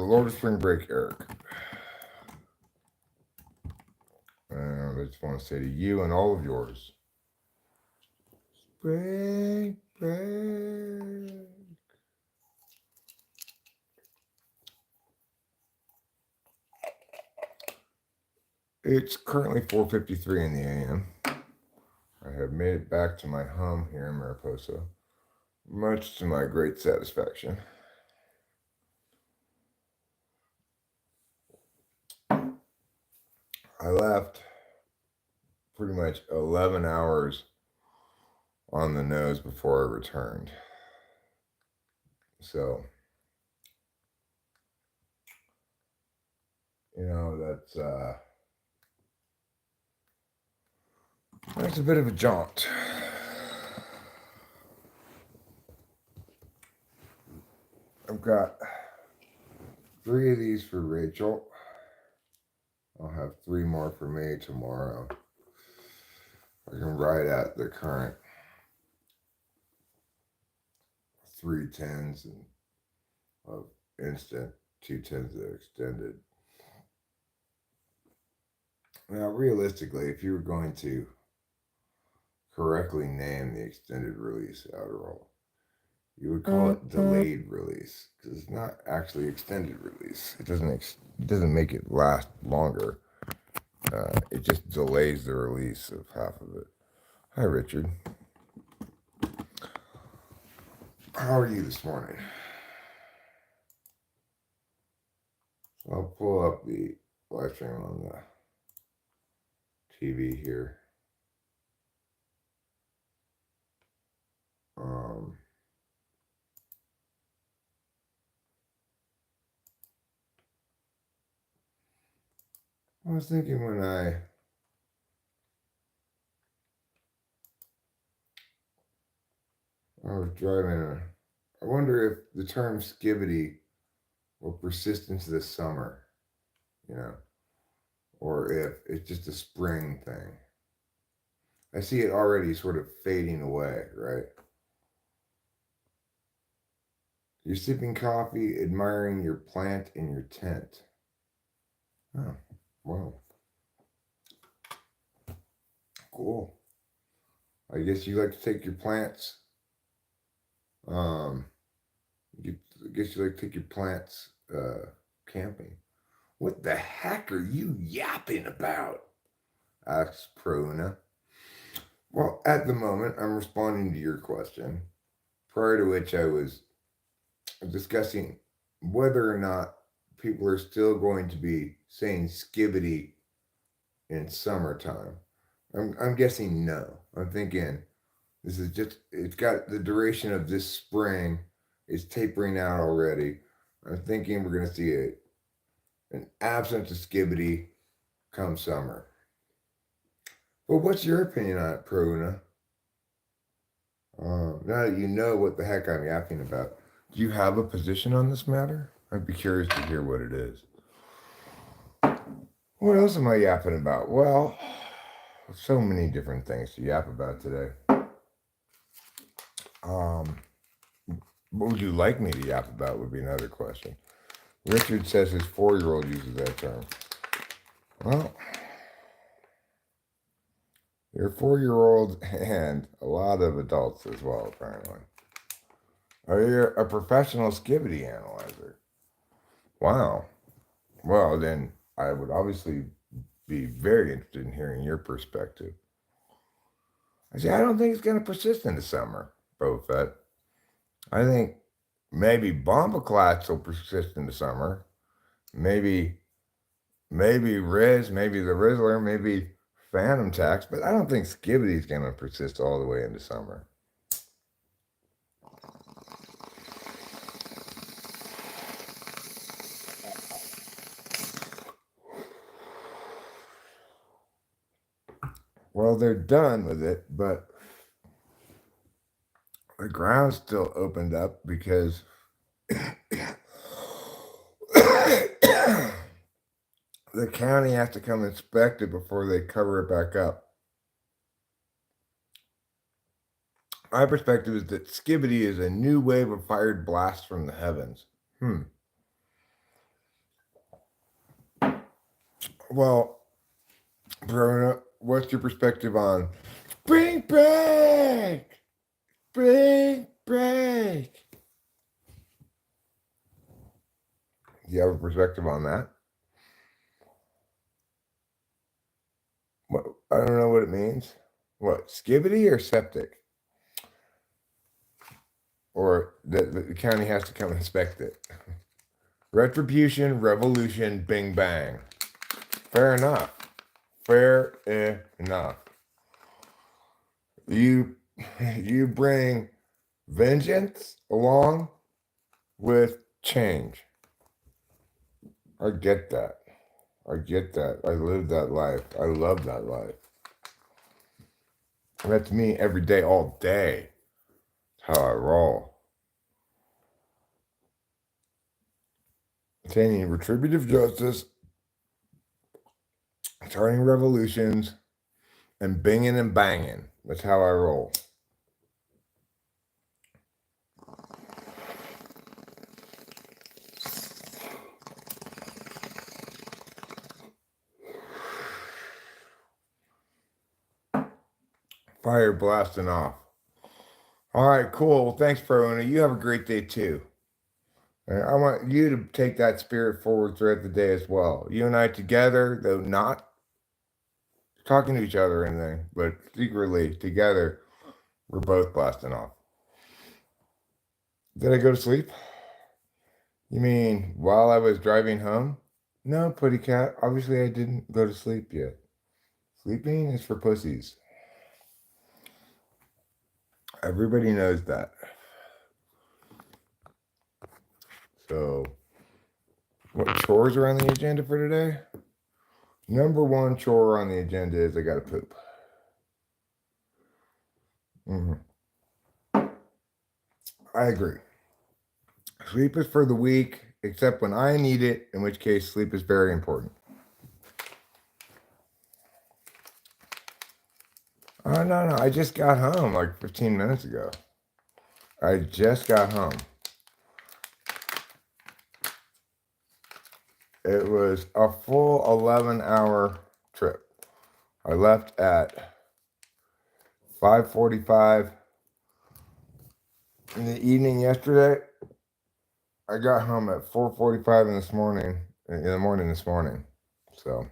Lord of Spring Break, Eric. And I just want to say to you and all of yours, Spring Break. It's currently 4:53 in the a.m. I have made it back to my home here in Mariposa, much to my great satisfaction. I left pretty much 11 hours on the nose before I returned. So, that's a bit of a jaunt. I've got 3 of these for Rachel. I'll have 3 more for me tomorrow. I can write at the current 3 tens and of instant, 2 tens of extended. Now, realistically, if you were going to correctly name the extended release Adderall, you would call it delayed release, because it's not actually extended release. It doesn't make it last longer. It just delays the release of half of it. Hi, Richard. How are you this morning? So I'll pull up the live stream on the TV here. I was thinking when I was driving, I wonder if the term skibidi will persist into the summer, or if it's just a spring thing. I see it already sort of fading away, right? You're sipping coffee, admiring your plant in your tent. Oh, wow. Cool. I guess you like to take your plants. I guess you like to take your plants camping. What the heck are you yapping about? Asks Pruna. Well, at the moment, I'm responding to your question, prior to which I was discussing whether or not people are still going to be saying skibidi in summertime. I'm guessing no. I'm thinking this is just, it's got the duration of this spring. It's tapering out already. I'm thinking we're going to see an absence of skibidi come summer. Well, what's your opinion on it, Pruna? Now that you know what the heck I'm yapping about, do you have a position on this matter? I'd be curious to hear what it is. What else am I yapping about? Well, so many different things to yap about today. What would you like me to yap about would be another question. Richard says his 4-year-old uses that term. Well, your 4-year-old and a lot of adults as well, apparently. Are you a professional skibidi analyzer? Wow. Well, then I would obviously be very interested in hearing your perspective. I say, I don't think it's going to persist in the summer, Boba. I think maybe bombaclats will persist in the summer. Maybe Riz, maybe the Rizzler, maybe Phantom Tax, but I don't think Skibidi is going to persist all the way into summer. Well, they're done with it, but the ground's still opened up because the county has to come inspect it before they cover it back up. My perspective is that Skibidi is a new wave of fired blasts from the heavens. Well, Verona, what's your perspective on spring break? Spring break. Do you have a perspective on that? What, I don't know what it means. What, skibidi or septic? Or the county has to come inspect it. Retribution, revolution, bing bang. Fair enough. Fair enough. You bring vengeance along with change. I get that. I get that. I live that life. I love that life. That's me every day, all day. That's how I roll. Attaining retributive justice, starting revolutions, and binging and banging. That's how I roll. Fire blasting off. All right, cool. Well, thanks, Verona. You have a great day too. I want you to take that spirit forward throughout the day as well. You and I together, though not talking to each other or anything, but secretly together, we're both blasting off. Did I go to sleep? You mean while I was driving home? No, Putty Cat. Obviously, I didn't go to sleep yet. Sleeping is for pussies. Everybody knows that. So, what chores are on the agenda for today? Number one chore on the agenda is I gotta poop. I agree. Sleep is for the weak, except when I need it, in which case sleep is very important. Oh, no. I just got home like 15 minutes ago. I just got home. It was a full 11-hour trip. I left at 5:45 in the evening yesterday. I got home at 4:45 in the morning this morning. So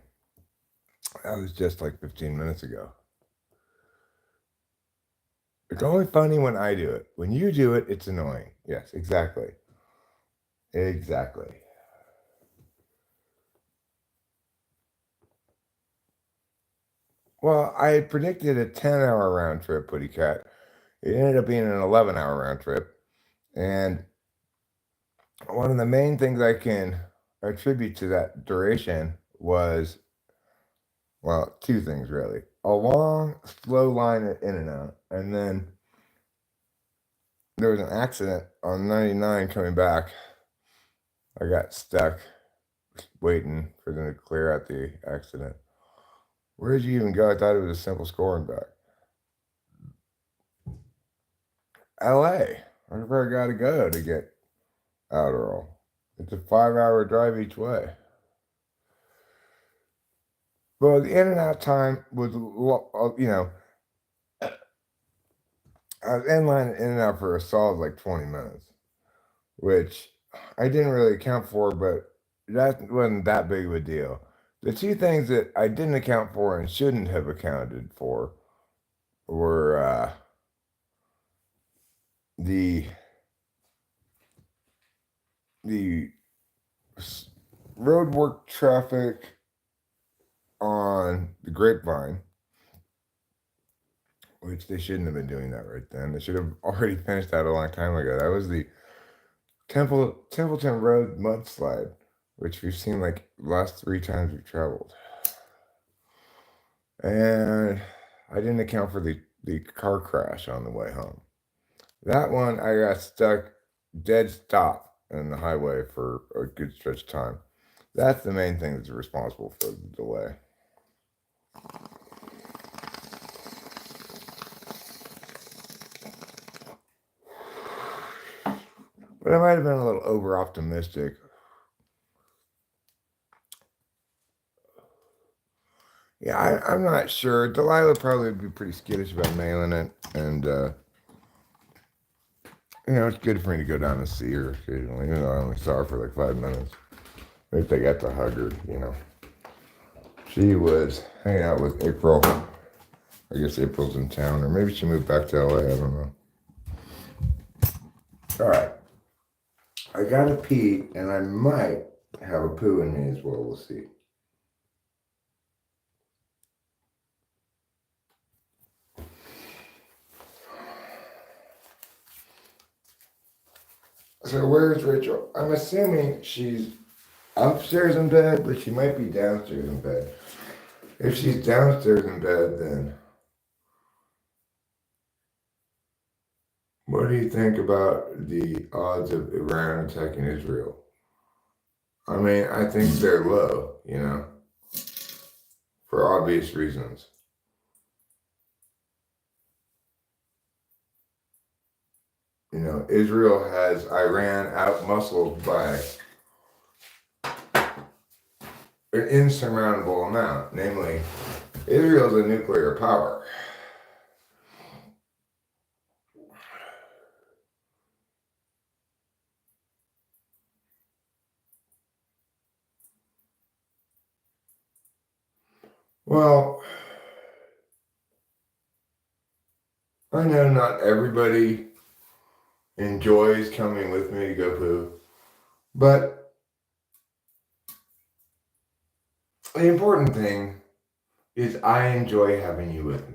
that was just like 15 minutes ago. It's only funny when I do it. When you do it, it's annoying. Yes, exactly. Exactly. Well, I had predicted a 10-hour round trip, Putty Cat. It ended up being an 11-hour round trip. And one of the main things I can attribute to that duration was, well, two things really. A long, slow line at In-N-Out, and then there was an accident on 99 coming back. I got stuck waiting for them to clear out the accident. Where did you even go? I thought it was a simple scoring back. LA. Where I gotta go to get Adderall. It's a 5-hour drive each way. Well, the In-N-Out time was, I was in line at In-N-Out for a solid like 20 minutes, which I didn't really account for, but that wasn't that big of a deal. The two things that I didn't account for and shouldn't have accounted for were the road work traffic on the Grapevine, which they shouldn't have been doing that right then. They should have already finished that a long time ago. That was the Templeton Road mudslide, which we've seen like the last 3 times we've traveled. And I didn't account for the car crash on the way home. That one, I got stuck dead stop in the highway for a good stretch of time. That's the main thing that's responsible for the delay. But I might have been a little over optimistic. Yeah, I'm not sure. Delilah probably would be pretty skittish about mailing it, and it's good for me to go down and see her occasionally. Even though I only saw her for like 5 minutes. Maybe I got to hug her. She was hanging out with April. I guess April's in town, or maybe she moved back to LA. I don't know. All right. I gotta pee, and I might have a poo in me as well. We'll see. So where's Rachel? I'm assuming she's upstairs in bed, but she might be downstairs in bed. If she's downstairs in bed, then what do you think about the odds of Iran attacking Israel? I mean, I think they're low, for obvious reasons. Israel has Iran outmuscled by an insurmountable amount. Namely, Israel is a nuclear power. Well, I know not everybody enjoys coming with me to go poo, but the important thing is I enjoy having you with me.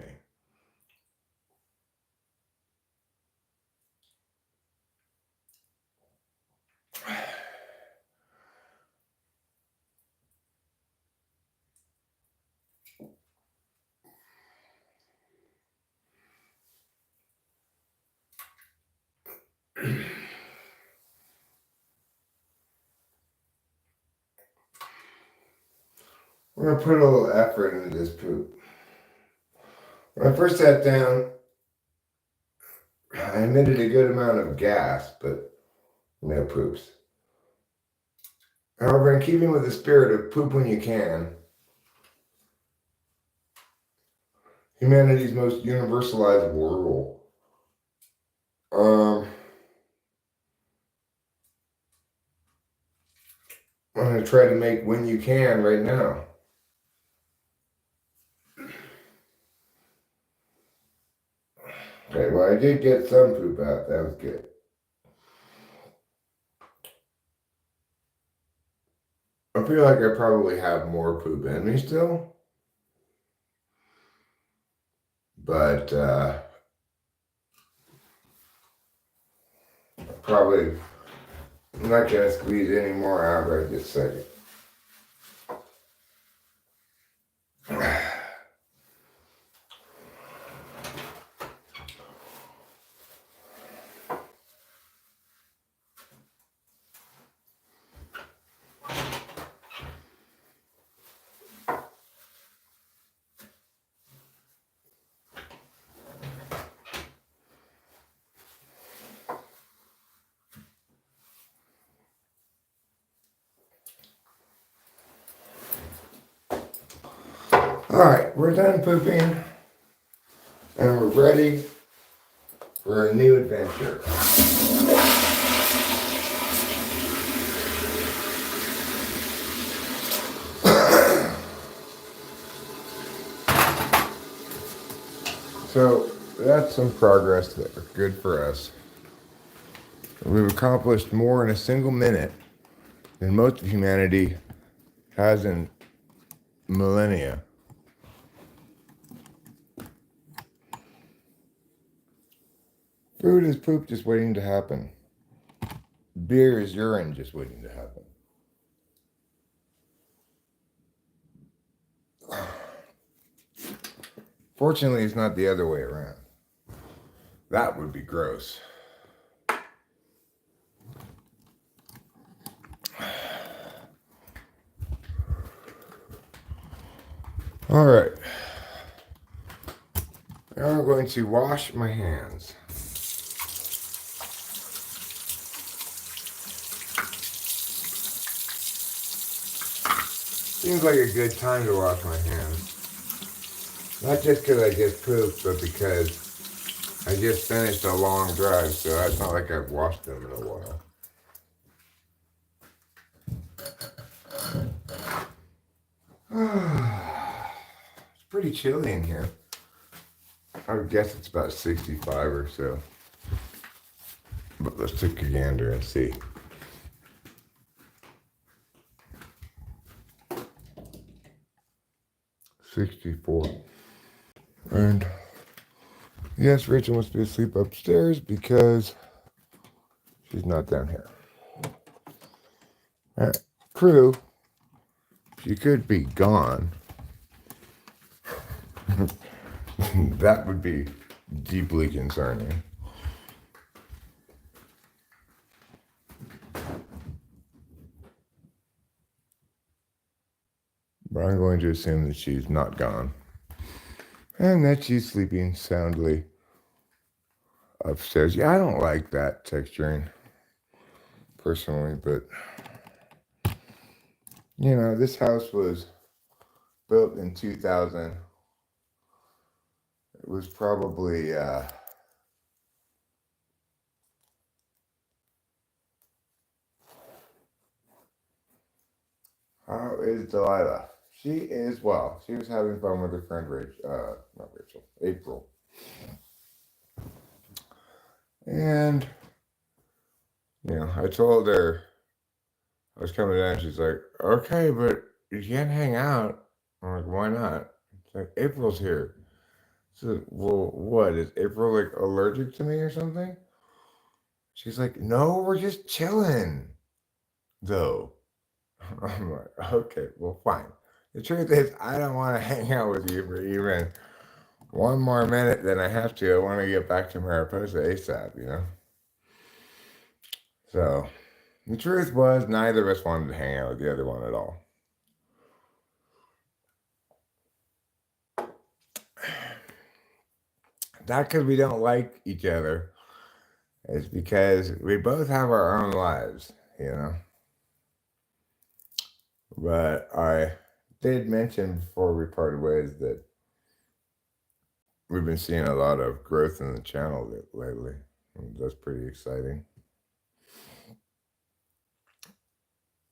We're going to put a little effort into this poop. When I first sat down, I emitted a good amount of gas, but no poops. However, in keeping with the spirit of poop when you can, humanity's most universalized rule, I'm going to try to make when you can right now. Okay, well, I did get some poop out. That was good. I feel like I probably have more poop in me still. But probably not going to squeeze any more out right this second. Alright, we're done pooping, and we're ready for a new adventure. So, that's some progress that was good for us. We've accomplished more in a single minute than most of humanity has in millennia. Food is poop just waiting to happen. Beer is urine just waiting to happen. Fortunately, it's not the other way around. That would be gross. All right. Now I'm going to wash my hands. Seems like a good time to wash my hands. Not just because I just pooped, but because I just finished a long drive, so it's not like I've washed them in a while. It's pretty chilly in here. I would guess it's about 65 or so. But let's take a gander and see. $64. And yes, Rachel must be asleep upstairs because she's not down here. All right, crew, she could be gone. That would be deeply concerning. But I'm going to assume that she's not gone. And that she's sleeping soundly upstairs. Yeah, I don't like that texturing personally, but you know, this house was built in 2000. It was probably how is Delilah? She is well. She was having fun with her friend not Rachel, April. And you know, I told her I was coming down. She's like, "Okay, but you can't hang out." I'm like, "Why not?" It's like April's here. So, well, what is April like allergic to me or something? She's like, "No, we're just chilling, though." I'm like, "Okay, well, fine." The truth is, I don't want to hang out with you for even one more minute than I have to. I want to get back to Mariposa ASAP, you know? So, the truth was, neither of us wanted to hang out with the other one at all. Not because we don't like each other, it's because we both have our own lives, you know? But I did mention before we parted ways that we've been seeing a lot of growth in the channel lately. And that's pretty exciting.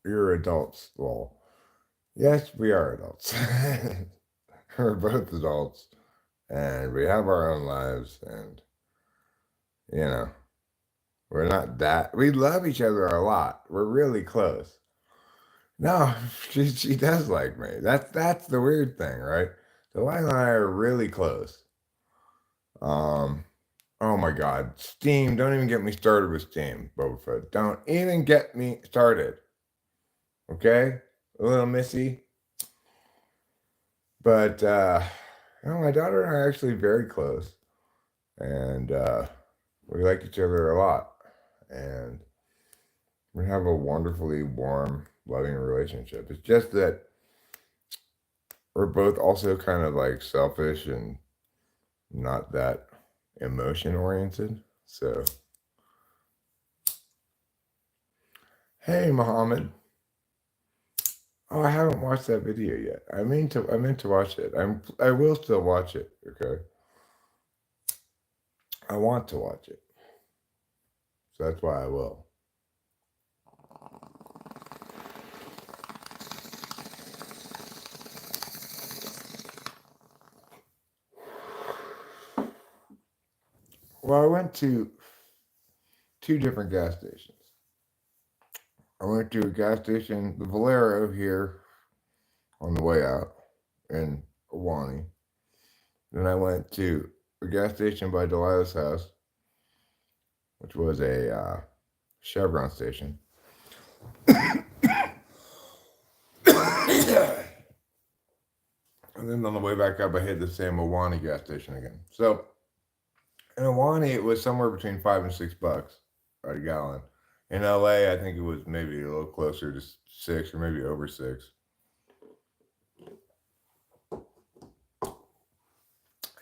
You're adults. Well, yes, we are adults. We're both adults. And we have our own lives. And, you know, we're not that. We love each other a lot. We're really close. No, she does like me. That's the weird thing, right? Delilah and I are really close. Oh my God, Steam! Don't even get me started with Steam, Boba Fett. Don't even get me started. Okay, a little missy, but you know, my daughter and I are actually very close, and we like each other a lot, and we have a wonderfully warm, loving relationship. It's just that we're both also kind of like selfish and not that emotion oriented. So, hey, Muhammad. Oh, I haven't watched that video yet. I meant to watch it. I will still watch it, okay? I want to watch it. So that's why I will. Well, I went to two different gas stations. I went to a gas station, the Valero here on the way out in Awani. Then I went to a gas station by Delilah's house, which was a Chevron station. And then on the way back up, I hit the same Awani gas station again. So in Awani, it was somewhere between $5 and $6 a gallon. In LA, I think it was maybe a little closer to 6 or maybe over 6.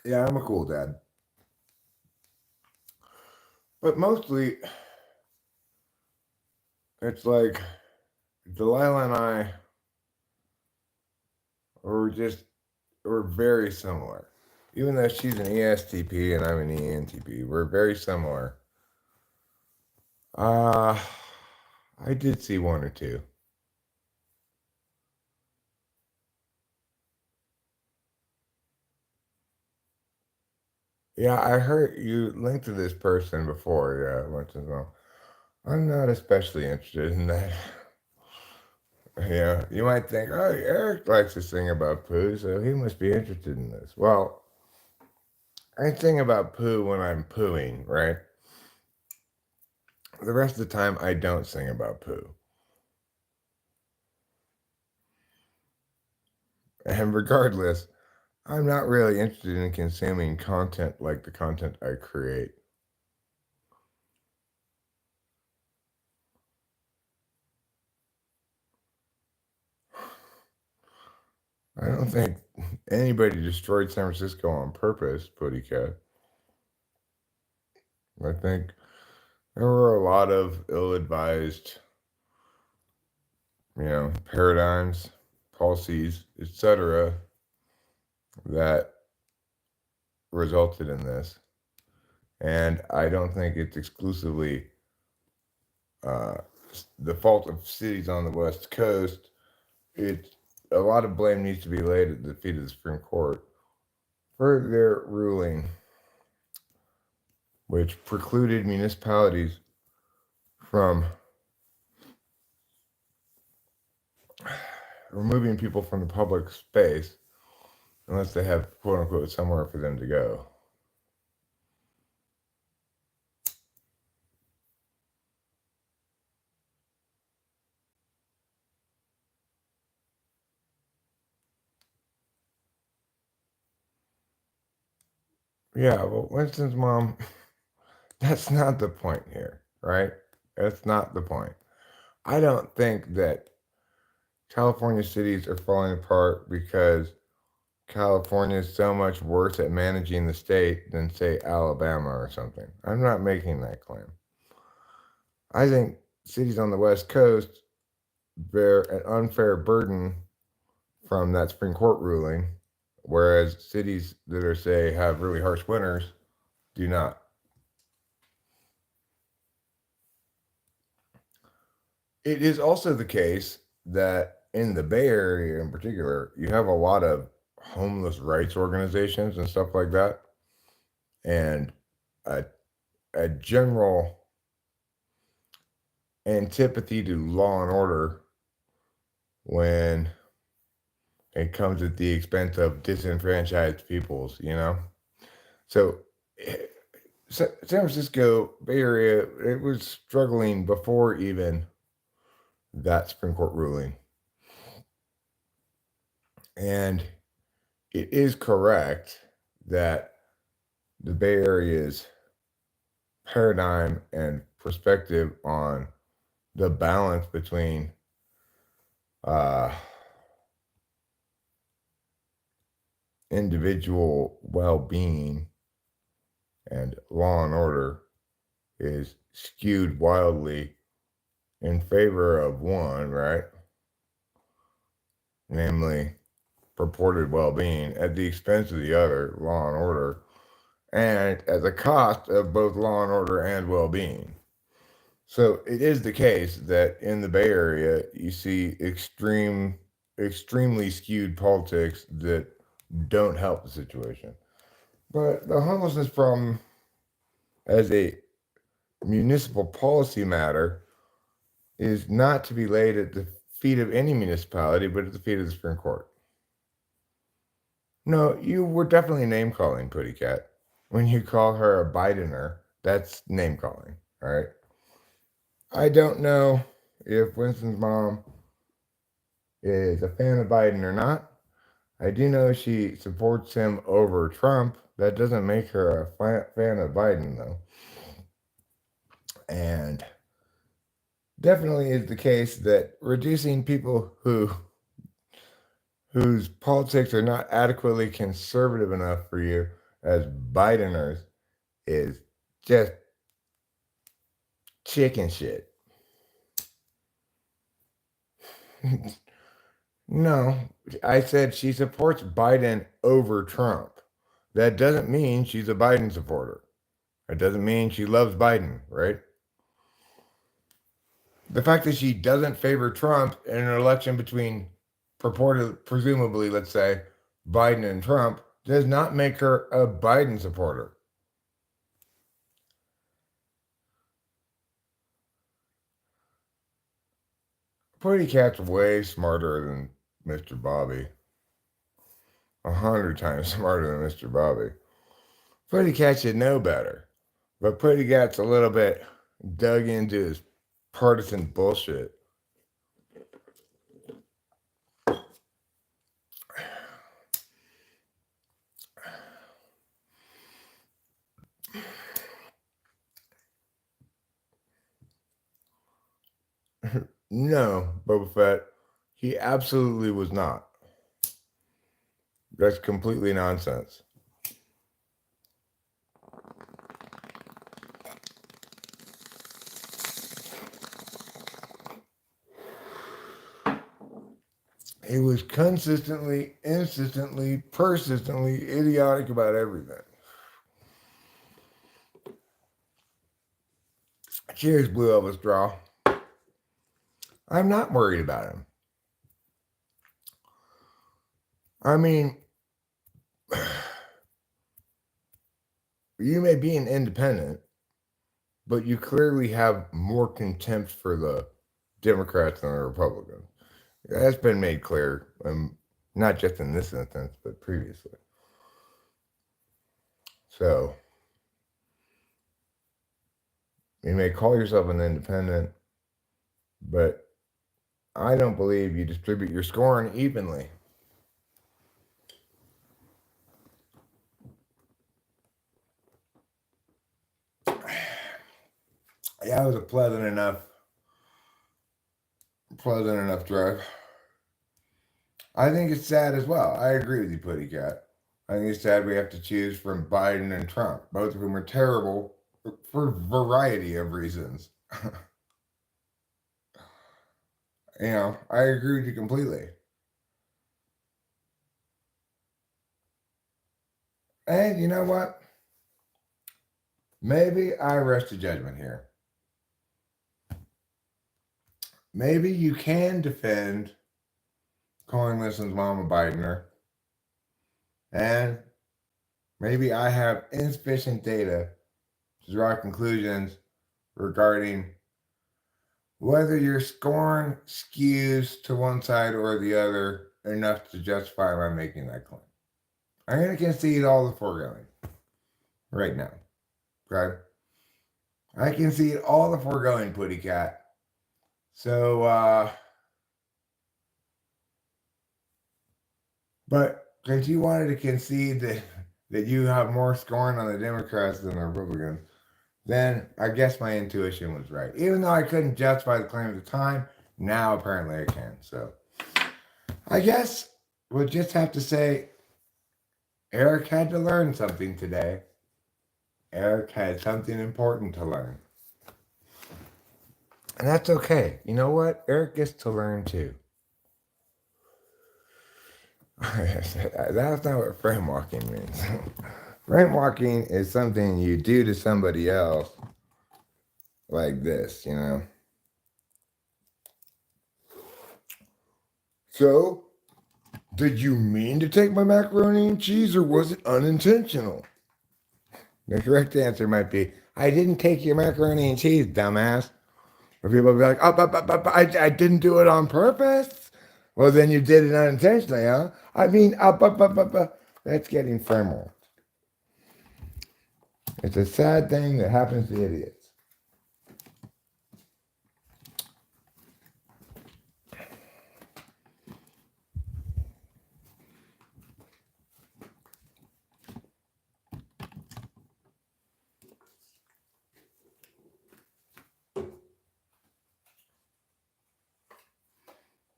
Yeah, I'm a cool dad. But mostly, it's like Delilah and I were very similar. even though she's an ESTP and I'm an ENTP, we're very similar. Uh, I did see one or two. Yeah, I heard you linked to this person before. Yeah, once as well. I'm not especially interested in that. Yeah, you might think, oh, Eric likes to sing about poo, so he must be interested in this. Well, I sing about poo when I'm pooing, right? The rest of the time, I don't sing about poo. And regardless, I'm not really interested in consuming content like the content I create. I don't think anybody destroyed San Francisco on purpose, Putty Cat. I think there were a lot of ill-advised, paradigms, policies, etc., that resulted in this. And I don't think it's exclusively uh, the fault of cities on the West Coast. It's a lot of blame needs to be laid at the feet of the Supreme Court for their ruling, which precluded municipalities from removing people from the public space unless they have quote unquote somewhere for them to go. Yeah, well, Winston's mom, that's not the point here, right? That's not the point. I don't think that California cities are falling apart because California is so much worse at managing the state than, say, Alabama or something. I'm not making that claim. I think cities on the West Coast bear an unfair burden from that Supreme Court ruling, whereas cities that are, say, have really harsh winters do not. It is also the case that in the Bay Area in particular, you have a lot of homeless rights organizations and stuff like that, and a, a general antipathy to law and order when it comes at the expense of disenfranchised peoples. So San Francisco Bay Area, it was struggling before even that Supreme Court ruling. And it is correct that the Bay Area's paradigm and perspective on the balance between uh, individual well-being and law and order is skewed wildly in favor of one, right? Namely, purported well-being at the expense of the other, law and order, and at the cost of both law and order and well-being. So it is the case that in the Bay Area, you see extremely skewed politics that don't help the situation. But the homelessness problem, as a municipal policy matter, is not to be laid at the feet of any municipality, but at the feet of the Supreme Court. No, you were definitely name calling, Putty Cat. When you call her a Bidener, that's name calling, all right? I don't know if Winston's mom is a fan of Biden or not. I do know she supports him over Trump. That doesn't make her a fan of Biden, though. And definitely is the case that reducing people whose politics are not adequately conservative enough for you as Bideners is just chicken shit. No, I said she supports Biden over Trump. that doesn't mean she's a Biden supporter. It doesn't mean she loves Biden, right? The fact that she doesn't favor Trump in an election between presumably, let's say, Biden and Trump, does not make her a Biden supporter. Pretty Cat's way smarter than Mr. Bobby. 100 times smarter than Mr. Bobby. Pretty Cat should know better. But Pretty Cat's a little bit dug into his partisan bullshit. No, Boba Fett, he absolutely was not. That's completely nonsense. He was consistently, insistently, persistently idiotic about everything. Cheers, Blue Elvis Draw. I'm not worried about him. I mean, you may be an independent, but you clearly have more contempt for the Democrats than the Republicans. That's been made clear, not just in this instance, but previously. So, you may call yourself an independent, but I don't believe you distribute your scorn evenly. Yeah, it was a pleasant enough drive. I think it's sad as well. I agree with you, Putty Cat. I think it's sad we have to choose from Biden and Trump, both of whom are terrible for a variety of reasons. I agree with you completely. And you know what? Maybe I rest a judgment here. Maybe you can defend calling Liston's mom a Bidener. And maybe I have insufficient data to draw conclusions regarding whether your scorn skews to one side or the other enough to justify my making that claim. I'm going to concede all the foregoing right now. Okay? I concede all the foregoing, Putty Cat. So, but since you wanted to concede that you have more scorn on the Democrats than the Republicans, then I guess my intuition was right. Even though I couldn't justify the claim at the time, now apparently I can. So I guess we'll just have to say Eric had to learn something today. Eric had something important to learn. And that's okay. You know what? Eric gets to learn too. That's not what frame walking means. Frame walking is something you do to somebody else like this, So, did you mean to take my macaroni and cheese or was it unintentional? The correct answer might be, I didn't take your macaroni and cheese, dumbass. Or people will be like, I didn't do it on purpose. Well, then you did it unintentionally, huh? I mean, that's getting framework. It's a sad thing that happens to idiots.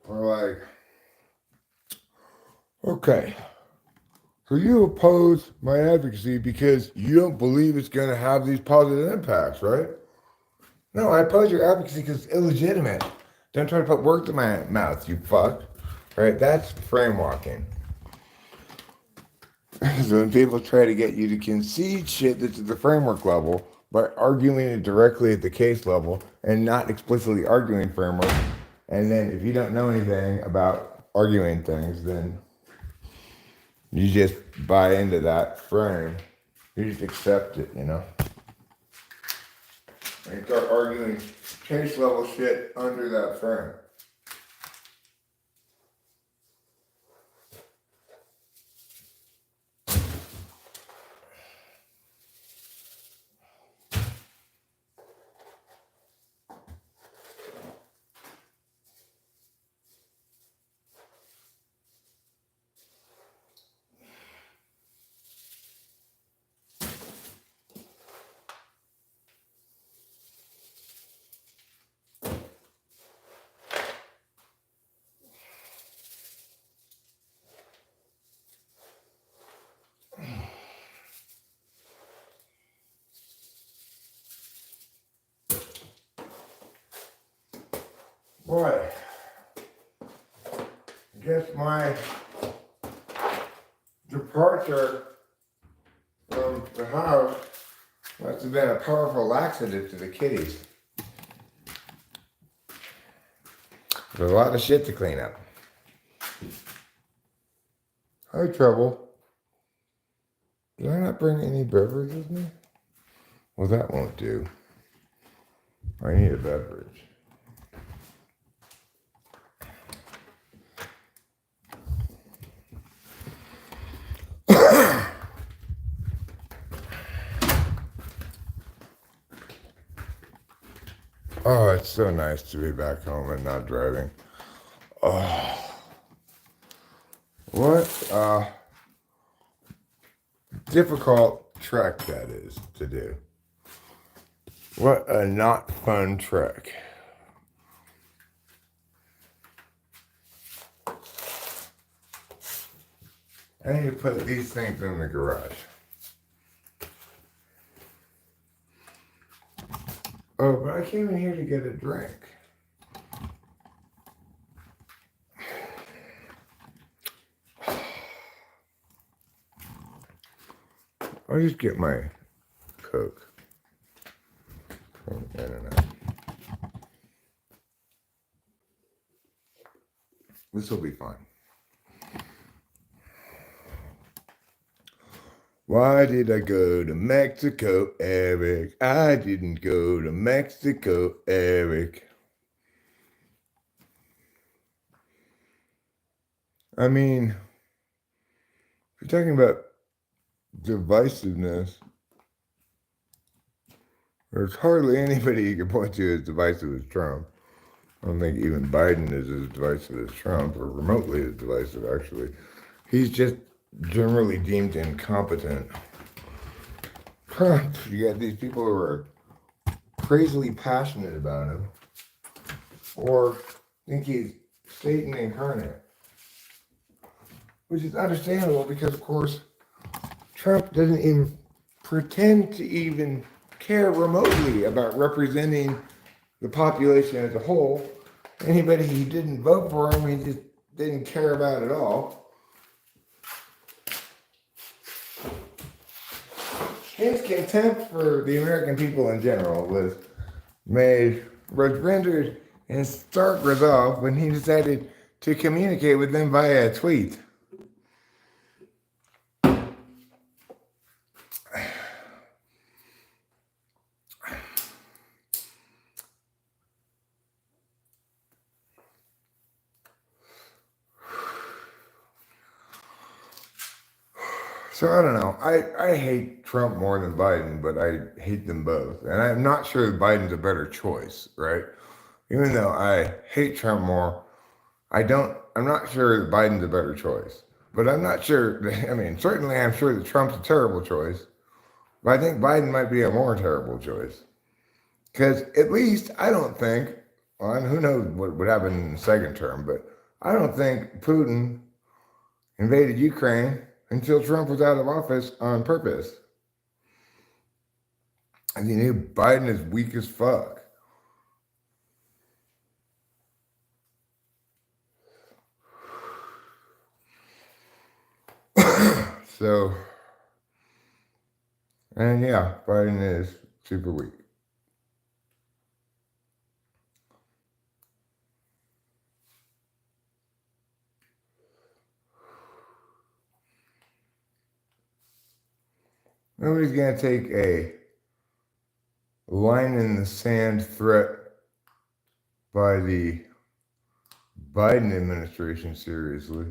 We're like, okay, so you oppose my advocacy because you don't believe it's going to have these positive impacts, right? No, I oppose your advocacy because it's illegitimate. Don't try to put words in my mouth, you fuck. Right? That's frame walking. So when people try to get you to concede shit that's at the framework level by arguing it directly at the case level and not explicitly arguing framework, and then if you don't know anything about arguing things, then you just buy into that frame. You just accept it, you know? And you start arguing case level shit under that frame. Boy, I guess my departure from the house must have been a powerful laxative to the kitties. There's a lot of shit to clean up. Hi, Trouble. Did I not bring any beverage with me? Well, that won't do. I need a beverage. Oh, it's so nice to be back home and not driving. Oh, what a difficult trek that is to do. What a not fun trek. I need to put these things in the garage. Oh, but I came in here to get a drink. I'll just get my Coke. I don't know. This will be fun. Why did I go to Mexico, Eric? I didn't go to Mexico, Eric. I mean, if you're talking about divisiveness, there's hardly anybody you can point to as divisive as Trump. I don't think even Biden is as divisive as Trump, or remotely as divisive, actually. He's just generally deemed incompetent. Trump, you got these people who are crazily passionate about him, or think he's Satan incarnate, which is understandable because, of course, Trump doesn't even pretend to even care remotely about representing the population as a whole. Anybody who didn't vote for him, he just didn't care about at all. His contempt for the American people in general was rendered in stark resolve when he decided to communicate with them via a tweet. So I don't know. I hate Trump more than Biden, but I hate them both. And I'm not sure that Biden's a better choice, right? Even though I hate Trump more, I'm not sure that Biden's a better choice. But I'm not sure, certainly I'm sure that Trump's a terrible choice. But I think Biden might be a more terrible choice. Because at least I don't think, well, and who knows what would happen in the second term, but I don't think Putin invaded Ukraine until Trump was out of office on purpose. And he knew Biden is weak as fuck. So, and yeah, Biden is super weak. Nobody's going to take a line in the sand threat by the Biden administration seriously.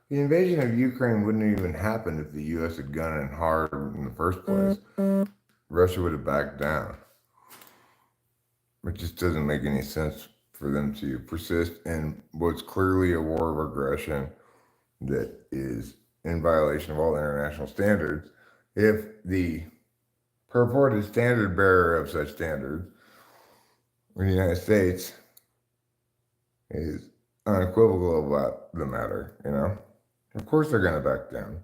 The invasion of Ukraine wouldn't even happen if the U.S. had gone in hard in the first place. Russia would have backed down. It just doesn't make any sense for them to persist in what's clearly a war of aggression that is in violation of all international standards if the purported standard bearer of such standards in the United States is unequivocal about the matter, you know? Of course they're going to back down.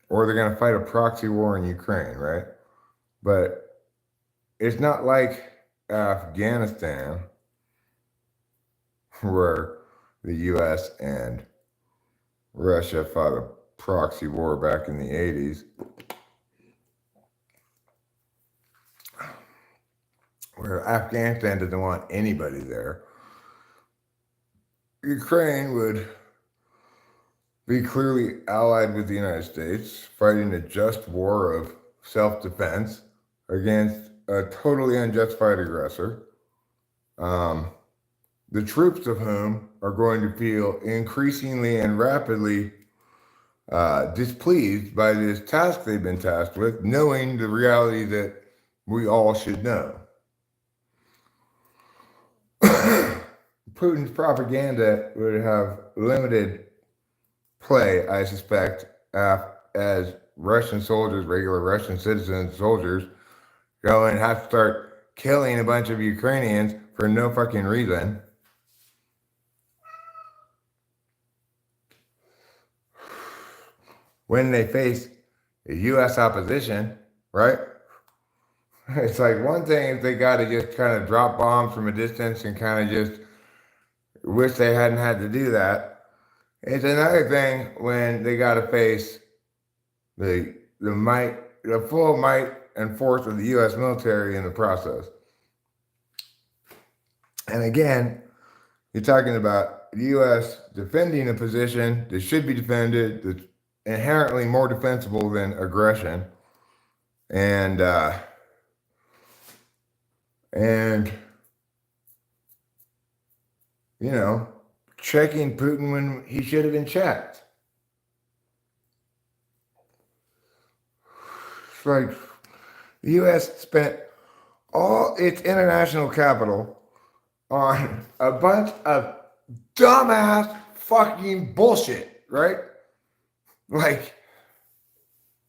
Or they're going to fight a proxy war in Ukraine, right? But it's not like Afghanistan, where the US and Russia fought a proxy war back in the 80s, where Afghanistan doesn't want anybody there. Ukraine would be clearly allied with the United States, fighting a just war of self-defense against a totally unjustified aggressor, the troops of whom are going to feel increasingly and rapidly displeased by this task they've been tasked with, knowing the reality that we all should know. Putin's propaganda would have limited play, I suspect, as Russian soldiers, regular Russian citizen soldiers, go and have to start killing a bunch of Ukrainians for no fucking reason. When they face the U.S. opposition, right? It's like one thing if they got to just kind of drop bombs from a distance and kind of just wish they hadn't had to do that. It's another thing when they got to face the full might and force of the U.S. military in the process. And again, you're talking about the U.S. defending a position that should be defended, that's inherently more defensible than aggression, and you know, checking Putin when he should have been checked. It's like the U.S. spent all its international capital on a bunch of dumbass fucking bullshit, right? Like,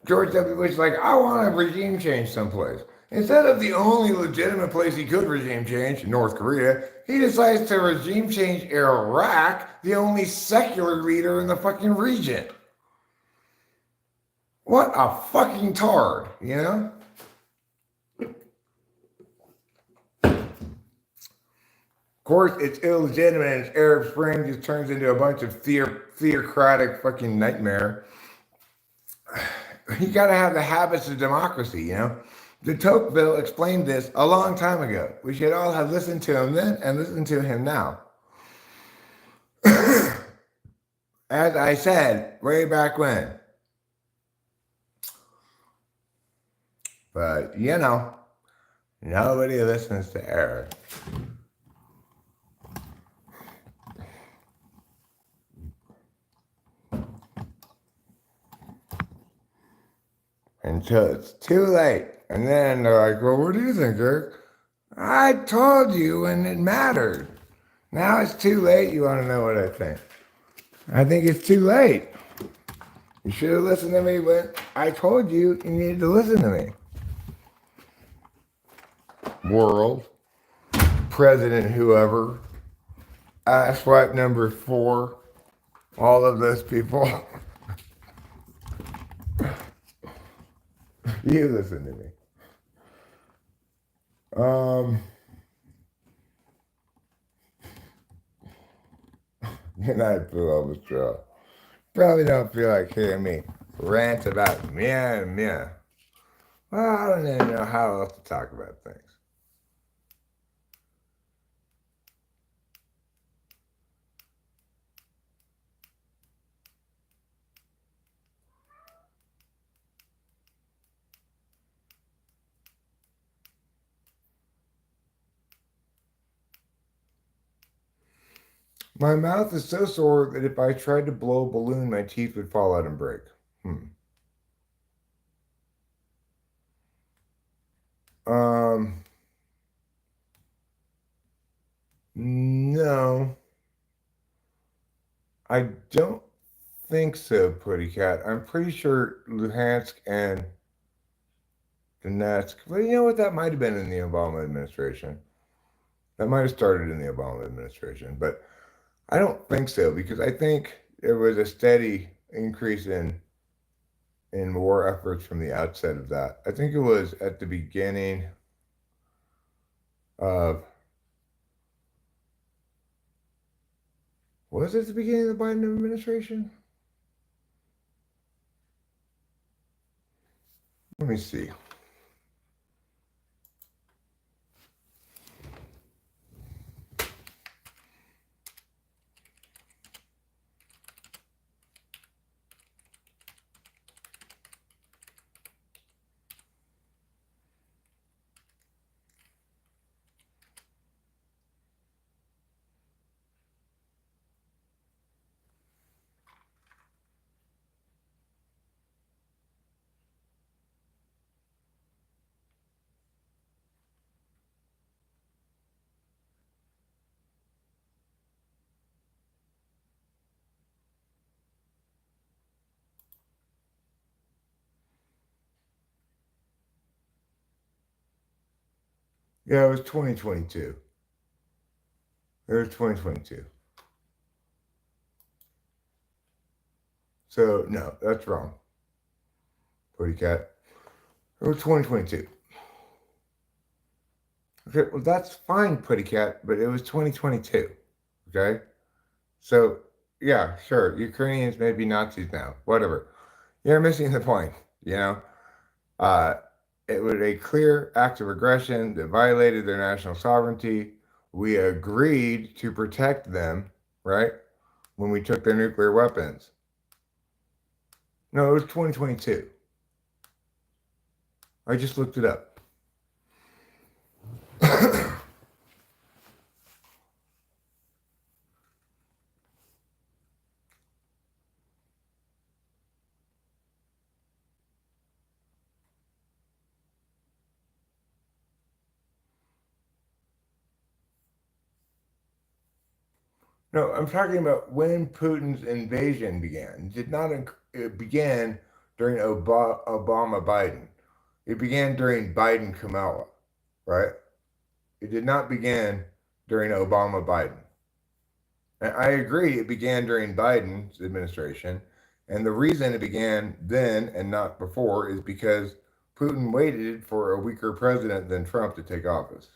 George W. Bush is like, I want a regime change someplace. Instead of the only legitimate place he could regime change, North Korea, he decides to regime change Iraq, the only secular leader in the fucking region. What a fucking tard, you know? Of course, it's illegitimate and it's Arab Spring just turns into a bunch of theocratic fucking nightmare. You gotta have the habits of democracy, you know? De Tocqueville explained this a long time ago. We should all have listened to him then and listen to him now. As I said, way back when. But, you know, nobody listens to Eric. Until it's too late. And then they're like, well, what do you think, Eric? I told you when it mattered. Now it's too late. You want to know what I think? I think it's too late. You should have listened to me when I told you you needed to listen to me. World. President whoever, swipe number 4, all of those people. You listen to me. Good night, Phil Overstraw. Probably don't feel like hearing me rant about meh. Well, I don't even know how else to talk about things. My mouth is so sore that if I tried to blow a balloon, my teeth would fall out and break. No, I don't think so, Putty Cat. I'm pretty sure Luhansk and Donetsk. Well, you know what? That might have been in the Obama administration. That might have started in the Obama administration, but I don't think so because I think there was a steady increase in war efforts from the outset of that. I think it was at the beginning of was it the beginning of the Biden administration? Let me see. Yeah, it was 2022. It was 2022. So no, that's wrong. Putty Cat. It was 2022. Okay, well that's fine, Putty Cat, but it was 2022. Okay? So yeah, sure. Ukrainians may be Nazis now. Whatever. You're missing the point, you know? Uh it was a clear act of aggression that violated their national sovereignty. We agreed to protect them, right? When we took their nuclear weapons. No, it was 2022. I just looked it up. No, I'm talking about when Putin's invasion began. It did not. It began during Obama Biden. It began during Biden Kamala, right? It did not begin during Obama Biden. And I agree, it began during Biden's administration, and the reason it began then and not before is because Putin waited for a weaker president than Trump to take office.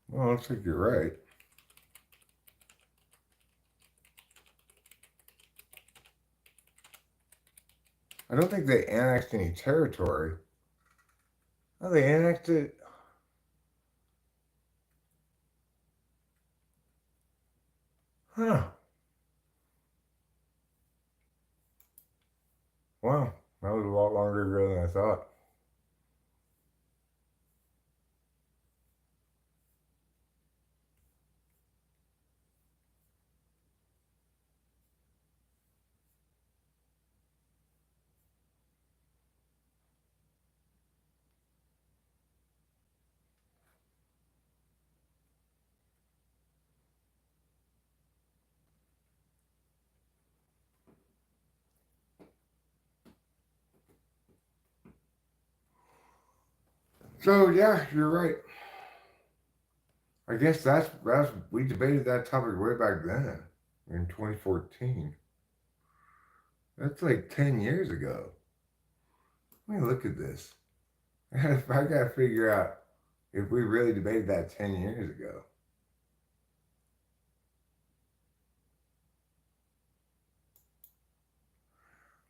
Well, looks like you're right. I don't think they annexed any territory. Oh, they annexed it. Huh. Wow. That was a lot longer ago than I thought. So yeah, you're right. I guess that's we debated that topic way back then in 2014. That's like 10 years ago. Let me look at this. I gotta figure out if we really debated that 10 years ago.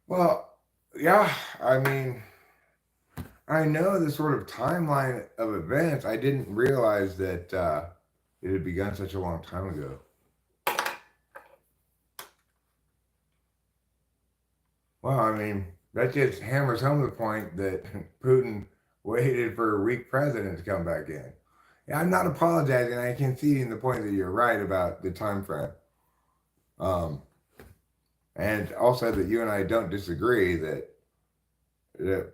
Well, yeah, I mean, I know the sort of timeline of events. I didn't realize that it had begun such a long time ago. Well, I mean, that just hammers home the point that Putin waited for a weak president to come back in. Yeah, I'm not apologizing. I conceding the point that you're right about the time frame. Um, and also that you and I don't disagree that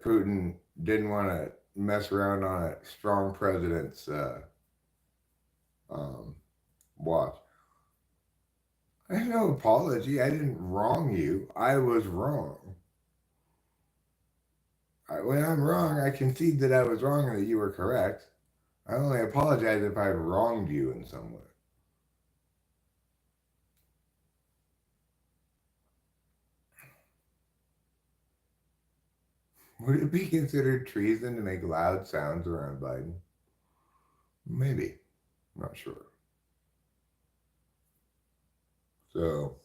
Putin didn't want to mess around on a strong president's um, watch. There's no apology. I didn't wrong you. I was wrong. When I'm wrong, I concede that I was wrong and that you were correct. I only apologize if I wronged you in some way. Would it be considered treason to make loud sounds around Biden? Maybe. I'm not sure. So,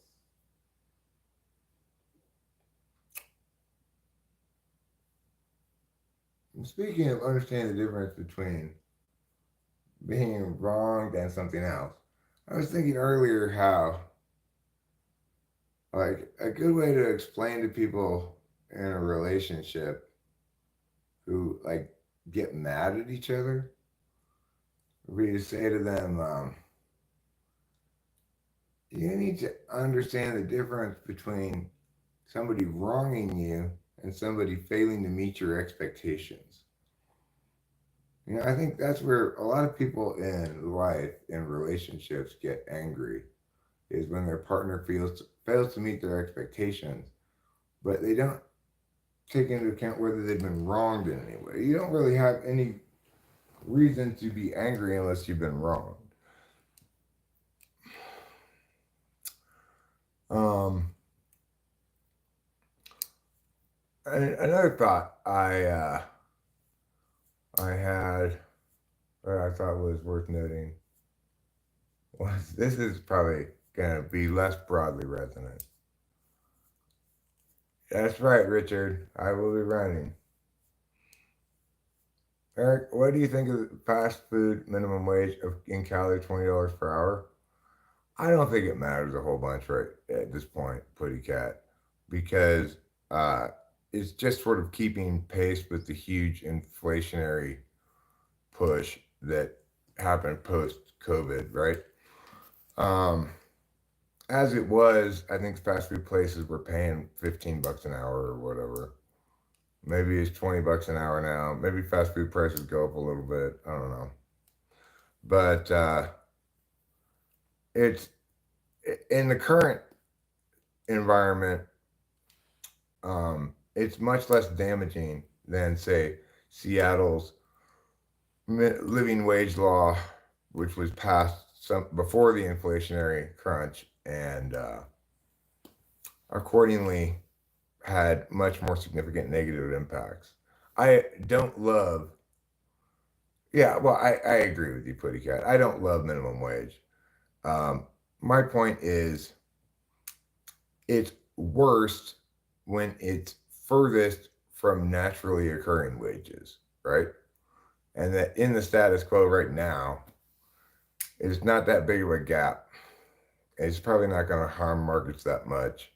speaking of understanding the difference between being wronged and something else, I was thinking earlier how, like, a good way to explain to people in a relationship who, like, get mad at each other would be to say to them, you need to understand the difference between somebody wronging you and somebody failing to meet your expectations. I think that's where a lot of people in life, in relationships, get angry, is when their partner fails to meet their expectations, but they don't take into account whether they've been wronged in any way. You don't really have any reason to be angry unless you've been wronged. Um, Another thought I had that I thought was worth noting was this is probably gonna be less broadly resonant. That's right, Richard. I will be running. Eric, what do you think of the fast food minimum wage in Cali, $20 per hour? I don't think it matters a whole bunch right at this point, Putty Cat, because uh, it's just sort of keeping pace with the huge inflationary push that happened post COVID, right? Um, as it was, I think fast food places were paying $15 an hour or whatever. Maybe it's $20 an hour now. Maybe fast food prices go up a little bit. I don't know. But it's in the current environment, it's much less damaging than, say, Seattle's living wage law, which was passed before the inflationary crunch and accordingly had much more significant negative impacts. I don't love, Yeah, well, I agree with you, Putty Cat. I don't love minimum wage. Um, my point is, it's worst when it's furthest from naturally occurring wages, right? And that in the status quo right now, it's not that big of a gap. It's probably not going to harm markets that much.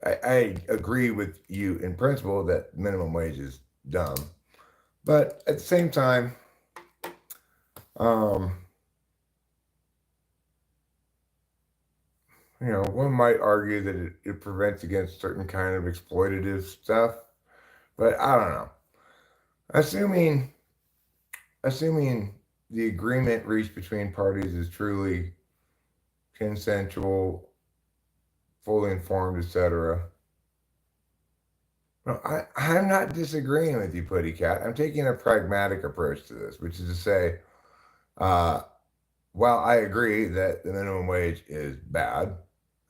I agree with you in principle that minimum wage is dumb, but at the same time, um, one might argue that it prevents against certain kind of exploitative stuff, but I don't know. Assuming assuming the agreement reached between parties is truly consensual, fully informed, etc. No, I'm not disagreeing with you, Putty Cat. I'm taking a pragmatic approach to this, which is to say, uh, while I agree that the minimum wage is bad,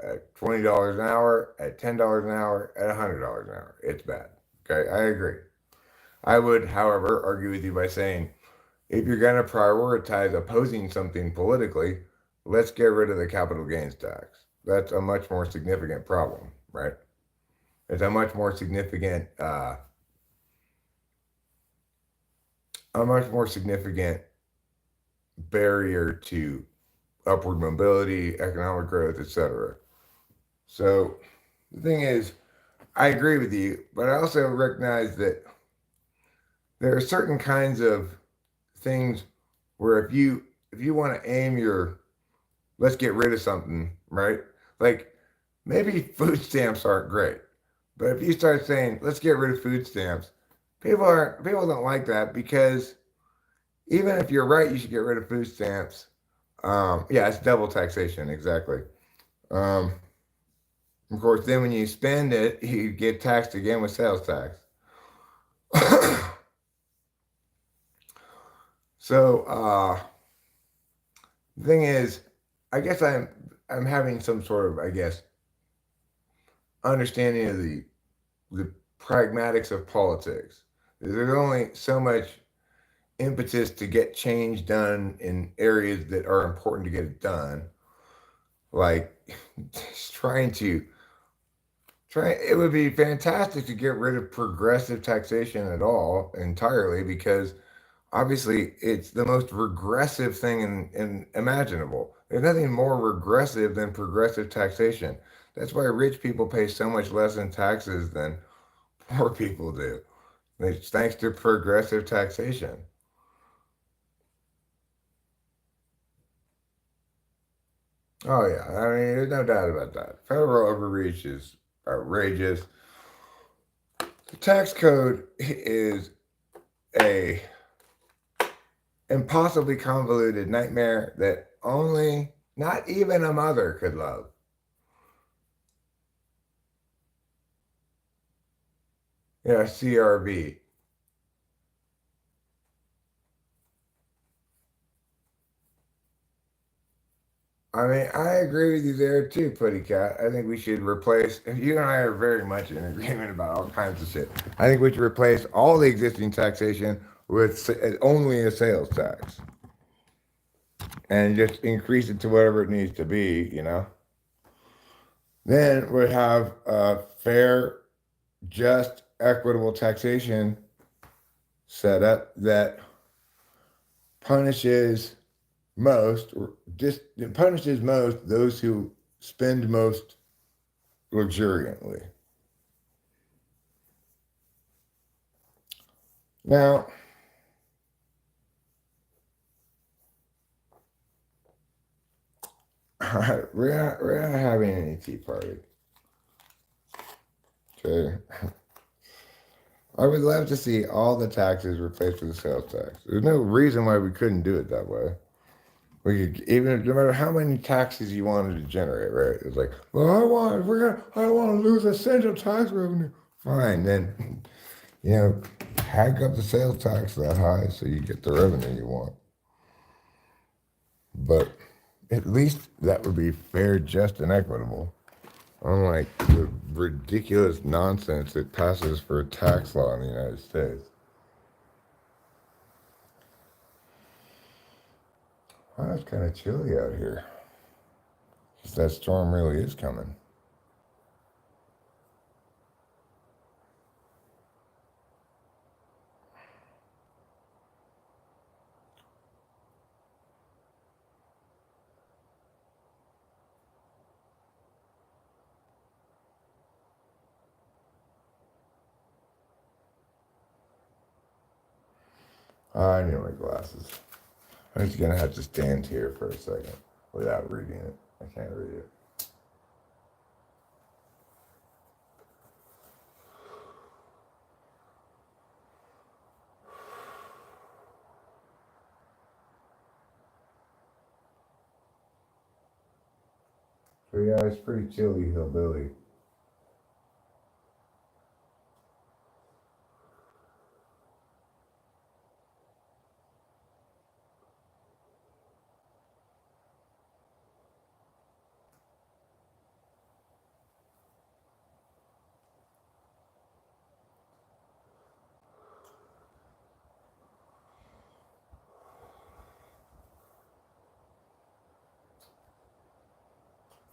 at $20 an hour, at $10 an hour, at $100 an hour, it's bad. Okay, I agree. I would, however, argue with you by saying if you're going to prioritize opposing something politically, let's get rid of the capital gains tax. That's a much more significant problem, right? It's a much more significant barrier to upward mobility, economic growth, etc. So the thing is, I agree with you, but I also recognize that there are certain kinds of things where if you want to aim your let's get rid of something, right? Like maybe food stamps aren't great, but if you start saying let's get rid of food stamps, people don't like that because even if you're right, you should get rid of food stamps. Yeah, it's double taxation, exactly. Um, of course, then when you spend it, you get taxed again with sales tax. So the thing is, I guess I'm having some sort of, I guess, understanding of the pragmatics of politics. There's only so much impetus to get change done in areas that are important to get it done. Like trying to try it would be fantastic to get rid of progressive taxation at all entirely because obviously it's the most regressive thing in imaginable. There's nothing more regressive than progressive taxation. That's why rich people pay so much less in taxes than poor people do. It's thanks to progressive taxation. Oh yeah, I mean there's no doubt about that. Federal overreach is outrageous. The tax code is a impossibly convoluted nightmare that only not even a mother could love. Yeah, CRV. I mean, I agree with you there too, Putty Cat. I think we should replace. You and I are very much in agreement about all kinds of shit. I think we should replace all the existing taxation with only a sales tax and just increase it to whatever it needs to be. Then we have a fair, just, equitable taxation setup that punishes most, or just it punishes most those who spend most luxuriantly. Now, we're not having any tea party. Okay. I would love to see all the taxes replaced with the sales tax. There's no reason why we couldn't do it that way. We could even no matter how many taxes you wanted to generate, right? It's like, well, I don't want to lose a cent of tax revenue. Fine, then hike up the sales tax that high so you get the revenue you want. But at least that would be fair, just, and equitable. Unlike the ridiculous nonsense that passes for a tax law in the United States. Well, it's kind of chilly out here. Guess that storm really is coming. I need my glasses. I'm just gonna have to stand here for a second without reading it. I can't read it. So yeah, it's pretty chilly, hillbilly.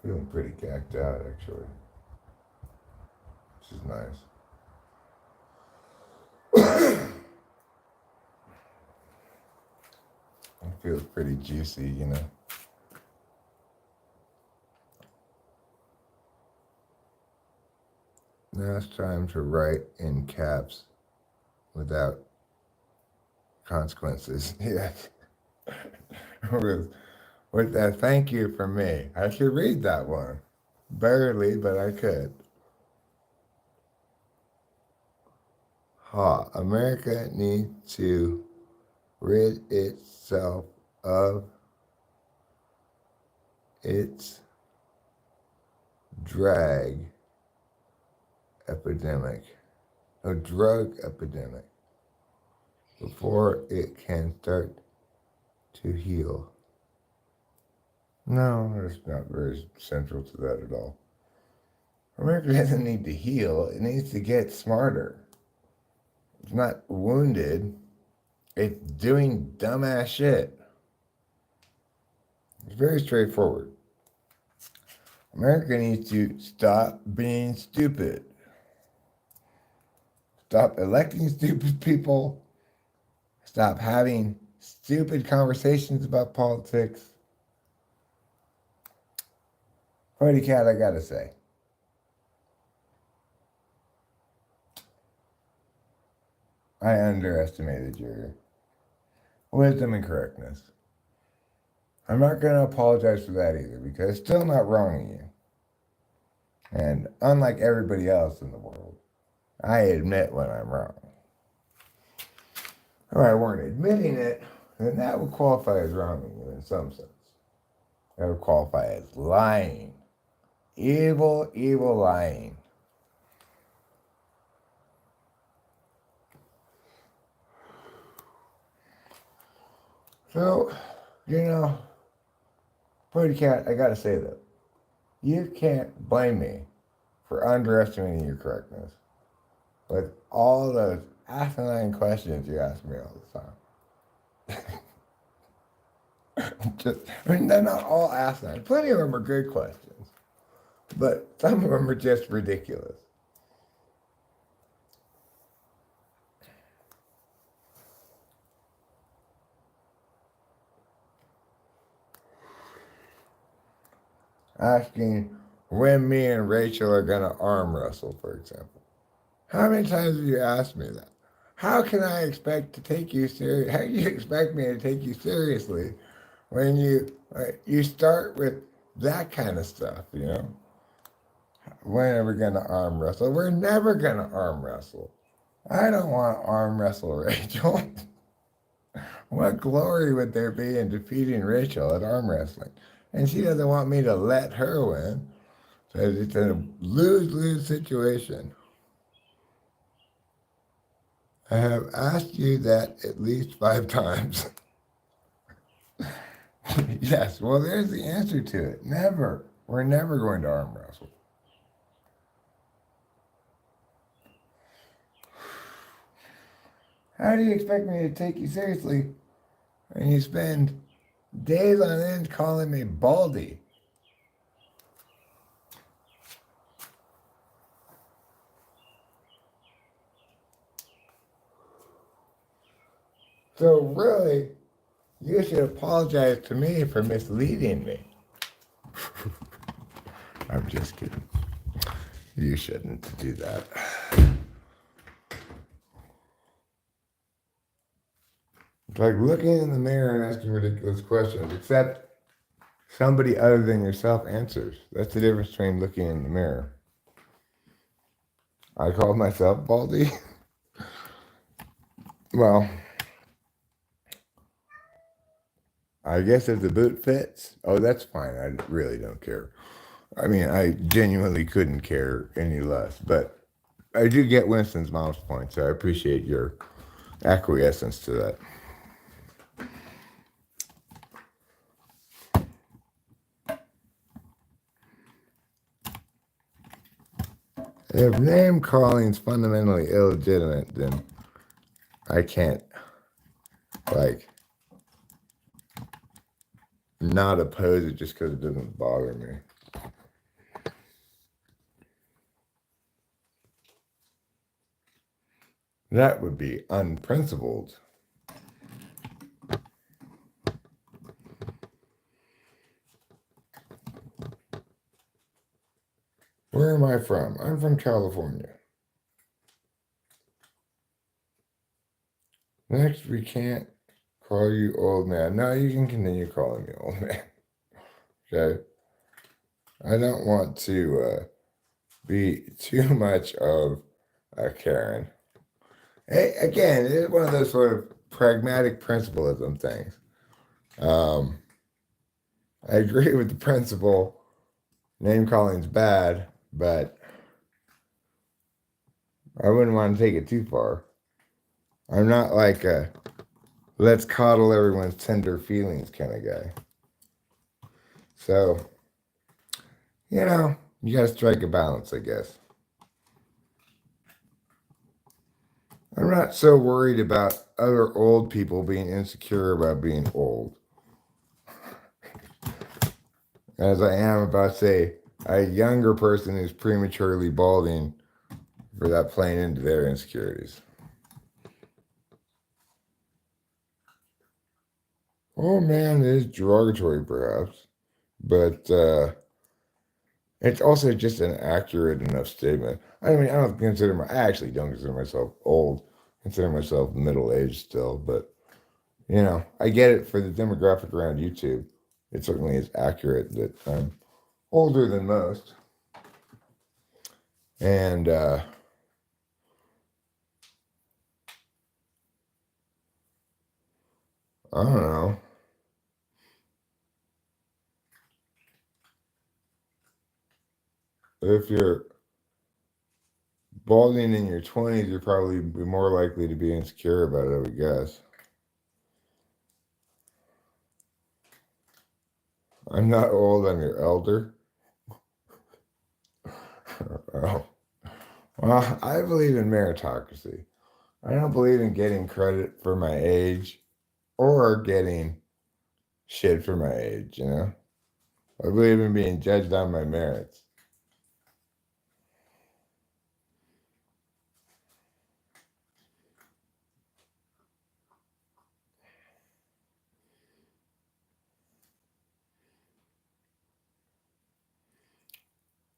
Feeling pretty gacked out, actually, which is nice. It feels pretty juicy, you know. Now it's time to write in caps without consequences. Yes. With that thank you from me. I should read that one. Barely, but I could. Ha. America needs to rid itself of its drug epidemic before it can start to heal. No, it's not very central to that at all. America doesn't need to heal, it needs to get smarter. It's not wounded, it's doing dumbass shit. It's very straightforward. America needs to stop being stupid. Stop electing stupid people. Stop having stupid conversations about politics. Party cat, I gotta say. I underestimated your wisdom and correctness. I'm not going to apologize for that either because it's still not wronging you. And unlike everybody else in the world, I admit when I'm wrong. If I weren't admitting it, then that would qualify as wronging you in some sense. That would qualify as lying. Evil, evil lying. So, you know, Pretty Cat, I gotta say though, you can't blame me for underestimating your correctness with all those asinine questions you ask me all the time. They're not all asinine. Plenty of them are good questions, but some of them are just ridiculous. Asking when me and Rachel are going to arm wrestle, for example. How many times have you asked me that? How can I expect to take you serious? How do you expect me to take you seriously when you start with that kind of stuff, you know? When are we going to arm wrestle? We're never going to arm wrestle. I don't want to arm wrestle Rachel. What glory would there be in defeating Rachel at arm wrestling? And she doesn't want me to let her win. So it's a lose-lose situation. I have asked you that at least 5 times. Yes, well, there's the answer to it. Never. We're never going to arm wrestle. How do you expect me to take you seriously when you spend days on end calling me Baldy. So really, you should apologize to me for misleading me. I'm just kidding. You shouldn't do that. It's like looking in the mirror and asking ridiculous questions, except somebody other than yourself answers. That's the difference between looking in the mirror. I called myself Baldy. Well, I guess if the boot fits, oh, that's fine. I really don't care. I mean, I genuinely couldn't care any less. But I do get Winston's mom's point, so I appreciate your acquiescence to that. If name calling is fundamentally illegitimate, then I can't, like, not oppose it just because it doesn't bother me. That would be unprincipled. Where am I from? I'm from California. Next, we can't call you old man. No, you can continue calling me old man. Okay? I don't want to be too much of a Karen. Hey, again, it's one of those sort of pragmatic principlism things. I agree with the principle. Name calling's bad, but I wouldn't want to take it too far. I'm not like a let's coddle everyone's tender feelings kind of guy. So, you know, you got to strike a balance, I guess. I'm not so worried about other old people being insecure about being old as I am about, say, a younger person who's prematurely balding for that playing into their insecurities. Oh man, it is derogatory perhaps, but it's also just an accurate enough statement. I mean, I actually don't consider myself old. I consider myself middle-aged still, but you know, I get it for the demographic around YouTube. It certainly is accurate that I'm older than most. And I don't know. If you're balding in your 20s, you're probably more likely to be insecure about it, I would guess. I'm not old, I'm your elder. Oh. Well, I believe in meritocracy. I don't believe in getting credit for my age or getting shit for my age, you know? I believe in being judged on my merits.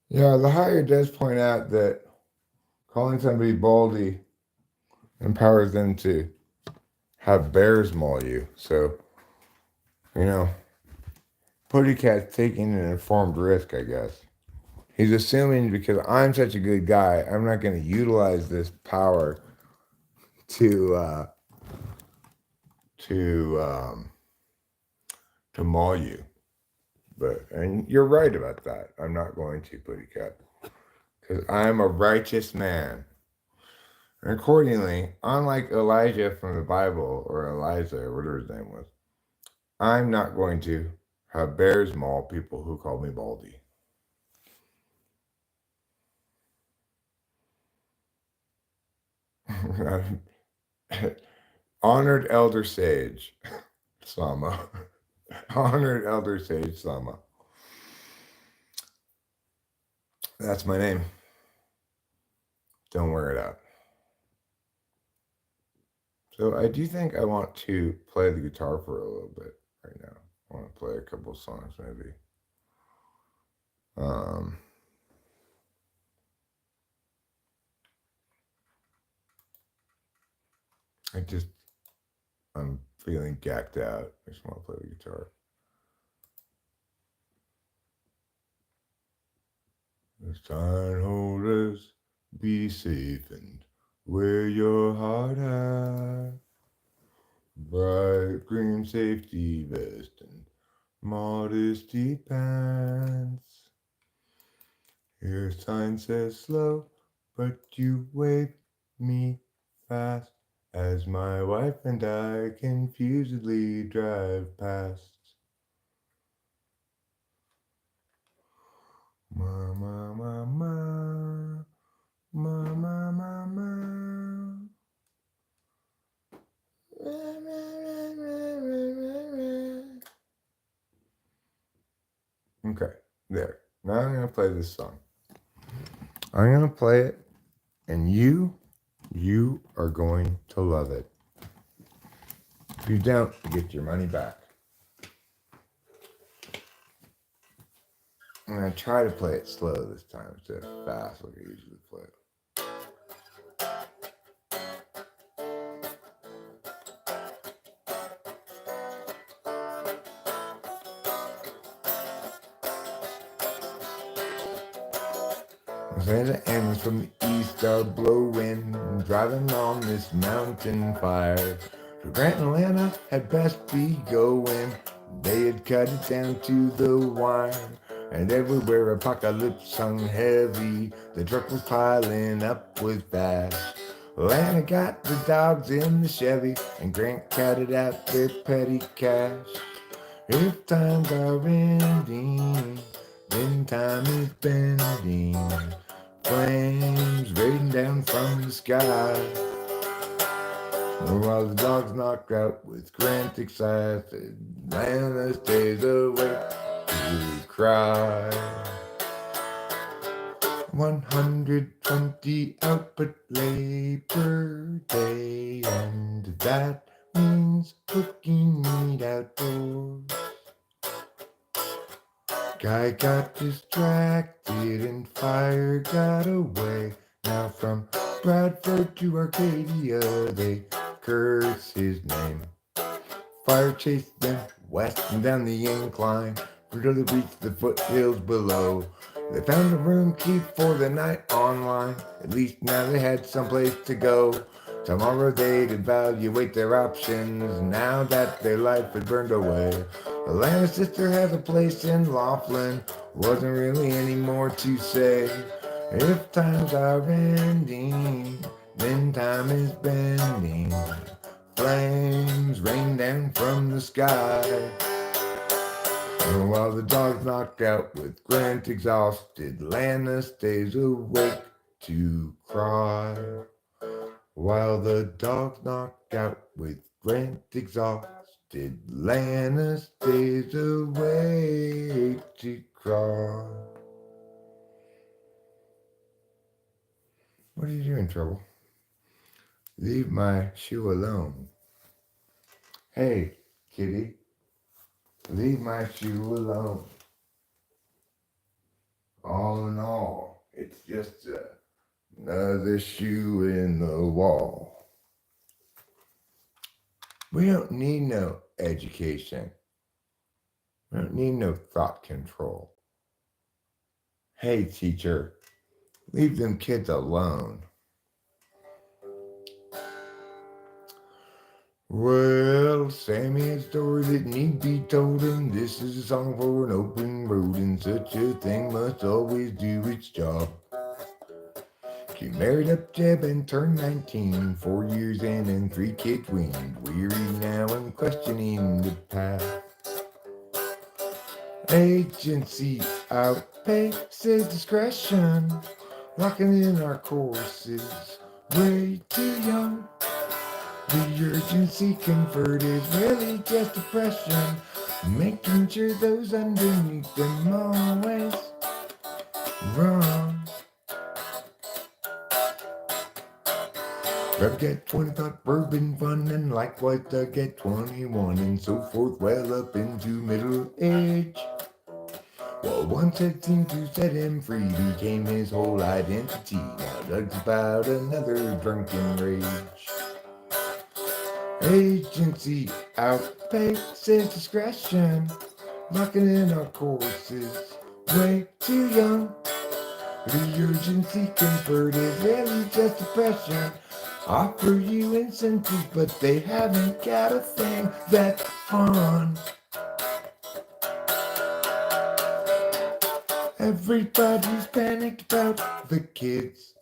Yeah, the higher does point out that calling somebody baldy empowers them to have bears maul you. So, you know, Puttycat's taking an informed risk, I guess. He's assuming because I'm such a good guy, I'm not going to utilize this power to to um, to maul you. And you're right about that. I'm not going to, Puttycat, because I'm a righteous man. And accordingly, unlike Elijah from the Bible or Elijah or whatever his name was, I'm not going to have bears maul people who call me Baldy. Honored elder sage, Sama. Honored Elder Sage Sama. That's my name. Don't wear it out. So I do think I want to play the guitar for a little bit right now. I want to play a couple songs maybe. I'm feeling gacked out. I just want to play the guitar. Sign holders, be safe and wear your heart out. Bright green safety vest and modesty pants. Your sign says slow, but you wave me fast as my wife and I confusedly drive past. Ma ma ma ma ma ma ma ma. Okay, there. Now I'm gonna play this song. I'm gonna play it, and you are going to love it. If you don't, you get your money back. I'm gonna try to play it slow this time instead of fast like I usually play it. Santa Ana's from the east are blowing, driving on this mountain fire. So Grant and Atlanta had best be going. They had cut it down to the wire, and everywhere apocalypse hung heavy. The truck was piling up with bass. Atlanta got the dogs in the Chevy, and Grant counted out their petty cash. If times are ending, then time is bending. Flames raining down from the sky. While the dogs knocked out with Grant excited, Atlanta stays awake to cry. 120 out but Labor Day, and that means cooking meat outdoors. Guy got distracted and fire got away. Now from Bradford to Arcadia they curse his name. Fire chased them west and down the incline until they reached the foothills below. They found a room key for the night online. At least now they had someplace to go. Tomorrow they'd evaluate their options now that their life had burned away. Atlanta's sister has a place in Laughlin. Wasn't really any more to say. If times are ending, then time is bending. Flames rain down from the sky. While the dogs knocked out with Grant exhausted, Atlanta stays awake to cry. While the dogs knocked out with Grant exhausted, Atlanta stays awake to cry. What are you doing, Trouble? Leave my shoe alone. Hey, kitty. Leave my shoe alone. All in all, it's just another shoe in the wall. We don't need no education. We don't need no thought control. Hey, teacher, leave them kids alone. Well, Sammy had a story that need be told, and this is a song for an open road, and such a thing must always do its job. She married up Jeb and turned 19, 4 years in and 3 kids weaned, weary now and questioning the path. Agency outpaces discretion, locking in our courses, way too young. The urgency converted, really just depression. making sure those underneath them always wrong. Grab get 25 bourbon fun and likewise to get 21 and so forth well up into middle age. Well, once it seemed to set him free became his whole identity. Now Doug's about another drunken rage. Agency outpaces discretion, locking in our courses way too young. The urgency conferred is really just depression. Offer you incentives, but they haven't got a thing that's fun. Everybody's panicked about the kids.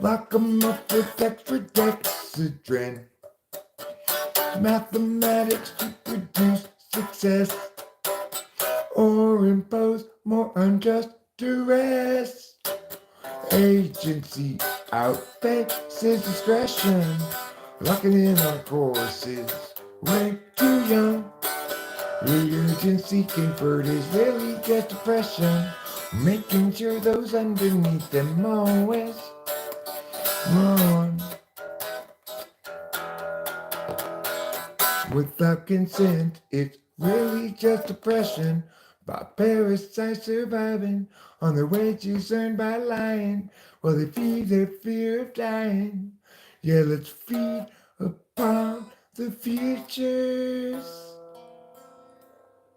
Lock 'em up with extra dexedrine. Mathematics to produce success or impose more unjust duress. Agency outpaces discretion, locking in our courses way too young. The urgency conferred is really just depression, making sure those underneath them always mourn. Without consent, it's really just depression. By parasites surviving on their wages earned by lying, while they feed their fear of dying. Yeah, let's feed upon the futures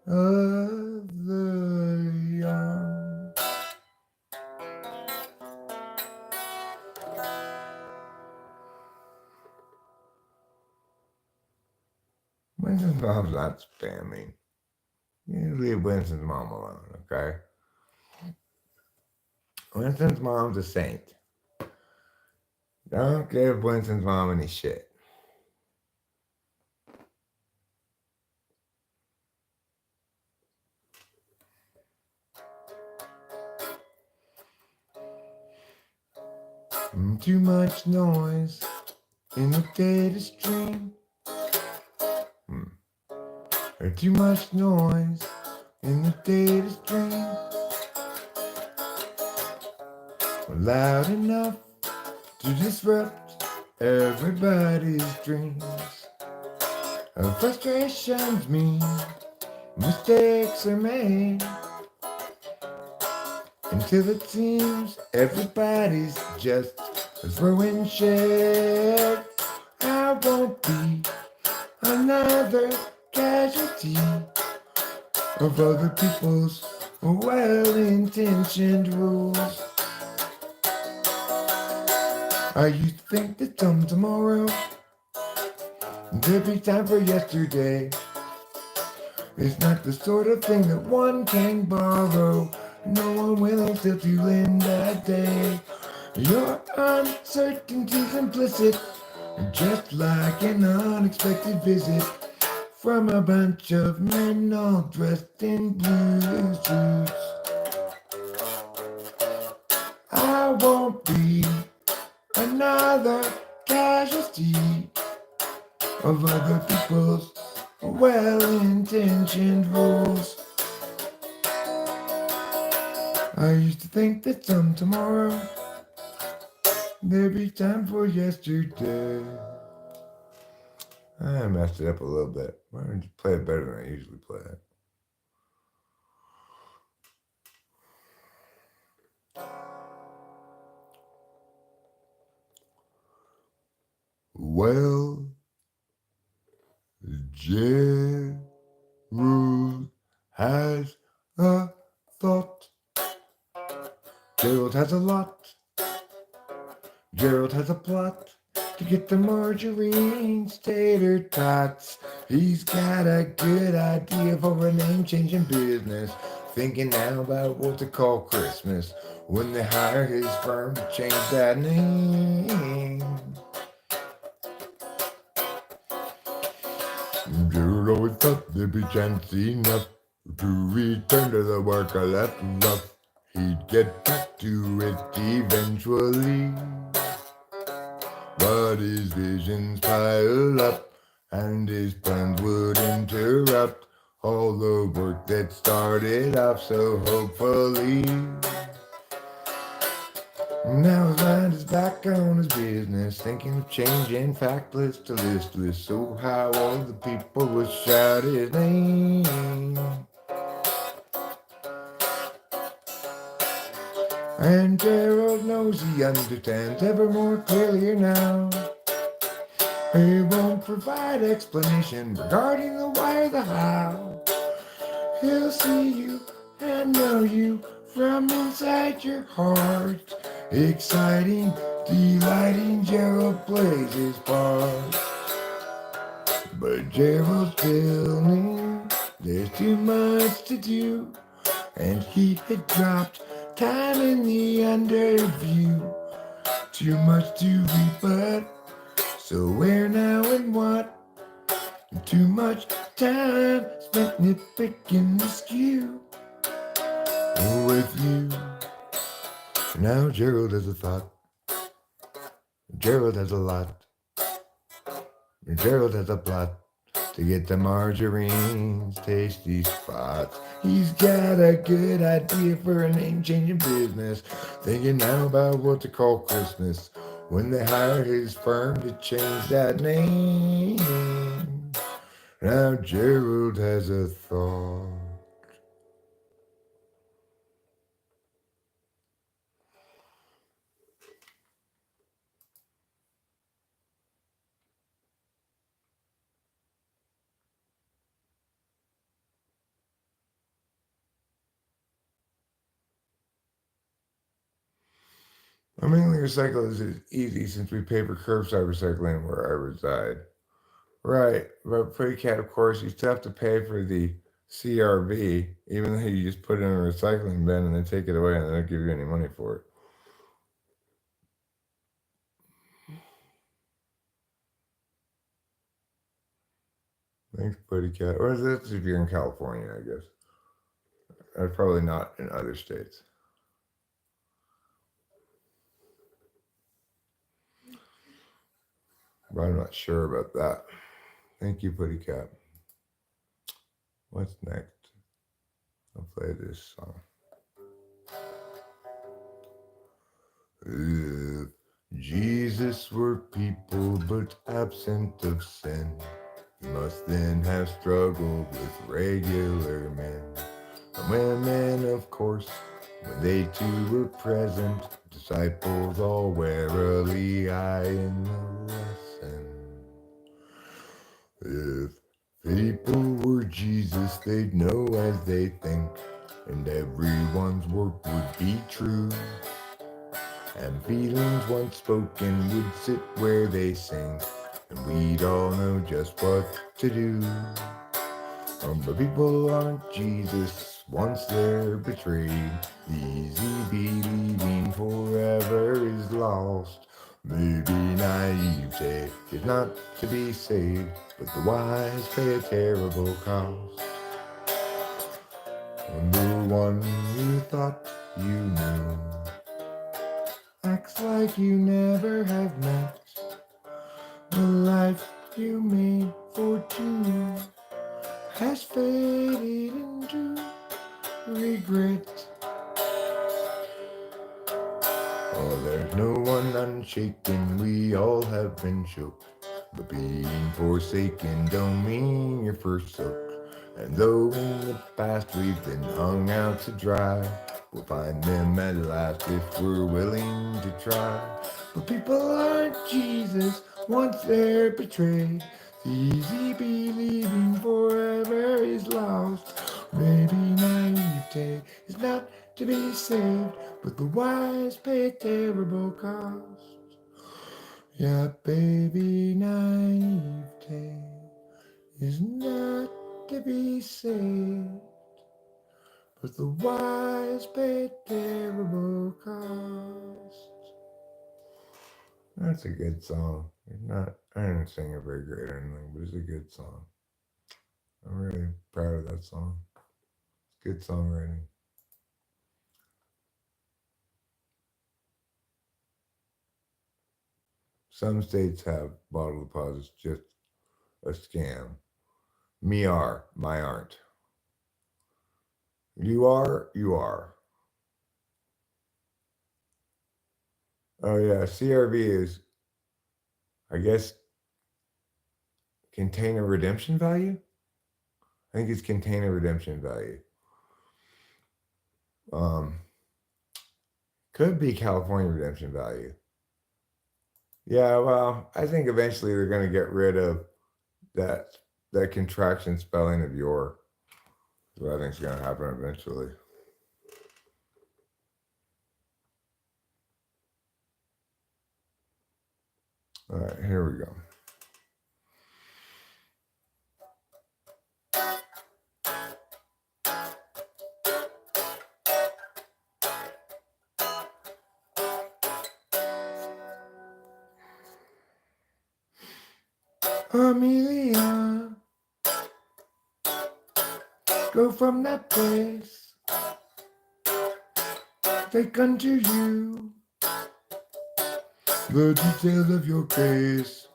of the young. Winston's mom's not spamming. You leave Winston's mom alone, okay? Winston's mom's a saint. Don't give Winston's mom any shit. Too much noise in the data stream. Or too much noise in the data stream. Loud enough to disrupt everybody's dreams. Frustrations mean mistakes are made, until it seems everybody's just throwing shade. I won't be another casualty of other people's well-intentioned rules. I used to think that some tomorrow there'd be time for yesterday. It's not the sort of thing that one can borrow. No one willing still to lend a day. Your uncertainty's implicit, just like an unexpected visit from a bunch of men all dressed in blue suits. I won't be another casualty of other people's well-intentioned rules. I used to think that some tomorrow there'd be time for yesterday. I messed it up a little bit. Why don't you play it better than I usually play it? Well, Gerald has a thought. Gerald has a lot. Gerald has a plot to get the margarine tater tots. He's got a good idea for a name-changing business. Thinking now about what to call Christmas when they hire his firm to change that name. Gerald always thought there'd be chance enough to return to the work I left rough. He'd get back to it eventually, but his visions pile up and his plans would interrupt all the work that started off so hopefully. Now his mind is back on his business, thinking of changing factless to listless. So how all the people will shout his name. And Gerald knows he understands ever more clearly now. He won't provide explanation regarding the why or the how. He'll see you and know you from inside your heart. Exciting, delighting, Gerald plays his part. But Gerald still knew there's too much to do, and he had dropped time in the underview. Too much to read, but so where now and what? Too much time spent nitpicking the skew with you. Now Gerald has a thought. Gerald has a lot. Gerald has a plot to get the margarine's tasty spots. He's got a good idea for a name-changing business. Thinking now about what to call Christmas when they hire his firm to change that name. Now Gerald has a thought. I mainly recycle is easy since we pay for curbside recycling where I reside. Right, but Pretty Cat, of course, you still have to pay for the CRV, even though you just put it in a recycling bin and they take it away and they don't give you any money for it. Thanks, Pretty Cat. Or that's if you're in California, I guess. Probably not in other states. But I'm not sure about that. Thank you, Pretty Cat. What's next? I'll play this song. If Jesus were people but absent of sin, he must then have struggled with regular men. And women, of course, when they too were present, disciples all warily eyeing the lesson. If people were Jesus, they'd know as they think, and everyone's work would be true. And feelings once spoken would sit where they sink, and we'd all know just what to do. But people aren't Jesus once they're betrayed. Easy believing forever is lost. Maybe naivete is not to be saved, but the wise pay a terrible cost. And the one you thought you knew acts like you never have met. The life you made for two has faded into regret. Oh, there's no one unshaken, we all have been shook. But being forsaken don't mean you're forsook. And though in the past we've been hung out to dry, we'll find them at last if we're willing to try. But people aren't Jesus once they're betrayed. Easy believing forever is lost. Maybe naivete is not to be saved, but the wise pay a terrible cost. Yeah, baby, naivete is not to be saved, but the wise pay a terrible cost. That's a good song. I didn't sing it very great or anything, but it's a good song. I'm really proud of that song. It's good songwriting. Some states have bottle deposits just a scam. My aren't. You are? You are. Oh, yeah. CRV is, I guess, container redemption value? I think it's container redemption value. Um, could be California redemption value. Yeah, well, I think eventually they're going to get rid of that that contraction spelling of your. So I think it's going to happen eventually. All right, here we go. Amelia, go from that place. Take unto you the details of your case.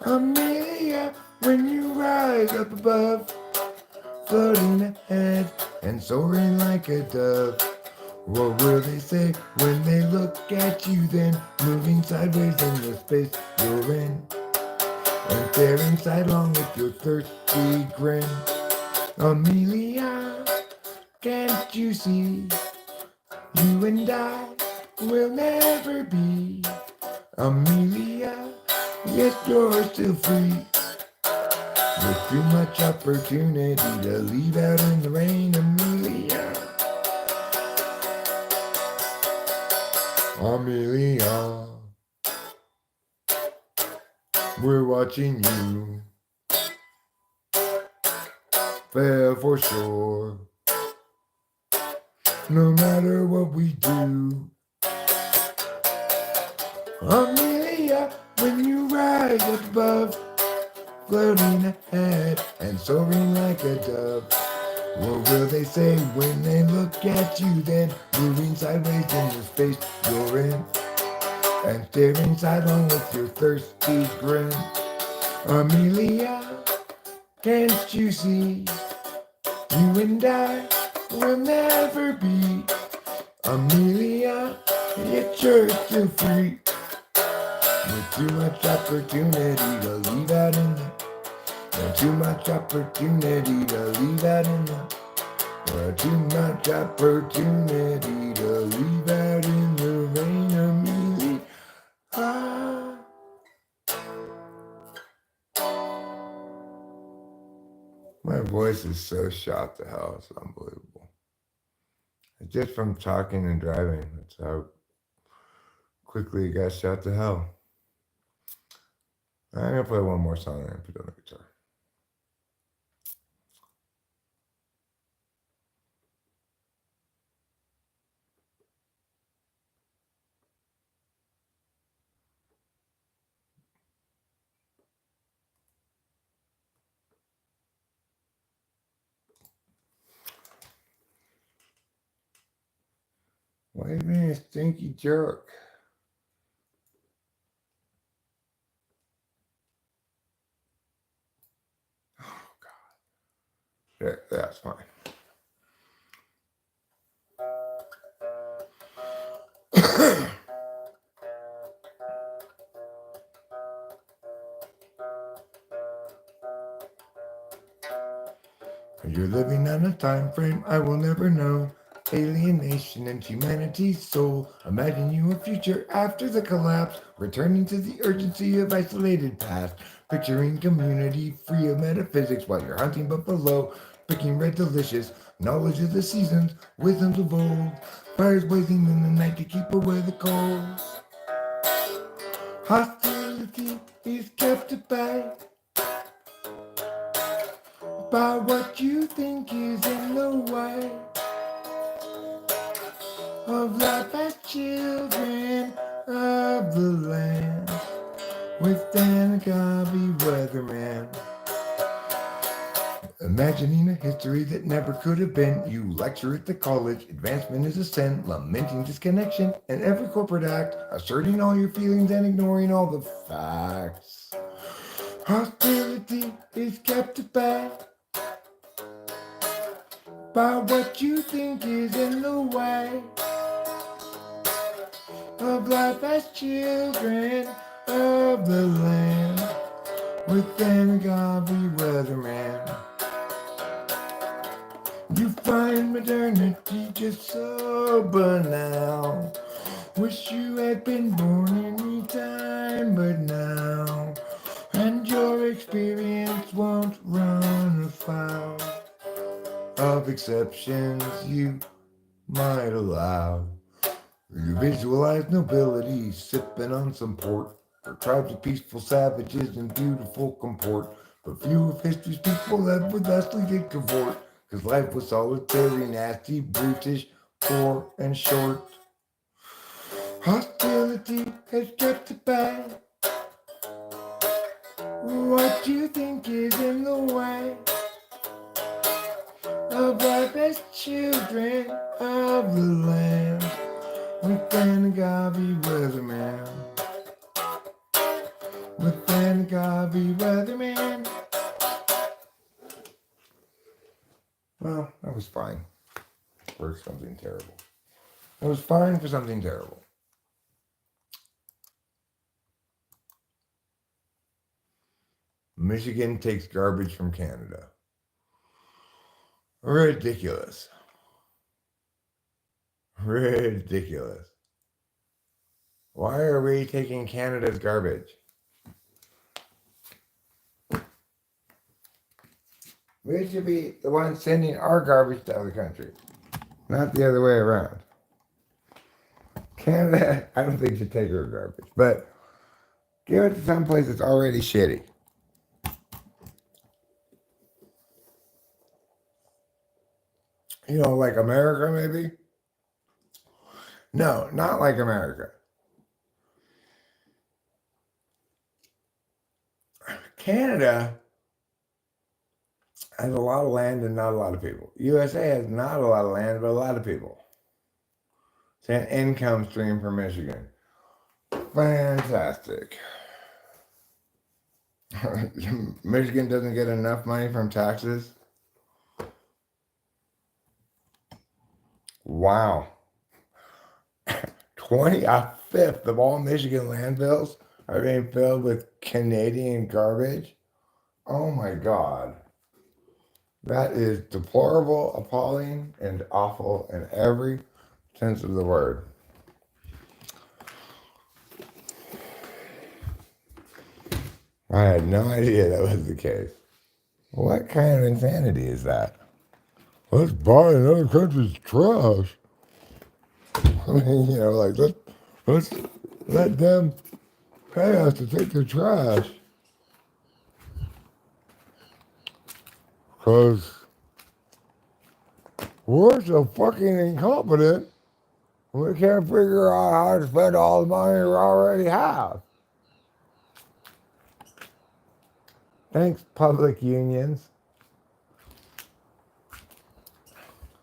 Amelia, when you rise up above, floating ahead and soaring like a dove. What will they say when they look at you then, moving sideways in the space you're in, and staring sidelong with your thirsty grin? Amelia, can't you see? You and I will never be. Amelia, yes, you're still free. With too much opportunity to leave out in the rain, Amelia. Amelia, we're watching you fail for sure. No matter what we do, Amelia, when you rise up above, floating ahead and soaring like a dove. What will they say when they look at you then, moving sideways in the space you're in, and staring sidelong with your thirsty grin? Amelia, can't you see? You and I will never be. Amelia, yet you're still free. With too much opportunity to leave out in the, and too much opportunity to leave out in the, too much opportunity to leave out in the rain, Amelia. My voice is so shot to hell, it's unbelievable. It's just from talking and driving. That's how quickly it got shot to hell. I'm gonna play one more song and put on the guitar. Why are you being a stinky jerk? Oh God. Yeah, that's fine. You're living on a time frame I will never know. Alienation and humanity's soul. Imagine you a future after the collapse, returning to the urgency of isolated past. Picturing community free of metaphysics while you're hunting buffalo, picking red delicious, knowledge of the seasons, wisdoms of old. Fires blazing in the night to keep away the cold. Hostility is kept at bay by what you think is in the way of life as children of the land with Dan Gabi Weatherman. Imagining a history that never could have been. You lecture at the college, advancement is a sin, lamenting disconnection and every corporate act, asserting all your feelings and ignoring all the facts. Hostility is kept at bay about what you think is in the way of life as children of the land with an agave weatherman. You find modernity just so banal. Wish you had been born any time but now, and your experience won't run afoul of exceptions you might allow. You visualize nobility sipping on some port, or tribes of peaceful savages in beautiful comport. But few of history's people led with Leslie did cavort, 'cause life was solitary, nasty, brutish, poor, and short. Hostility has kept at bay what you think is in the way of life as children of the land with an agave weatherman. With an agave weatherman. Well, that was fine for something terrible. It was fine for something terrible. Michigan takes garbage from Canada. Ridiculous. Ridiculous. Why are we taking Canada's garbage? We should be the ones sending our garbage to other countries, not the other way around. Canada, I don't think should take our garbage, but give it to some place that's already shitty. You know, like America, maybe? No, not like America. Canada has a lot of land and not a lot of people. USA has not a lot of land, but a lot of people. It's an income stream for Michigan. Fantastic. Michigan doesn't get enough money from taxes. Wow. 25th of all Michigan landfills are being filled with Canadian garbage. Oh my God. That is deplorable, appalling, and awful in every sense of the word. I had no idea that was the case. What kind of insanity is that? Let's buy another country's trash. I mean, you know, like let's let them pay us to take their trash. Because we're so fucking incompetent, we can't figure out how to spend all the money we already have. Thanks, public unions.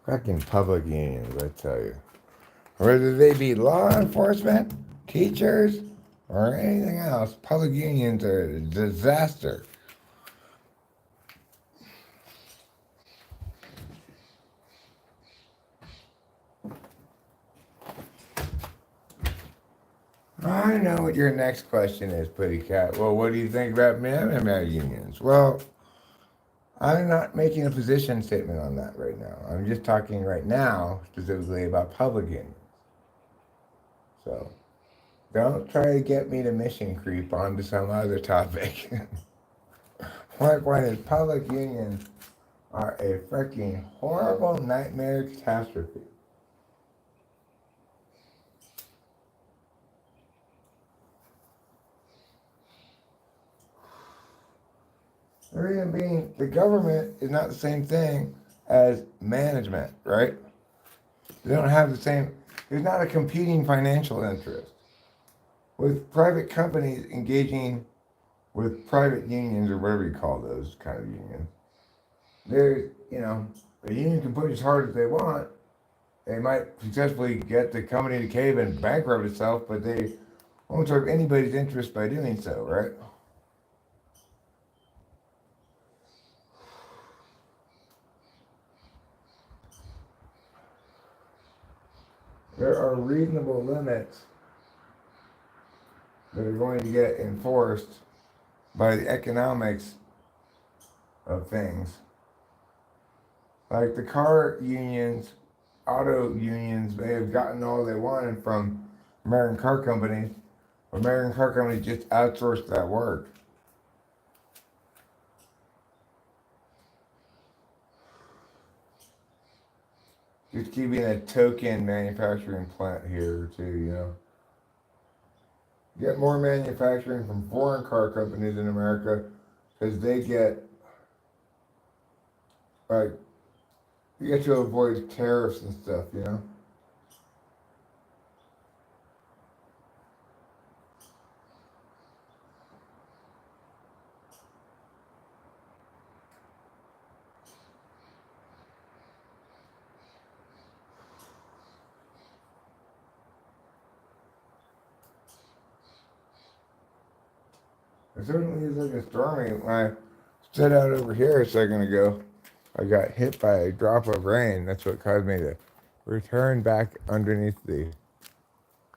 Fucking public unions, I tell you. Whether they be law enforcement, teachers, or anything else, public unions are a disaster. I know what your next question is, Putty Cat. Well, what do you think about MMA unions? Well, I'm not making a position statement on that right now. I'm just talking right now specifically about public unions. So don't try to get me to mission creep onto some other topic. My point is public unions are a freaking horrible nightmare catastrophe. The reason being, the government is not the same thing as management, right? They don't have the same, there's not a competing financial interest. With private companies engaging with private unions, or whatever you call those kind of unions, there's, you know, a union can push as hard as they want. They might successfully get the company to cave and bankrupt itself, but they won't serve anybody's interest by doing so, right? there are reasonable limits that are going to get enforced by the economics of things. Like the car unions, auto unions, may have gotten all they wanted from American car companies. American car companies just outsourced that work. Just keeping a token manufacturing plant here too, you know. Get more manufacturing from foreign car companies in America because they get, like, you get to avoid tariffs and stuff, you know. It certainly is like a stormy. When I stood out over here a second ago, I got hit by a drop of rain. That's what caused me to return back underneath the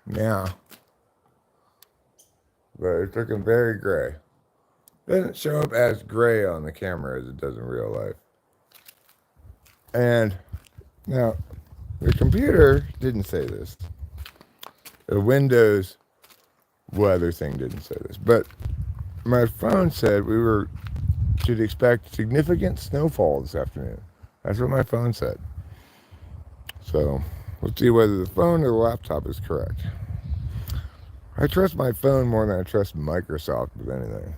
now. But it's looking very gray. It doesn't show up as gray on the camera as it does in real life. And now, the computer didn't say this. The Windows weather thing didn't say this. But my phone said we should expect significant snowfall this afternoon. That's what my phone said. So let's see whether the phone or the laptop is correct. I trust my phone more than I trust Microsoft with anything.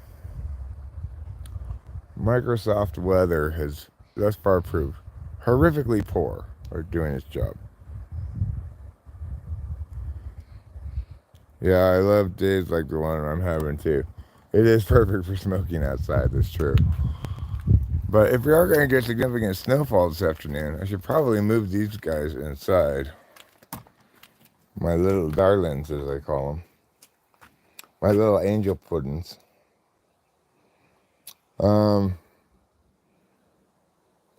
Microsoft weather has thus far proved horrifically poor at doing its job. Yeah, I love days like the one I'm having too. It is perfect for smoking outside, that's true. But if we are going to get significant snowfall this afternoon, I should probably move these guys inside. My little darlings, as I call them. My little angel puddings. I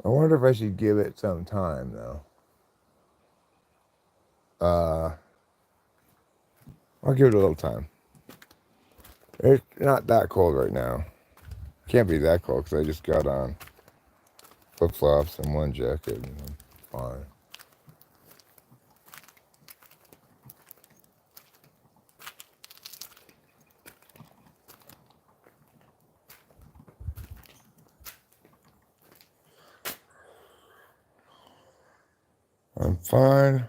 wonder if I should give it some time, though. I'll give it a little time. It's not that cold right now. Can't be that cold because I just got on flip-flops and one jacket and I'm fine. I'm fine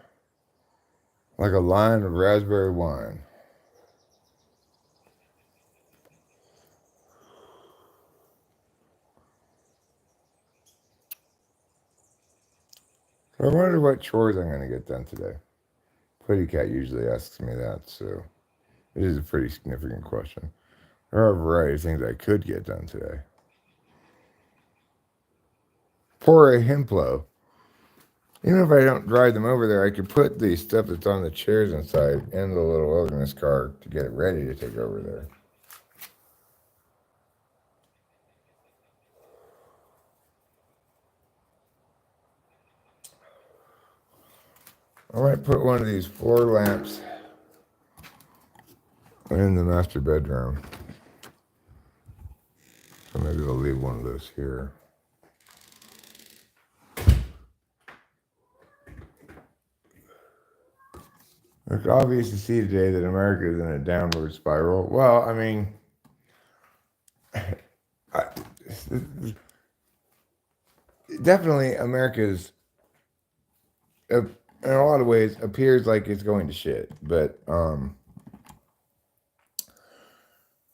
like a line of raspberry wine. So I wonder what chores I'm going to get done today. Pretty Cat usually asks me that, so it is a pretty significant question. There are a variety of things I could get done today. Pour a Himplo. Even if I don't drive them over there, I could put the stuff that's on the chairs inside in the little wilderness car to get it ready to take over there. I might put one of these floor lamps in the master bedroom. So maybe I'll leave one of those here. It's obvious to see today that America is in a downward spiral. Well, I mean, definitely America's, in a lot of ways, appears like it's going to shit. But the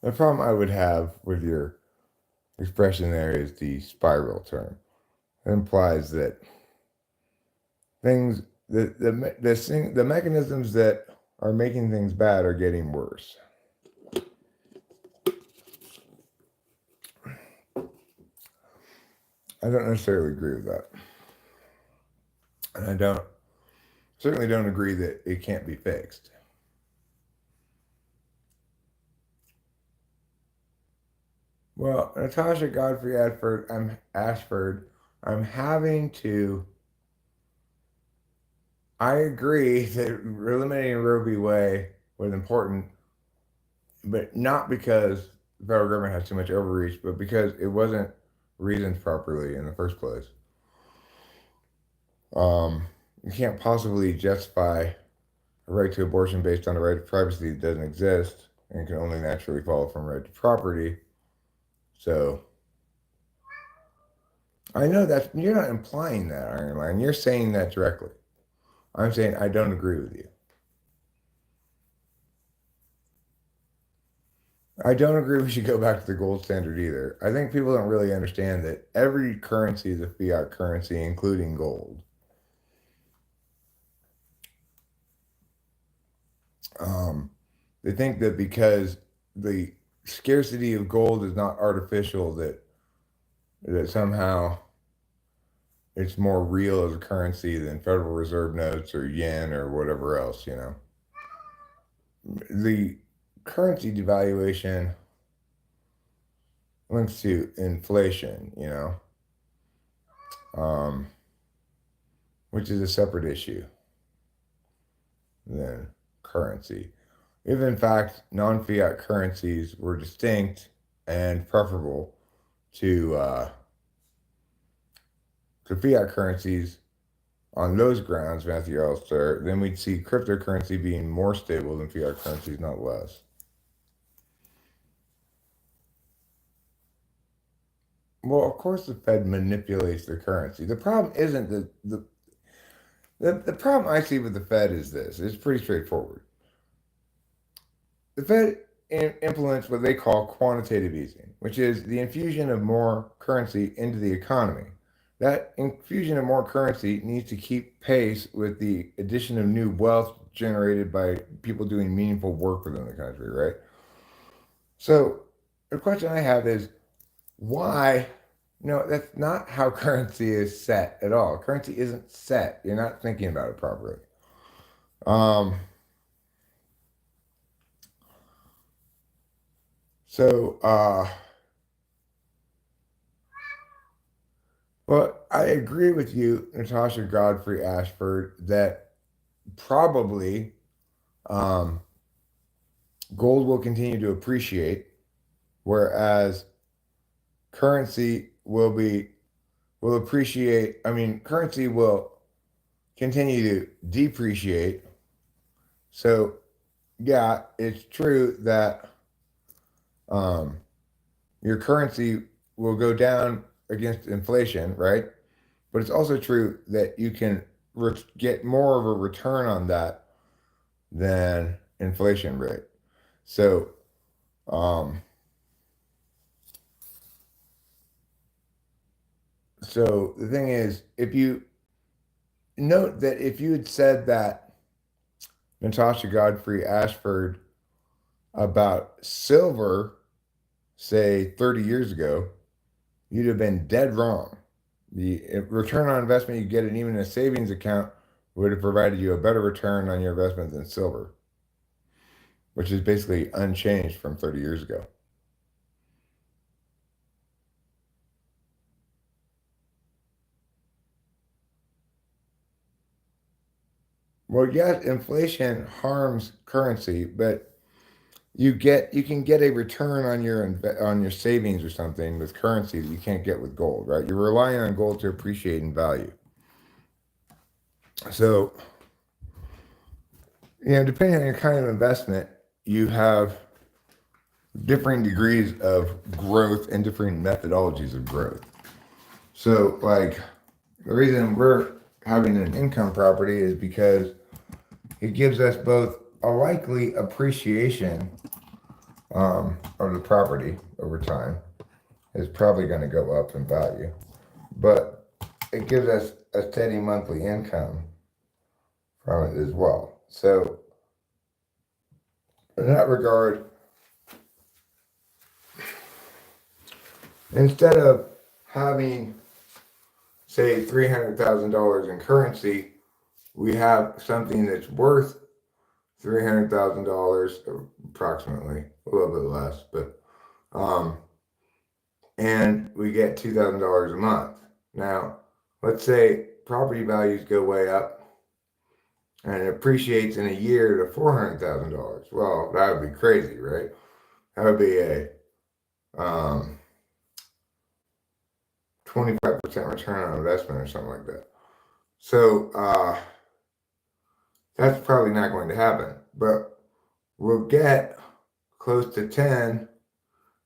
problem I would have with your expression there is the spiral term. It implies that things, the mechanisms that are making things bad are getting worse. I don't necessarily agree with that. And I certainly don't agree that it can't be fixed. Well, Natasha Godfrey Ashford, I'm having to I agree that eliminating Roe v. Wade was important, but not because the federal government has too much overreach, but because it wasn't reasoned properly in the first place. You can't possibly justify a right to abortion based on a right to privacy that doesn't exist and can only naturally follow from right to property. So I know that you're not implying that, Iron Man. You're saying that directly. I'm saying I don't agree with you. I don't agree we should go back to the gold standard either. I think people don't really understand that every currency is a fiat currency, including gold. They think that because the scarcity of gold is not artificial, that somehow it's more real as a currency than Federal Reserve notes or yen or whatever else, you know. The currency devaluation links to inflation, um, which is a separate issue than currency. If in fact non-fiat currencies were distinct and preferable to fiat currencies on those grounds, Matthew Alster, then we'd see cryptocurrency being more stable than fiat currencies, not less. Well, of course, the Fed manipulates the currency. The problem isn't the problem I see with the Fed is this. It's pretty straightforward. The Fed implements what they call quantitative easing, which is the infusion of more currency into the economy. That infusion of more currency needs to keep pace with the addition of new wealth generated by people doing meaningful work within the country, right? So the question I have is why? No, that's not how currency is set at all. Currency isn't set. You're not thinking about it properly. Um, so, well, I agree with you, Natasha Godfrey Ashford, that probably um, gold will continue to appreciate, whereas currency will appreciate. I mean, currency will continue to depreciate. So, yeah, it's true that um, your currency will go down against inflation, right? But it's also true that you can get more of a return on that than inflation rate. So, um, so the thing is, if you note that if you had said that Natasha Godfrey Ashford about silver, say 30 years ago, you'd have been dead wrong. The return on investment you get in even a savings account would have provided you a better return on your investment than silver, which is basically unchanged from 30 years ago. Well, yes, inflation harms currency, but you can get a return on on your savings or something with currency that you can't get with gold, right? You're relying on gold to appreciate in value. So, depending on your kind of investment, you have differing degrees of growth and different methodologies of growth. So, like, the reason we're having an income property is because it gives us both a likely appreciation of the property over time. It's probably going to go up in value, but it gives us a steady monthly income from it as well. So, in that regard, instead of having, say, $300,000 in currency, we have something that's worth $300,000 approximately, a little bit less, but and we get $2,000 a month. Now, let's say property values go way up and it appreciates in a year to $400,000. Well, that would be crazy, right? That would be a 25% return on investment or something like that. So that's probably not going to happen, but we'll get close to 10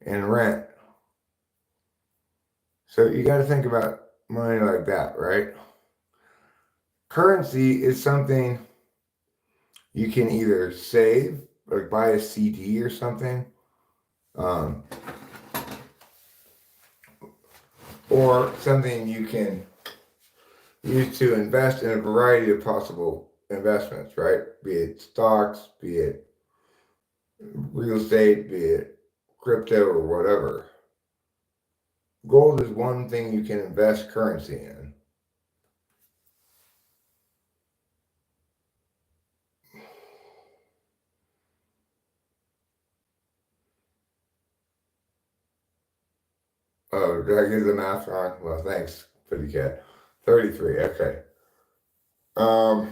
in rent. So you got to think about money like that, right? Currency is something you can either save, like buy a CD or something, or something you can use to invest in a variety of possible investments, right? Be it stocks, be it real estate, be it crypto or whatever. Gold is one thing you can invest currency in. Oh, did I give the math wrong? Well, thanks, Pretty Cat. 33, okay. Or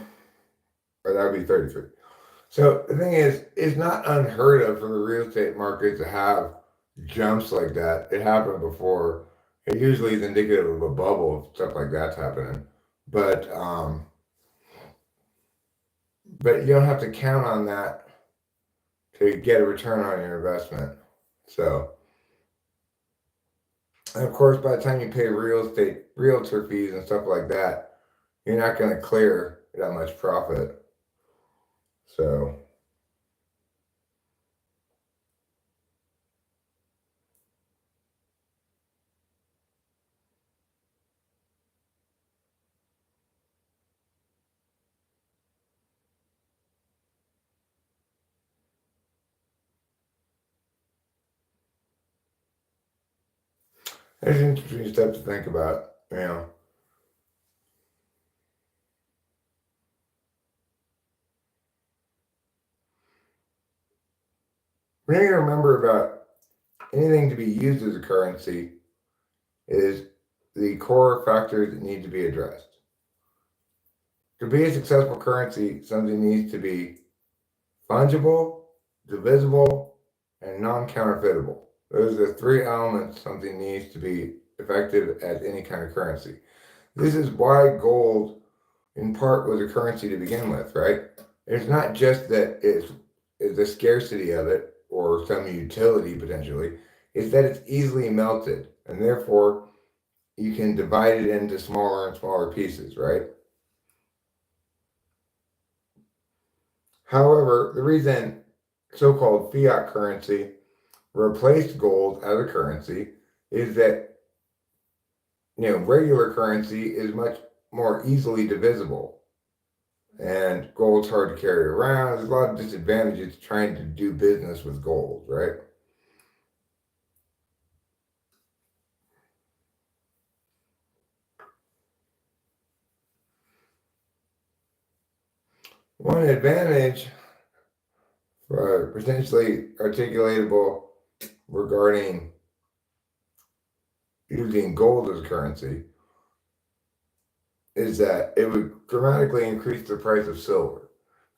that would be 33. So the thing is, it's not unheard of for the real estate market to have jumps like that. It happened before. It usually is indicative of a bubble if stuff like that's happening. But but you don't have to count on that to get a return on your investment. So, and of course, by the time you pay real estate realtor fees and stuff like that, you're not going to clear that much profit. So, it's an interesting stuff to think about, you know. We need to remember about anything to be used as a currency is the core factors that need to be addressed. To be a successful currency, something needs to be fungible, divisible, and non-counterfeitable. Those are the three elements something needs to be effective as any kind of currency. This is why gold, in part, was a currency to begin with, right? It's not just that it's the scarcity of it or some utility potentially, it's that it's easily melted, and therefore you can divide it into smaller and smaller pieces, right? However, the reason so-called fiat currency replaced gold as a currency is that regular currency is much more easily divisible, and gold's hard to carry around. There's a lot of disadvantages to trying to do business with gold, right? One advantage potentially articulatable regarding using gold as currency is that it would dramatically increase the price of silver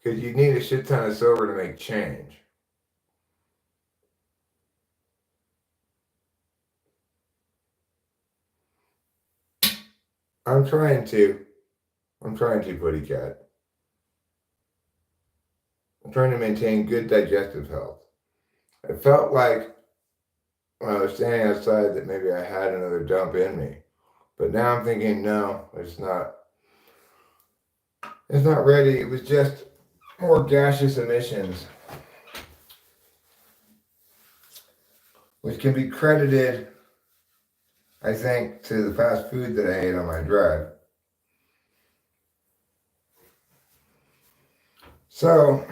because you need a shit ton of silver to make change. I'm trying to, Putty Cat. I'm trying to maintain good digestive health. I felt like when I was standing outside that maybe I had another dump in me. But now I'm thinking, no, it's not. It's not ready. It was just more gaseous emissions, which can be credited, I think, to the fast food that I ate on my drive. So,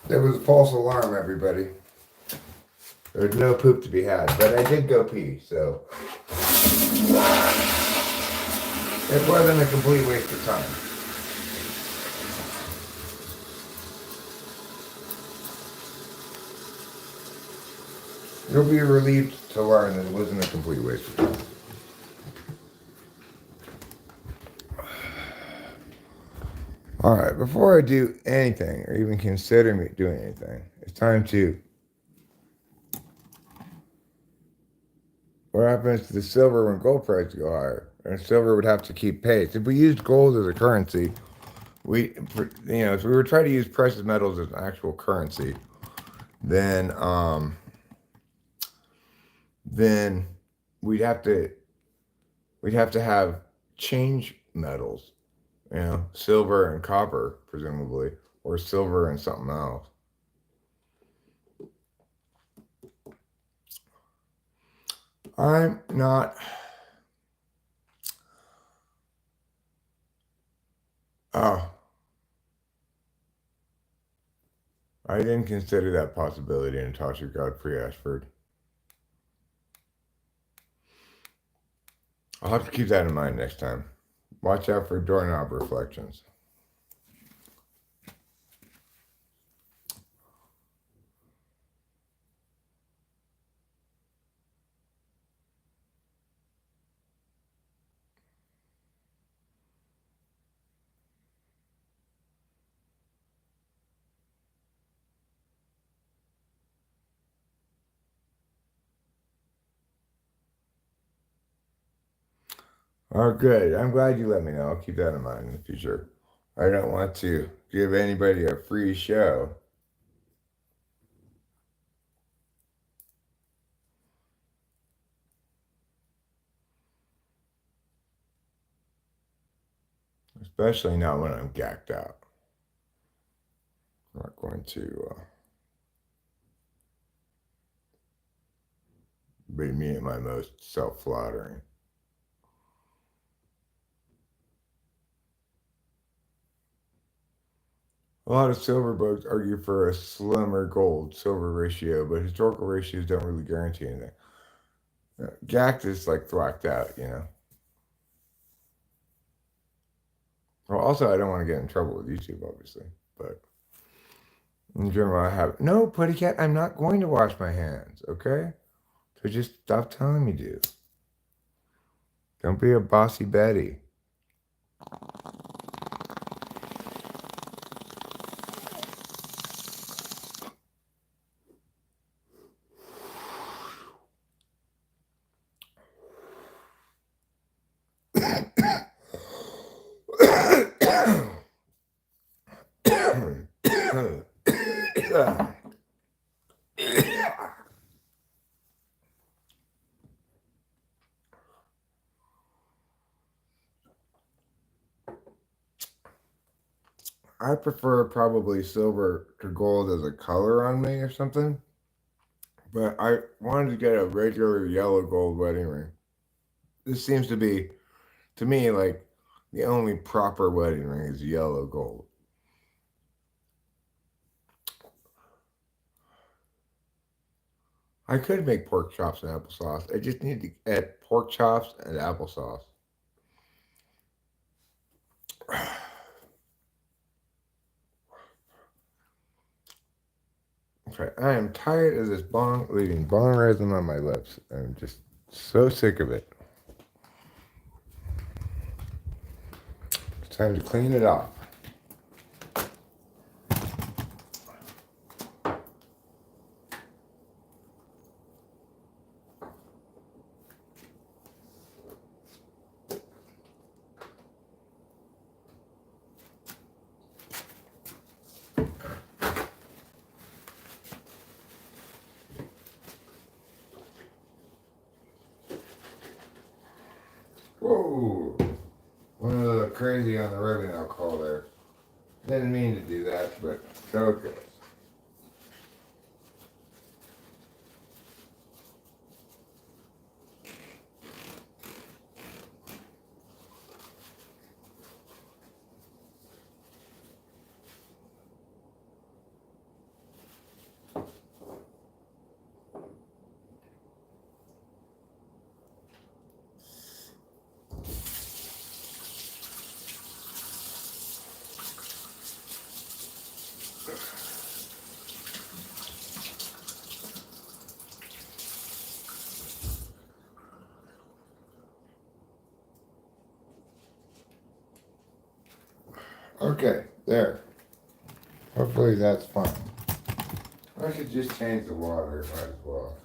there was a false alarm, everybody. There's no poop to be had, but I did go pee, so it wasn't a complete waste of time. You'll be relieved to learn that it wasn't a complete waste of time. All right, before I do anything or even consider me doing anything, it's time to. What happens to the silver when gold prices go higher? And silver would have to keep pace. If we used gold as a currency, if we were trying to use precious metals as an actual currency, then then we'd have to have change metals, silver and copper, presumably, or silver and something else. I'm not. Oh, I didn't consider that possibility, Natasha Godfrey Ashford. I'll have to keep that in mind next time. Watch out for doorknob reflections. Oh, good. I'm glad you let me know. I'll keep that in mind in the future. I don't want to give anybody a free show. Especially not when I'm gacked out. I'm not going to be me at my most self-flattering. A lot of silver bugs argue for a slimmer gold-silver ratio, but historical ratios don't really guarantee anything. Gacked is like thwacked out. Well, also, I don't want to get in trouble with YouTube, obviously, but in general, I have no putty cat. I'm not going to wash my hands, okay? So just stop telling me to. Don't be a bossy Betty. I prefer probably silver to gold as a color on me or something. But I wanted to get a regular yellow gold wedding ring. This seems to be, to me, like the only proper wedding ring is yellow gold. I could make pork chops and applesauce. I just need to add pork chops and applesauce. Okay, I am tired of this bong leaving bong resin on my lips. I'm just so sick of it. It's time to clean it off. Whoa! One of the crazy on the ribbon I'll call there. Didn't mean to do that, but okay. Okay, There. Hopefully that's fine. I should just change the water, might as well.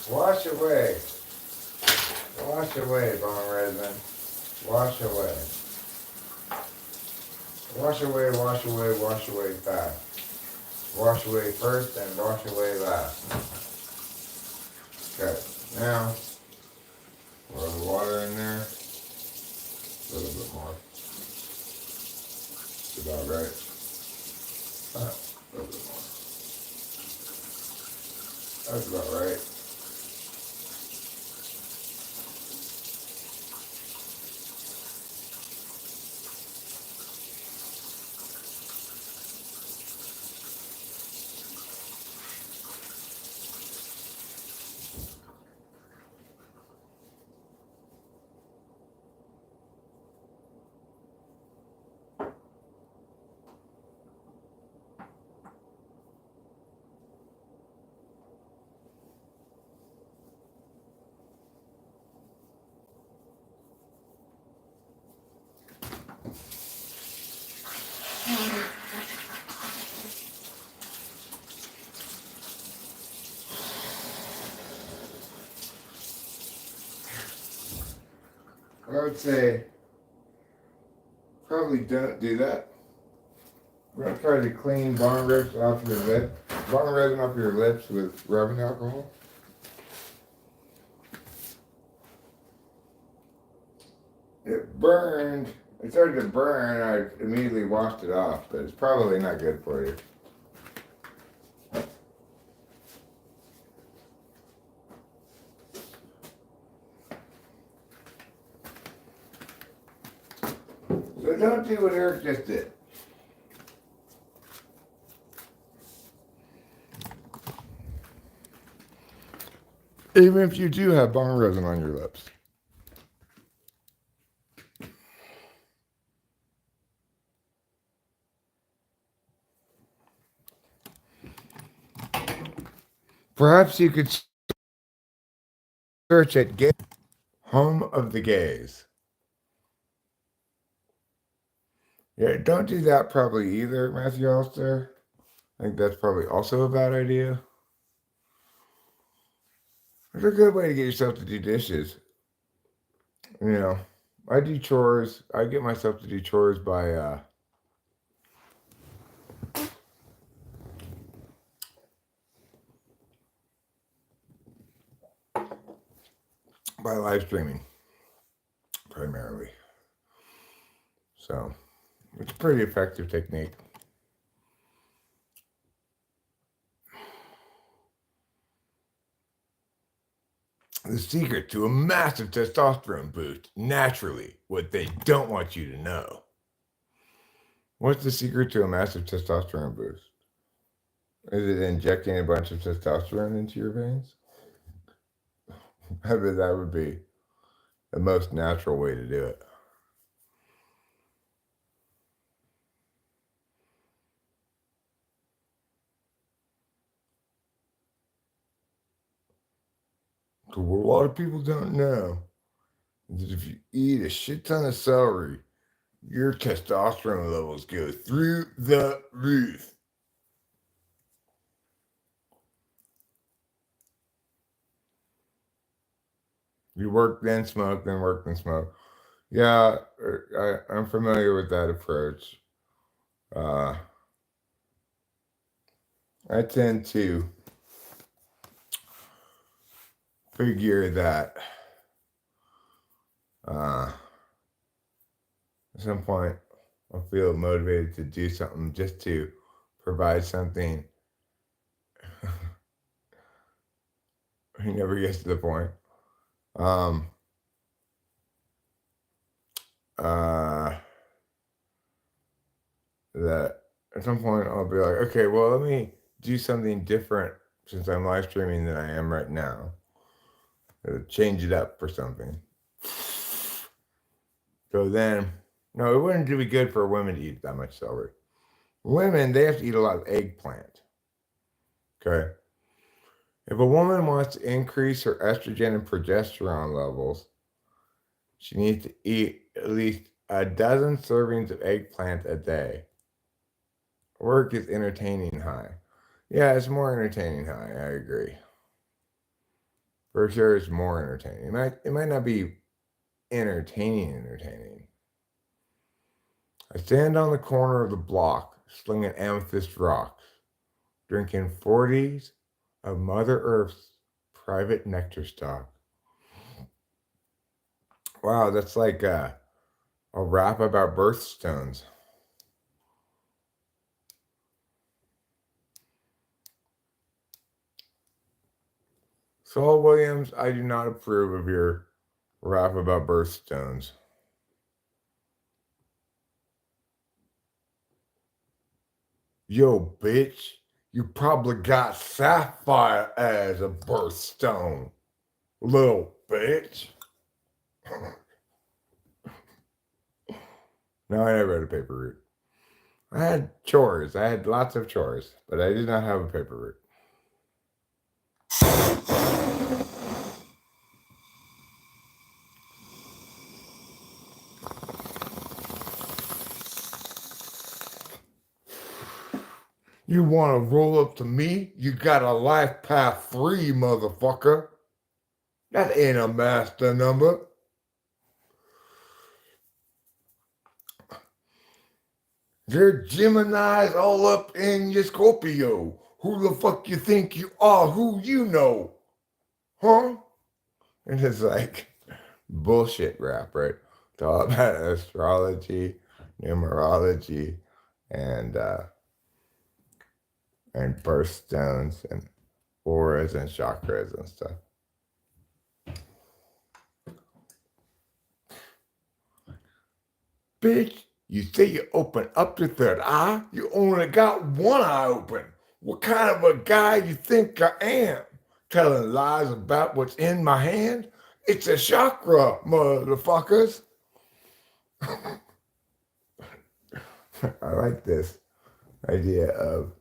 Wash away. Wash away, bone resin. Wash away. Wash away, wash away, wash away fast. Wash away first and wash away last. Okay, now, pour the water in there. A little bit more. That's about right. A little bit more. That's about right. I would say probably don't do that. We're gonna try to clean bone resin off your lip. Bone resin off your lips with rubbing alcohol. It burned. It started to burn. I immediately washed it off, but it's probably not good for you. So don't do what Eric just did. Even if you do have bone resin on your lips. Perhaps you could search at gay, home of the gays. Yeah, don't do that probably either, Matthew Alster. I think that's probably also a bad idea. It's a good way to get yourself to do dishes. You know, I do chores. I get myself to do chores by live streaming primarily. So it's a pretty effective technique. The secret to a massive testosterone boost, naturally, what they don't want you to know. What's the secret to a massive testosterone boost? Is it injecting a bunch of testosterone into your veins? I bet that would be the most natural way to do it. So what a lot of people don't know is that if you eat a shit ton of celery, your testosterone levels go through the roof. You work, then smoke, then work, then smoke. Yeah, I'm familiar with that approach. I tend to figure that at some point I'll feel motivated to do something just to provide something. He never gets to the point. That at some point I'll be like, okay, well, let me do something different since I'm live streaming than I am right now. Change it up for something. So then, no, it wouldn't be good for women to eat that much celery. Women, they have to eat a lot of eggplant. Okay. If a woman wants to increase her estrogen and progesterone levels, she needs to eat at least a dozen servings of eggplant a day. Work is entertaining high. Yeah, it's more entertaining high. I agree. For sure, it's more entertaining. It might not be entertaining. I stand on the corner of the block, slinging amethyst rocks, drinking 40s of Mother Earth's private nectar stock. Wow, that's like a rap about birthstones. Saul Williams, I do not approve of your rap about birthstones. Yo, bitch, you probably got sapphire as a birthstone, little bitch. No, I never had a paper route. I had chores. I had lots of chores, but I did not have a paper route. You want to roll up to me? You got a life path 3, motherfucker. That ain't a master number. Your Gemini's all up in your Scorpio. Who the fuck you think you are? Who you know? Huh? And it's like bullshit rap, right? It's all about astrology, numerology, and birthstones and auras and chakras and stuff. Bitch, you say you open up the third eye? You only got one eye open. What kind of a guy you think I am? Telling lies about what's in my hand? It's a chakra, motherfuckers. I like this idea of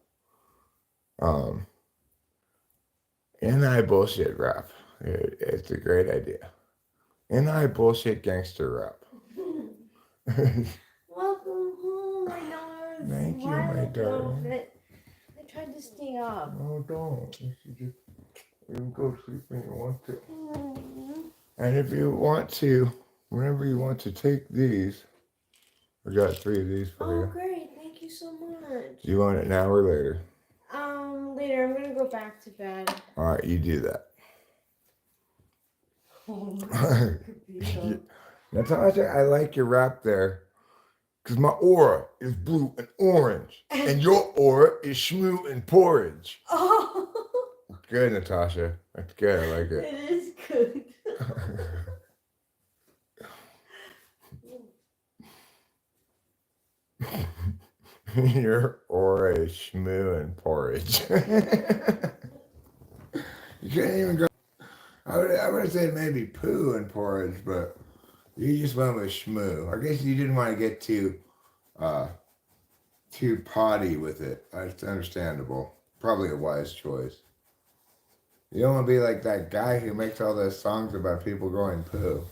NI bullshit rap. It's a great idea. NI bullshit gangster rap. Welcome home, my nose. Thank you, my darling. I tried to stay up. No, don't. You should just go sleep when you want to. And if you want to, whenever you want to take these, I got 3 of these for you. Oh, great. Thank you so much. Do you want it now or later? Later. I'm going to go back to bed. All right, you do that. Natasha, I like your rap there. Because my aura is blue and orange. And your aura is shmoo and porridge. Oh. Good, Natasha. That's good. I like it. It is good. Your aura is shmoo and porridge. You can't even go. I would have said maybe poo and porridge, but you just went with shmoo. I guess you didn't want to get too potty with it. That's understandable. Probably a wise choice. You don't want to be like that guy who makes all those songs about people going poo.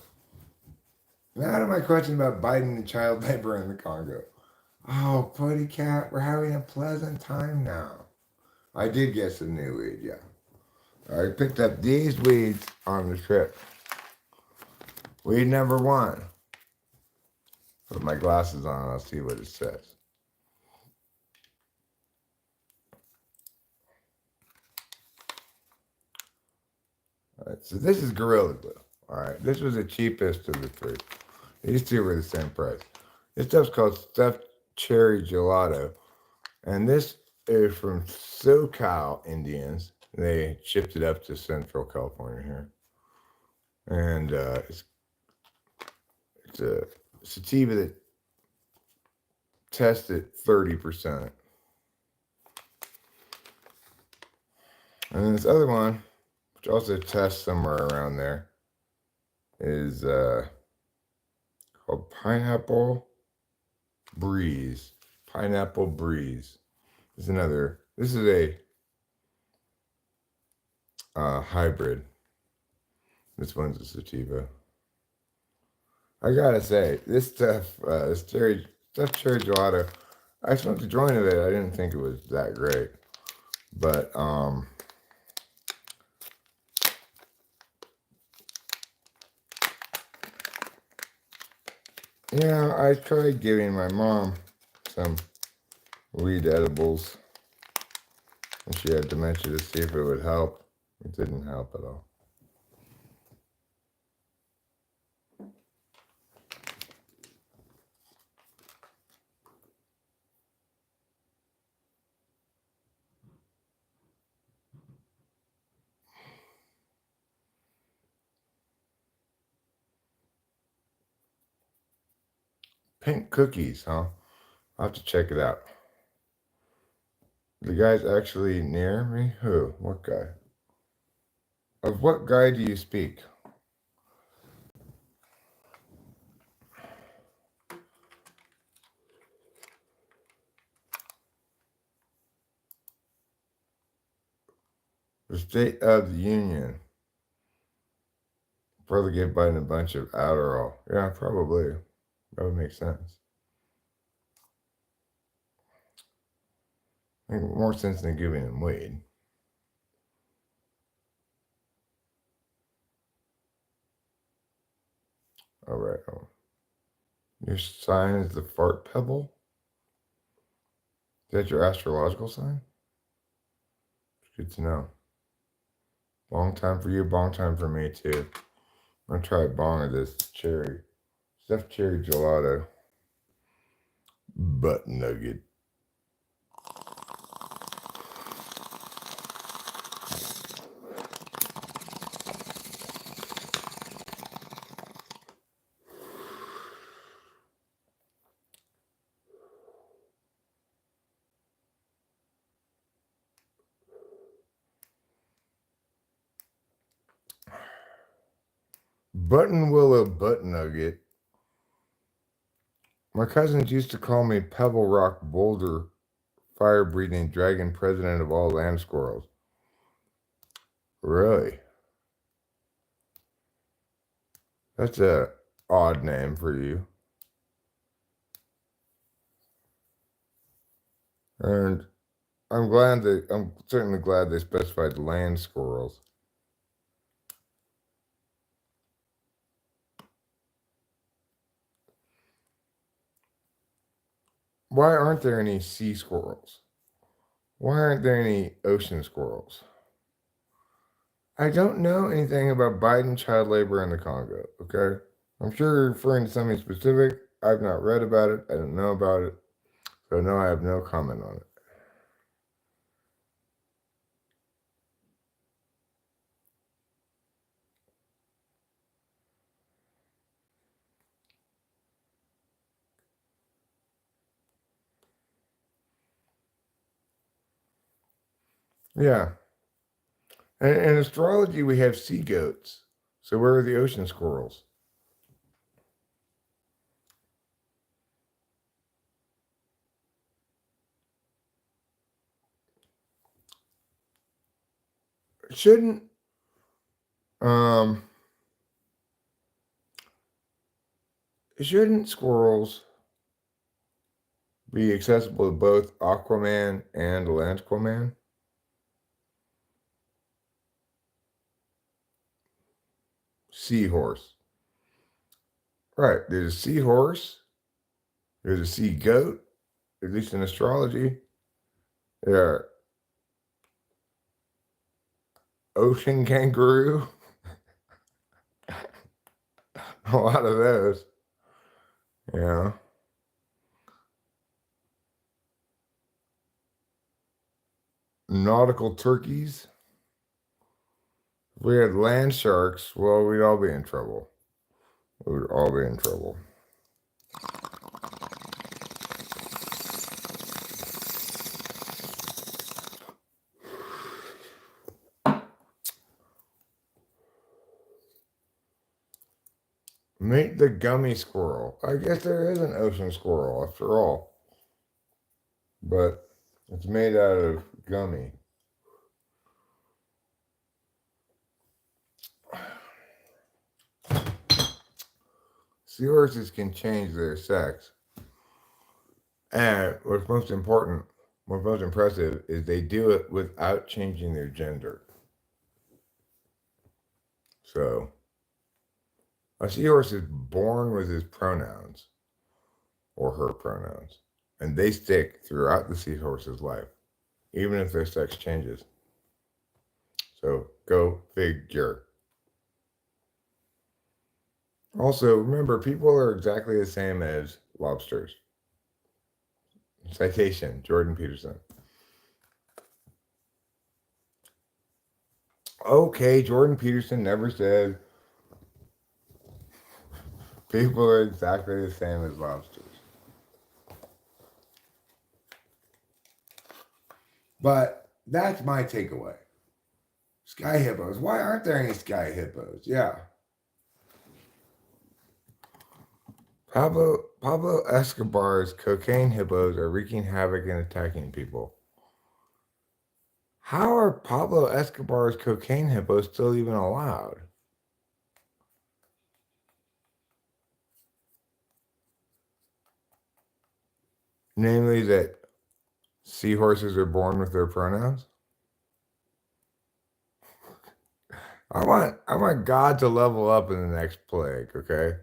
Now to my question about Biden and child labor in the Congo. Oh, Putty Cat, we're having a pleasant time now. I did get some new weed, yeah. I picked up these weeds on the trip. Weed number 1. Put my glasses on, I'll see what it says. All right, so this is Gorilla Glue. All right, this was the cheapest of the three. These two were the same price. This stuff's called stuffed cherry gelato, and this is from SoCal Indians. They shipped it up to Central California here, and it's a sativa that tested 30%. And then this other one, which also tests somewhere around there, is called Pineapple Breeze. Pineapple Breeze. This is a hybrid. This one's a sativa. I gotta say, this stuff, stuffed cherry gelato, I smoked a joint of it. I didn't think it was that great. But, yeah, I tried giving my mom some weed edibles, and she had dementia to see if it would help. It didn't help at all. Pink cookies, huh? I'll have to check it out. The guy's actually near me? Who? What guy? Of what guy do you speak? The State of the Union. Probably give Biden a bunch of Adderall. Yeah, probably. That would make sense. Make more sense than giving him weed. All right. Your sign is the fart pebble? Is that your astrological sign? Good to know. Long time for you, long time for me too. I'm gonna try a bong of this stuffed cherry gelato butt nugget. Button Willow butt nugget. My cousins used to call me Pebble Rock Boulder, fire breathing dragon president of all land squirrels. Really? That's a odd name for you. And I'm certainly glad they specified land squirrels. Why aren't there any sea squirrels? Why aren't there any ocean squirrels? I don't know anything about Biden child labor in the Congo, okay? I'm sure you're referring to something specific. I've not read about it. I don't know about it. So no, I have no comment on it. Yeah. And in astrology, we have sea goats. So where are the ocean squirrels? Shouldn't um shouldn't squirrels be accessible to both Aquaman and Aquaman? Seahorse. Right. There's a seahorse. There's a sea goat, at least in astrology. There are ocean kangaroo. A lot of those. Yeah. Nautical turkeys. If we had land sharks, well, we'd all be in trouble. We would all be in trouble. Meet the gummy squirrel. I guess there is an ocean squirrel after all. But it's made out of gummy. Seahorses can change their sex. And what's most important, what's most impressive, is they do it without changing their gender. So, a seahorse is born with his pronouns, or her pronouns, and they stick throughout the seahorse's life, even if their sex changes. So, go figure. Also, remember, people are exactly the same as lobsters. Citation, Jordan Peterson. Okay, Jordan Peterson never said people are exactly the same as lobsters. But that's my takeaway. Sky hippos. Why aren't there any sky hippos? Yeah. Pablo Escobar's cocaine hippos are wreaking havoc and attacking people. How are Pablo Escobar's cocaine hippos still even allowed? Namely that seahorses are born with their pronouns? I want God to level up in the next plague, okay?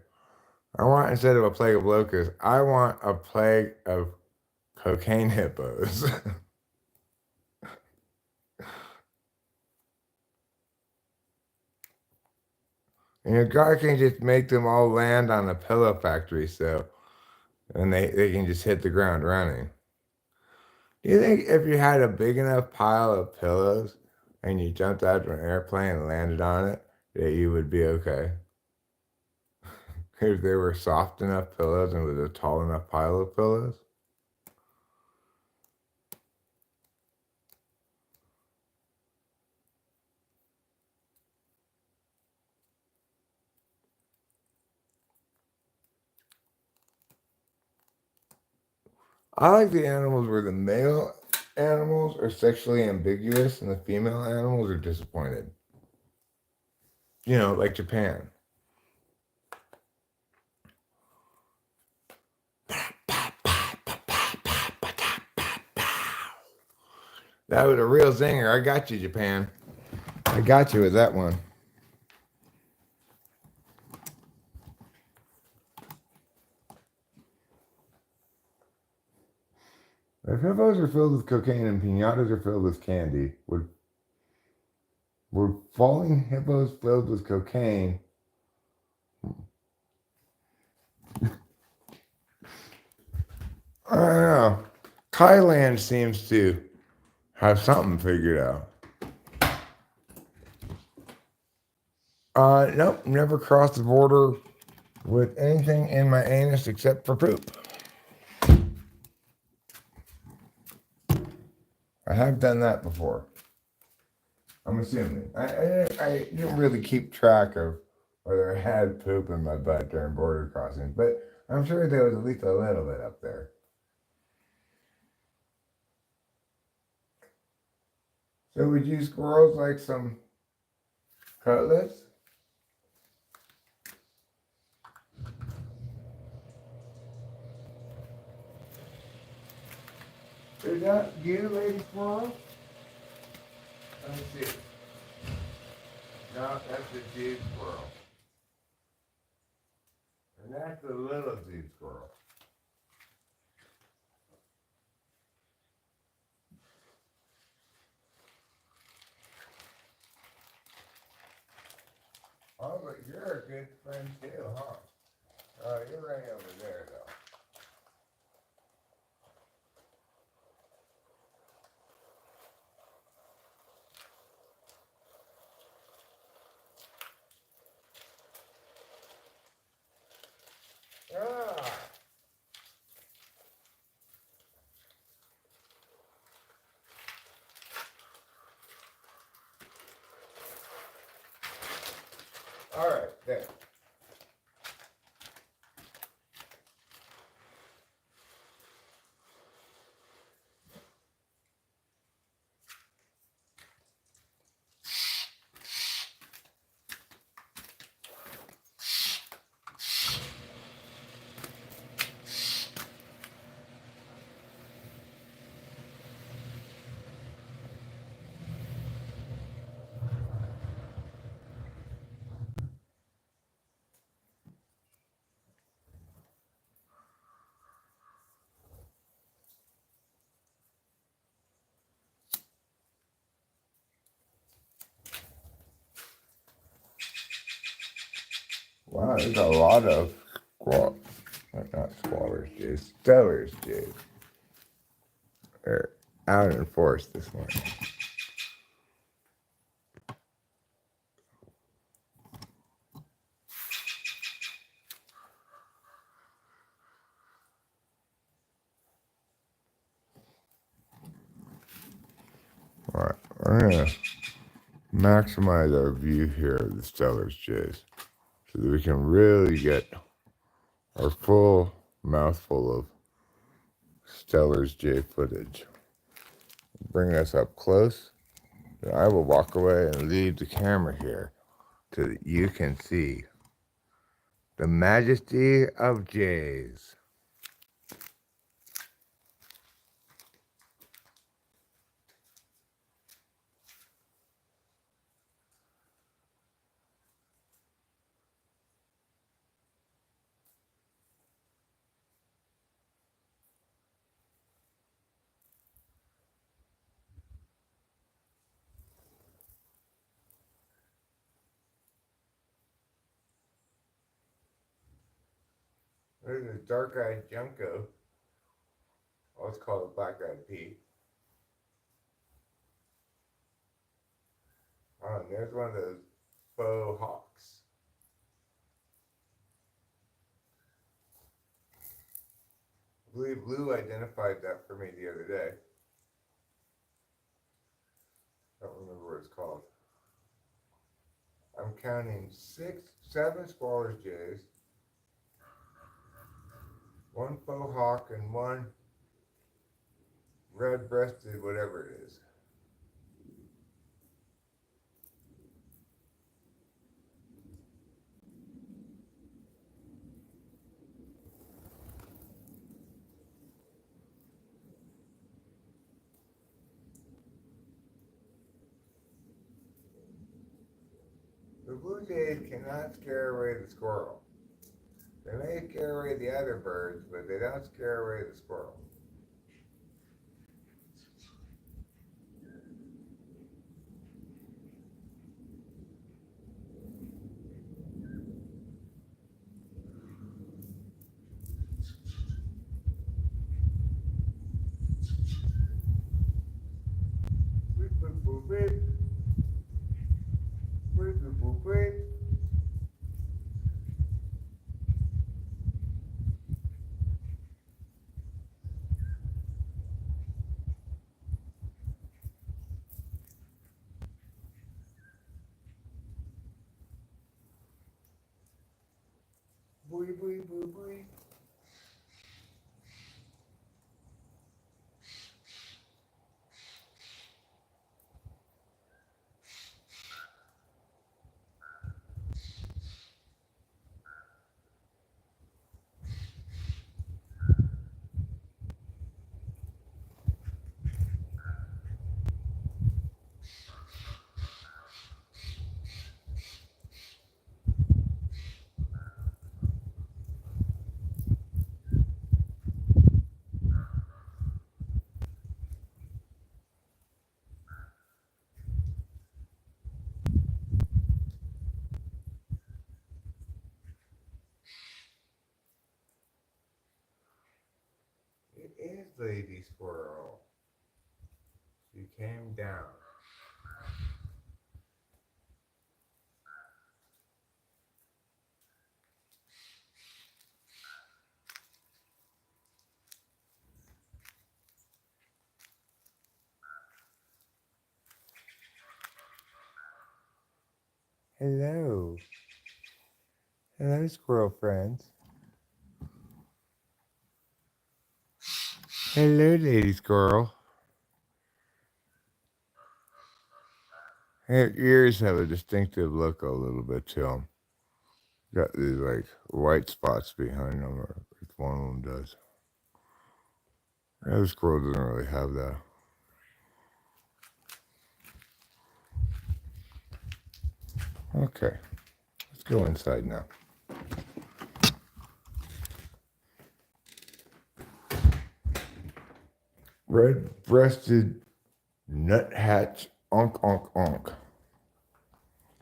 I want, instead of a plague of locusts, I want a plague of cocaine hippos. And God can just make them all land on a pillow factory, so and they can just hit the ground running. Do you think if you had a big enough pile of pillows and you jumped out of an airplane and landed on it, that you would be okay? If they were soft enough pillows and with a tall enough pile of pillows? I like the animals where the male animals are sexually ambiguous and the female animals are disappointed. You know, like Japan. That was a real zinger. I got you, Japan. I got you with that one. If hippos are filled with cocaine and pinatas are filled with candy, would falling hippos filled with cocaine? I don't know. Thailand seems to have something figured out. Nope, never crossed the border with anything in my anus except for poop. I have done that before. I'm assuming. I didn't really keep track of whether I had poop in my butt during border crossings, but I'm sure there was at least a little bit up there. So would you squirrels like some cutlets? Is that you, lady squirrel? Let me see. No, that's the dude squirrel. And that's the little dude squirrel. All but you're a good friend too, huh? You're right over there, though. Ah. All right, there. Wow, there's a lot of not squallers, Jays, stellars, Jays. They're out in force this morning. All right, we're gonna maximize our view here of the stellars, Jays, so that we can really get our full mouthful of stellars Jay footage. Bring us up close. And I will walk away and leave the camera here so that you can see the majesty of Jays. There's a dark-eyed junco. Let's call it black-eyed Pete. Oh, and there's one of those faux hawks. I believe Lou identified that for me the other day. I don't remember what it's called. I'm counting 7 squallers jays, 1 faux hawk, and 1 red-breasted whatever it is. The blue jays cannot scare away the squirrel. They may scare away the other birds, but they don't scare away the squirrel. Beep, boop, boop, beep. Beep, boop, boop, beep. Booey, booey, booey, booey. lady squirrel. She came down. Hello. Hello, squirrel friends. Hello, lady squirrel. Her ears have a distinctive look a little bit to them. Got these like white spots behind them, or at least one of them does. The other squirrel doesn't really have that. Okay, let's go inside now. Red-breasted nuthatch, onk, onk, onk.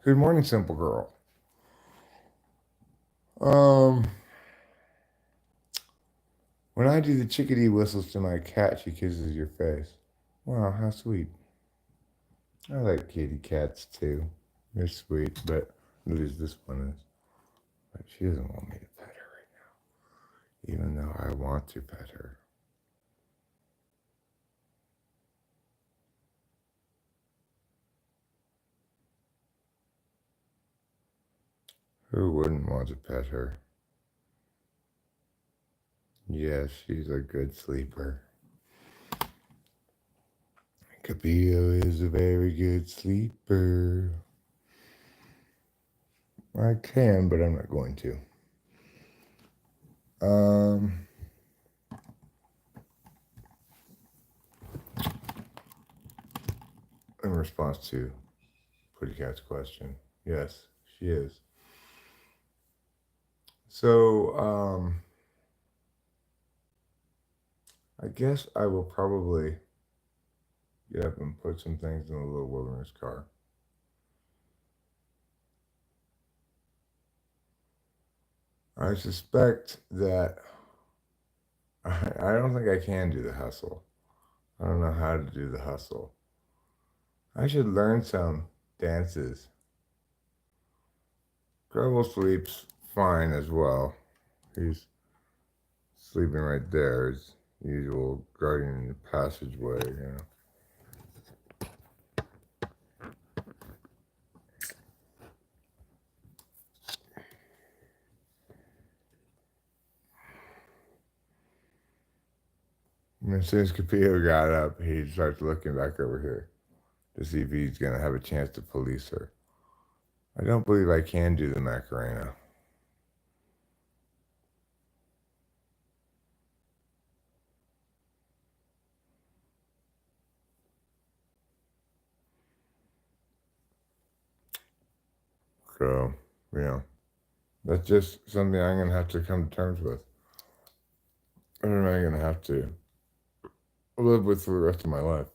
Good morning, simple girl. When I do the chickadee whistles to my cat, she kisses your face. Wow, how sweet. I like kitty cats too. They're sweet, but at least this one is. But she doesn't want me to pet her right now, even though I want to pet her. Who wouldn't want to pet her? Yes, she's a good sleeper. Capillo is a very good sleeper. I can, but I'm not going to. In response to Pretty Cat's question, yes, she is. So, I guess I will probably get up and put some things in the little wilderness car. I suspect that I don't think I can do the hustle. I don't know how to do the hustle. I should learn some dances. Grubble sleeps fine as well. He's sleeping right there as usual, guarding the passageway, you know. And as soon as Capillo got up, he starts looking back over here to see if he's going to have a chance to police her. I don't believe I can do the Macarena. So, you know, that's just something I'm going to have to come to terms with. And I'm going to have to live with for the rest of my life.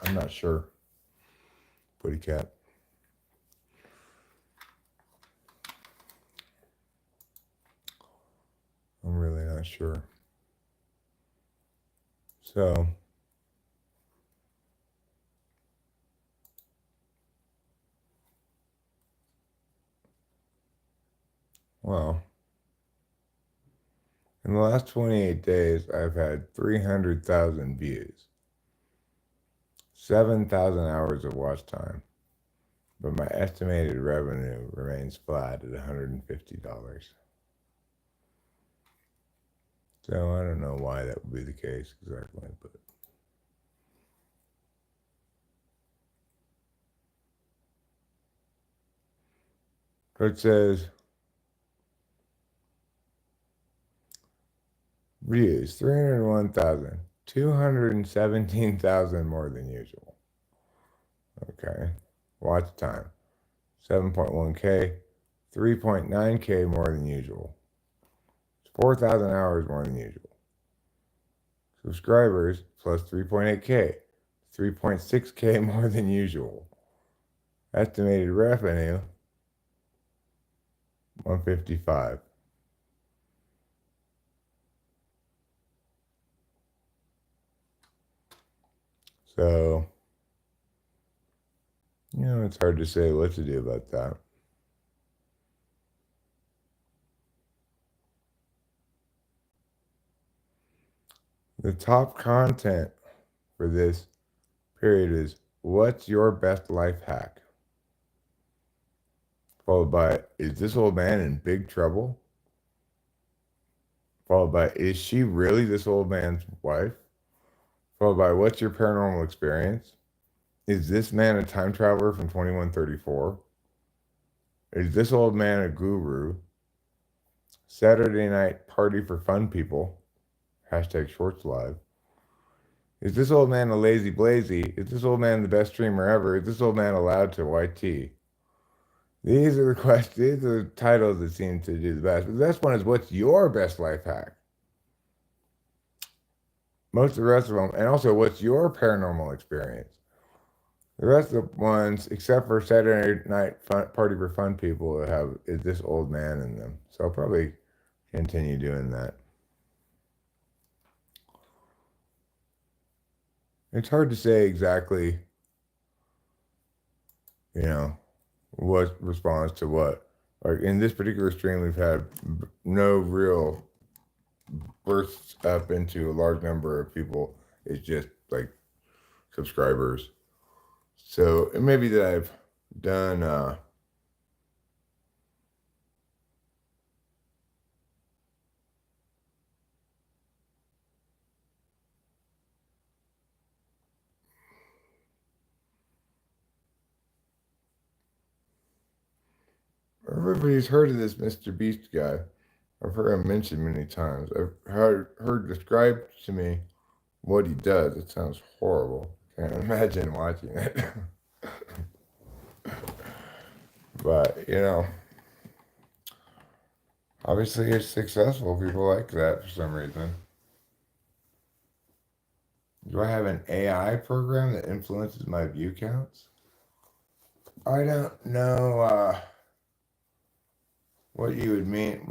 I'm not sure. Pretty cat. I'm really not sure. So, well, in the last 28 days, I've had 300,000 views, 7,000 hours of watch time, but my estimated revenue remains flat at $150. So I don't know why that would be the case exactly, but it says views 301,000, 217,000 more than usual. Okay, watch time 7.1K, 3.9K more than usual. 4,000 hours more than usual. Subscribers plus 3.8K, 3.6K more than usual. Estimated revenue 155. So, it's hard to say what to do about that. The top content for this period is, what's your best life hack? Followed by, is this old man in big trouble? Followed by, is she really this old man's wife? Followed by, what's your paranormal experience? Is this man a time traveler from 2134? Is this old man a guru? Saturday night party for fun people. Hashtag shorts live. Is this old man a lazy blazy? Is this old man the best streamer ever? Is this old man allowed to YT? These are the questions, these are the titles that seem to do the best. But the best one is, what's your best life hack? Most of the rest of them, and also, what's your paranormal experience? The rest of the ones, except for Saturday night party for fun people, have is this old man in them. So I'll probably continue doing that. It's hard to say exactly, what responds to what. Like in this particular stream, we've had no real bursts up into a large number of people. It's just like subscribers. So it may be that I've done everybody's heard of this Mr. Beast guy. I've heard him mentioned many times. I've heard described to me what he does. It sounds horrible. Can't imagine watching it. But, obviously it's successful. People like that for some reason. Do I have an AI program that influences my view counts? I don't know what you would mean.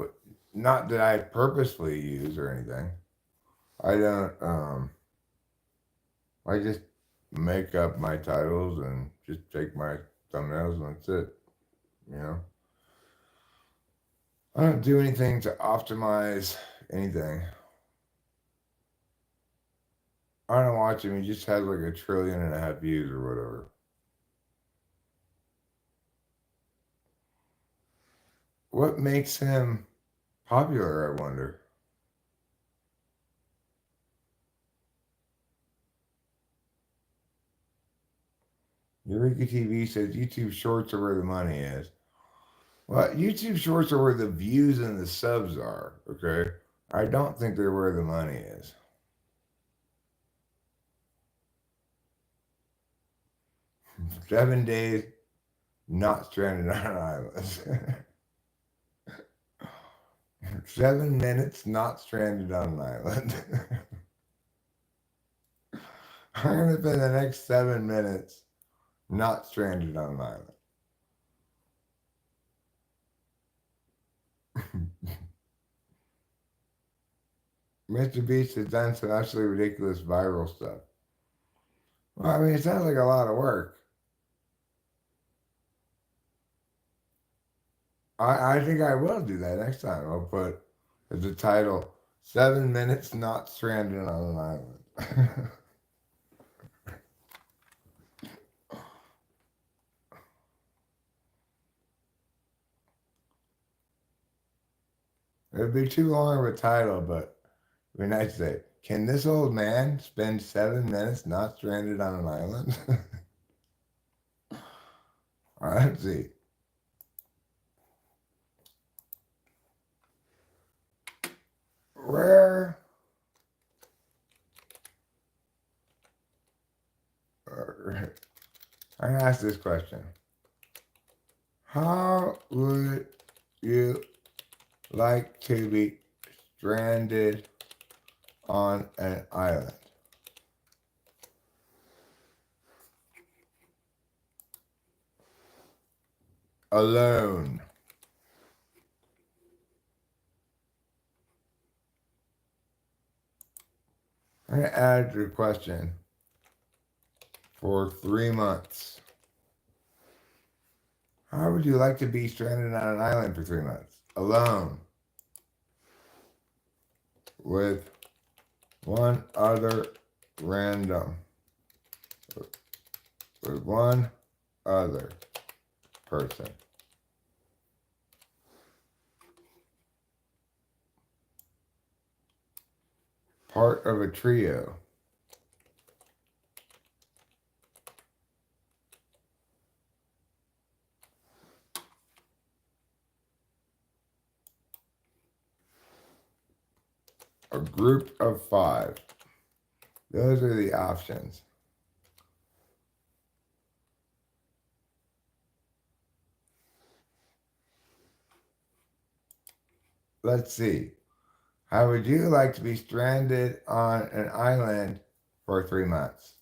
Not that I purposefully use or anything. I don't, I just make up my titles and just take my thumbnails and that's it. I don't do anything to optimize anything. I don't watch him. He just has like 1.5 trillion views or whatever. What makes him popular, I wonder? Eureka TV says YouTube Shorts are where the money is. Well, YouTube Shorts are where the views and the subs are, okay? I don't think they're where the money is. Seven days not stranded on an island. 7 minutes not stranded on an island. I'm going to spend the next 7 minutes not stranded on an island. Mr. Beast has done some absolutely ridiculous viral stuff. Well, I mean, it sounds like a lot of work. I think I will do that next time. I'll put as a title, 7 minutes not stranded on an island. It'd be too long of a title, but it'd be nice to say, can this old man spend 7 minutes not stranded on an island? All right, let's see. Where I'm gonna ask this question. How would you like to be stranded on an island? Alone. add the question for 3 months. How would you like to be stranded on an island for 3 months? Alone. With one other random. With one other person. Part of a trio. A group of 5. Those are the options. Let's see. How would you like to be stranded on an island for 3 months?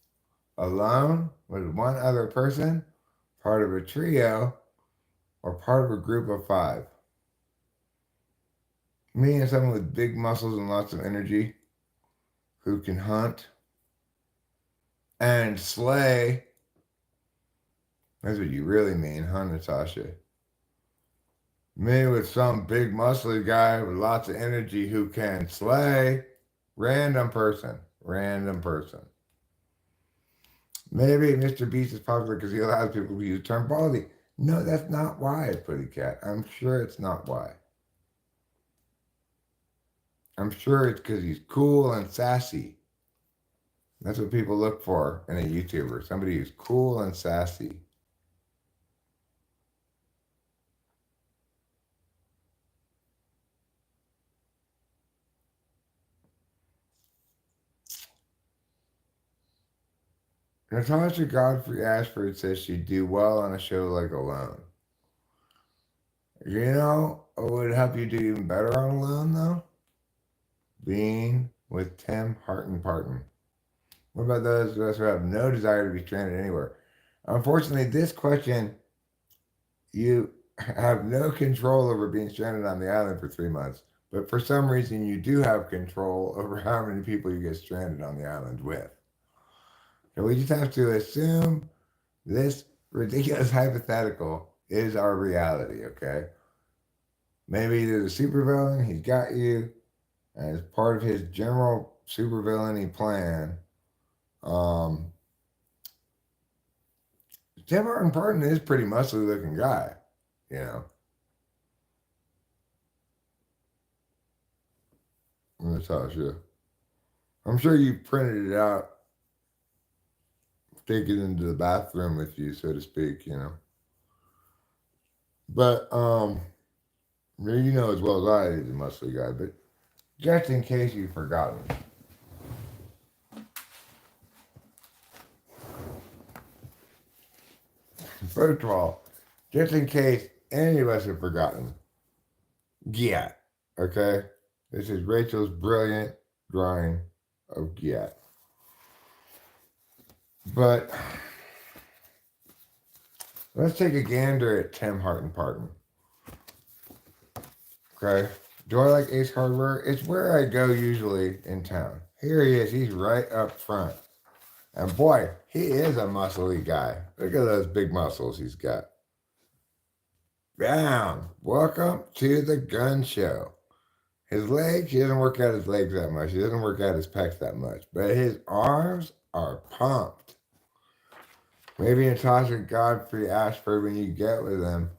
Alone with one other person, part of a trio, or part of a group of 5? Me and someone with big muscles and lots of energy who can hunt and slay. That's what you really mean, huh, Natasha? Me with some big muscly guy with lots of energy who can slay. Random person. Random person. Maybe Mr. Beast is popular because he allows people to use the term baldy. No, that's not why, Pretty Cat. I'm sure it's not why. I'm sure it's because he's cool and sassy. That's what people look for in a YouTuber. Somebody who's cool and sassy. Natasha Godfrey Ashford says she'd do well on a show like Alone. You know what would help you do even better on Alone, though? Being with Tim Harton Parton. What about those of us who have no desire to be stranded anywhere? Unfortunately, this question, you have no control over being stranded on the island for 3 months. But for some reason, you do have control over how many people you get stranded on the island with. So we just have to assume this ridiculous hypothetical is our reality, okay? Maybe there's a supervillain, he's got you, and as part of his general supervillainy plan, Tim Martin Parton is a pretty muscly looking guy, you know. Natasha. I'm sure you printed it out, take it into the bathroom with you, so to speak, you know. But you know as well as I he's a muscly guy, but just in case you've forgotten. First of all, just in case any of us have forgotten, Giat, okay? This is Rachel's brilliant drawing of Giat. But let's take a gander at Tim Harton Parton. Okay? Do I like Ace Hardware? It's where I go usually in town. Here he is. He's right up front. And boy, he is a muscly guy. Look at those big muscles he's got. Bam! Welcome to the gun show. His legs, he doesn't work out his legs that much. He doesn't work out his pecs that much. But his arms are pumped. Maybe Natasha Godfrey Ashford, when you get with him,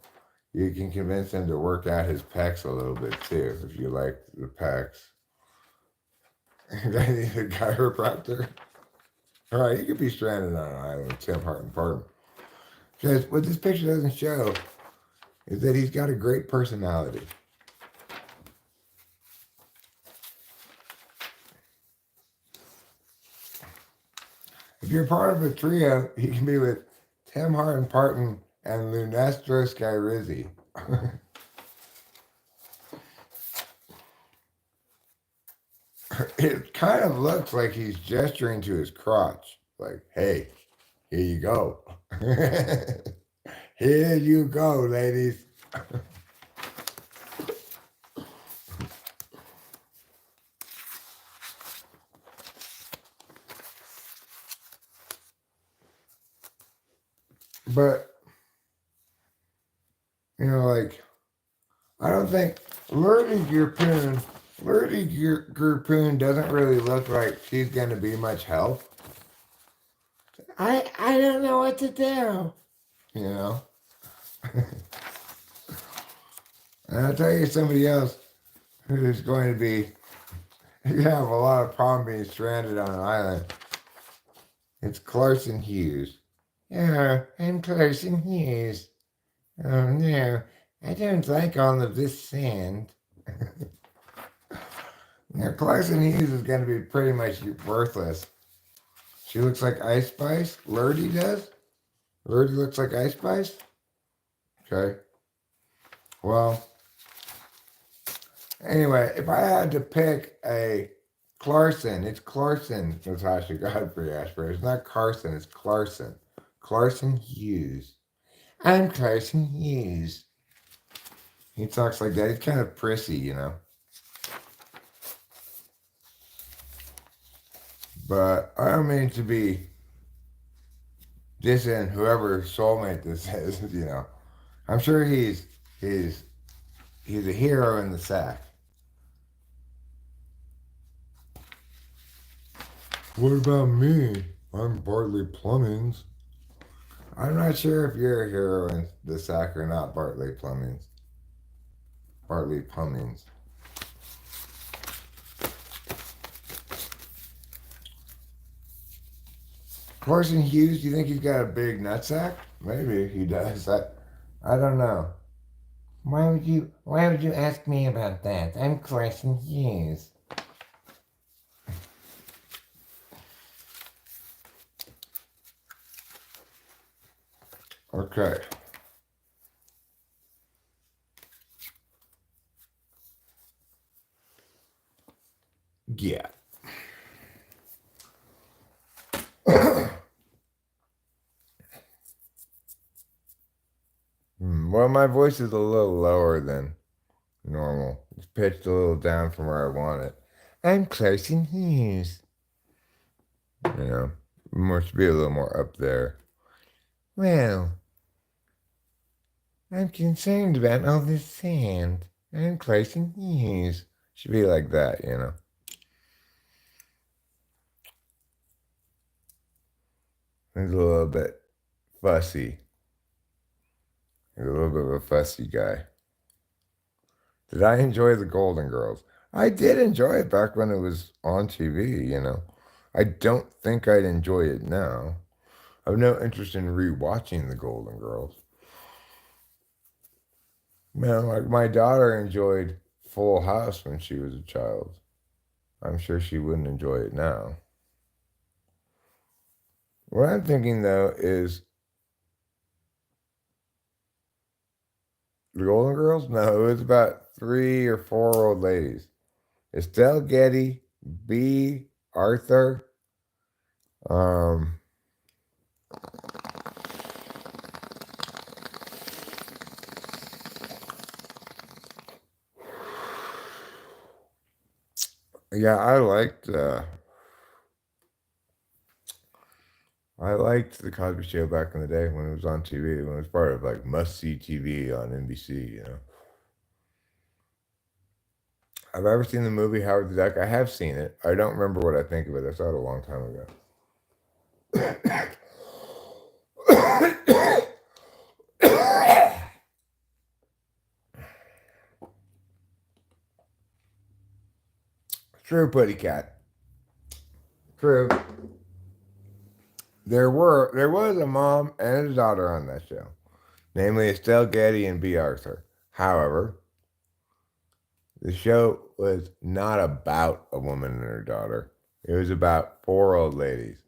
you can convince him to work out his pecs a little bit too, if you like the pecs. I need a chiropractor. All right, you could be stranded on an island with Tim Harton Parton. Because what this picture doesn't show is that he's got a great personality. If you're part of a trio, you can be with Tim Harton Parton and Lunestro Skyrizzi. It kind of looks like he's gesturing to his crotch. Like, hey, here you go. Here you go, ladies. But, like, I don't think Lurdy Gurpoon doesn't really look like she's going to be much help. I don't know what to do, you know. And I'll tell you somebody else who's going to be, you have a lot of problem being stranded on an island. It's Clarkson Hughes. Yeah, I'm Clarkson Hughes. Oh no, I don't like all of this sand. Clarkson Hughes is going to be pretty much worthless. She looks like Ice Spice. Lurdy does? Lurdy looks like Ice Spice? Okay. Well, anyway, if I had to pick a Clarkson, it's Clarkson, Natasha Godfrey Ashford. It's not Carson, it's Clarkson. Clarkson Hughes. I'm Clarkson Hughes. He talks like that. He's kind of prissy, you know. But I don't mean to be dissing whoever soulmate this is, you know. I'm sure he's a hero in the sack. What about me? I'm Bartley Plumbings. I'm not sure if you're a hero in the sack or not, Bartley Plumbings. Bartley Plumbings. Carson Hughes, do you think he's got a big nutsack? Maybe he does. I don't know. Why would you ask me about that? I'm Carson Hughes. Okay. Yeah. Well, my voice is a little lower than normal. It's pitched a little down from where I want it. I'm Clarkson Hughes. You know, must be a little more up there. Well, I'm concerned about all this sand. I'm Clarkson Hughes. Should be like that, you know. He's a little bit fussy. He's a little bit of a fussy guy. Did I enjoy the Golden Girls? I did enjoy it back when it was on TV, you know. I don't think I'd enjoy it now. I have no interest in rewatching the Golden Girls. Man, like my daughter enjoyed Full House when she was a child. I'm sure she wouldn't enjoy it now. What I'm thinking though is the Golden Girls? No, it was about 3 or 4 old ladies. Estelle Getty, B. Arthur, um, yeah, I liked the Cosby Show back in the day when it was on TV, when it was part of like must see TV on NBC, you know. Have I ever seen the movie Howard the Duck? I have seen it. I don't remember what I think of it. I saw it a long time ago. True, Putty Cat. True. There was a mom and a daughter on that show, namely Estelle Getty and B. Arthur. However, the show was not about a woman and her daughter. It was about 4 old ladies.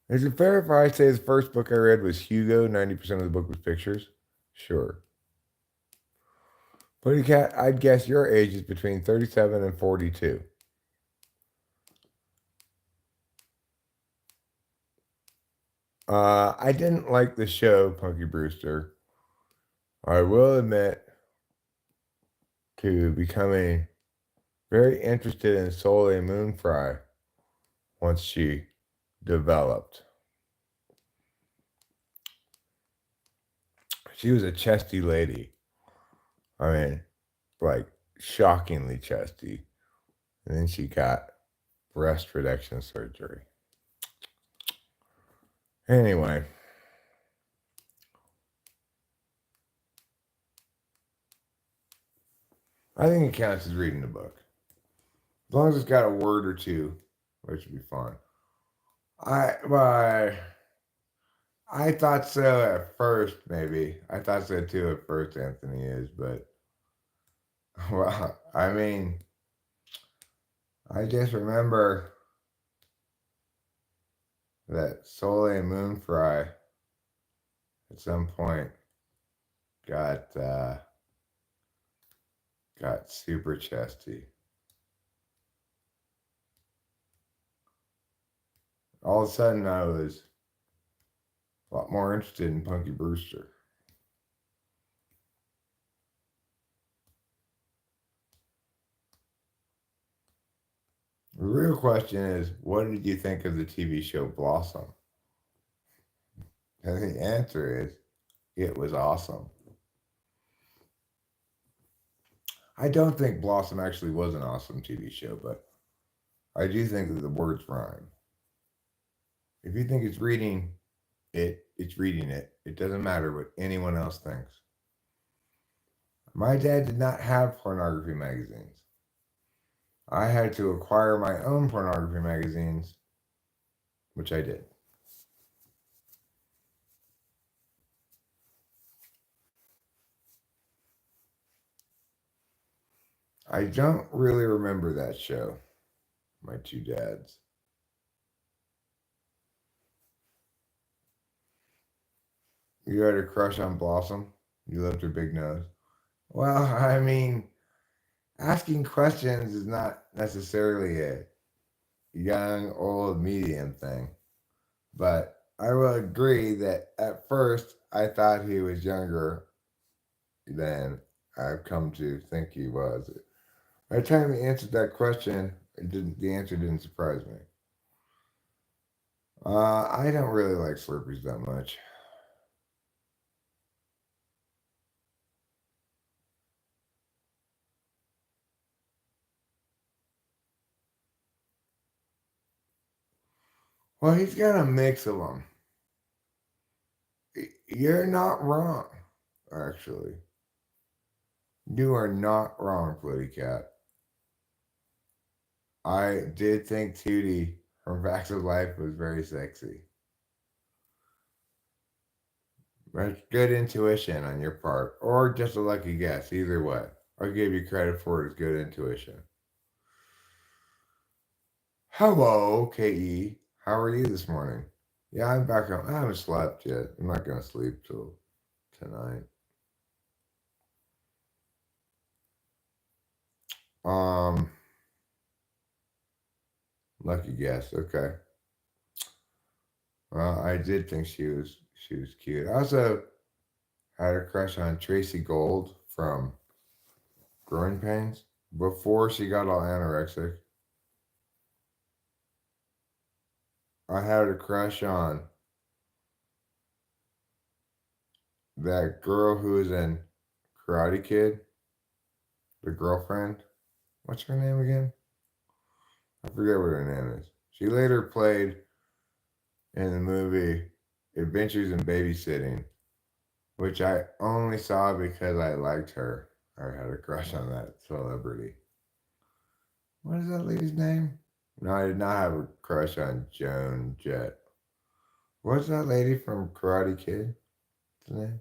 Is it fair if I say the first book I read was Hugo? 90% of the book was pictures? Sure. Putty Cat, I'd guess your age is between 37 and 42. I didn't like the show, Punky Brewster. I will admit to becoming very interested in Soleil Moon Frye once she developed. She was a chesty lady. I mean, like shockingly chesty. And then she got breast reduction surgery. Anyway, I think it counts as reading the book. As long as it's got a word or two, it should be fun. I thought so at first, maybe. I thought so too at first, Anthony is, but well, I mean, I just remember that Soleil Moon Fry at some point got got super chesty. All of a sudden, I was a lot more interested in Punky Brewster. The real question is, what did you think of the TV show Blossom? And the answer is, it was awesome. I don't think Blossom actually was an awesome TV show, but I do think that the words rhyme. If you think it's reading it, it's reading it. It doesn't matter what anyone else thinks. My dad did not have pornography magazines. I had to acquire my own pornography magazines, which I did. I don't really remember that show, my two dads. You had a crush on Blossom? You loved her big nose? Well, I mean, asking questions is not necessarily a young, old, medium thing. But I will agree that at first I thought he was younger than I've come to think he was. By the time he answered that question, the answer didn't surprise me. I don't really like Slurpees that much. Well, he's got a mix of them. You're not wrong, actually. You are not wrong, Flitty Cat. I did think Tootie from Facts of Life was very sexy. But good intuition on your part, or just a lucky guess, either way. I'll give you credit for it as good intuition. Hello, KE. How are you this morning? Yeah, I'm back home. I haven't slept yet. I'm not going to sleep till tonight. Lucky guess. Okay. Well, I did think she was cute. I also had a crush on Tracy Gold from Growing Pains before she got all anorexic. I had a crush on that girl who was in Karate Kid, the girlfriend. What's her name again? I forget what her name is. She later played in the movie Adventures in Babysitting, which I only saw because I liked her. I had a crush on that celebrity. What is that lady's name? No, I did not have a crush on Joan Jett. What's that lady from Karate Kid? What's her name?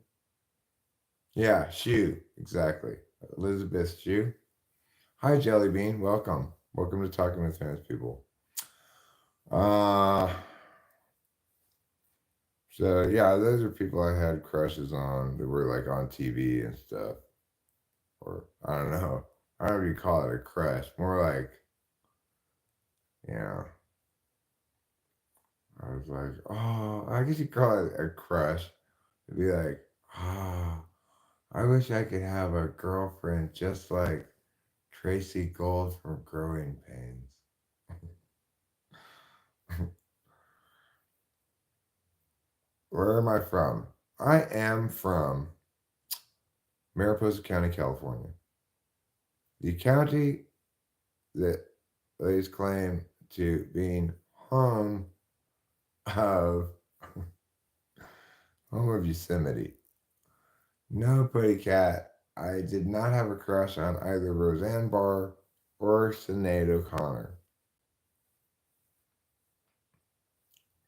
Yeah, Shu. Exactly. Elizabeth Shu. Hi, Jellybean. Welcome. Welcome to Talking with Famous People. So yeah, those are people I had crushes on that were like on TV and stuff. Or I don't know. I don't know if you call it a crush. More like, you know, I was like, oh, I guess you call it a crush. It'd be like, oh, I wish I could have a girlfriend just like Tracy Gold from Growing Pains. Where am I from? I am from Mariposa County, California. The county that lays claim to being home of home of Yosemite. No, Putty Cat, I did not have a crush on either Roseanne Barr or Sinead O'Connor.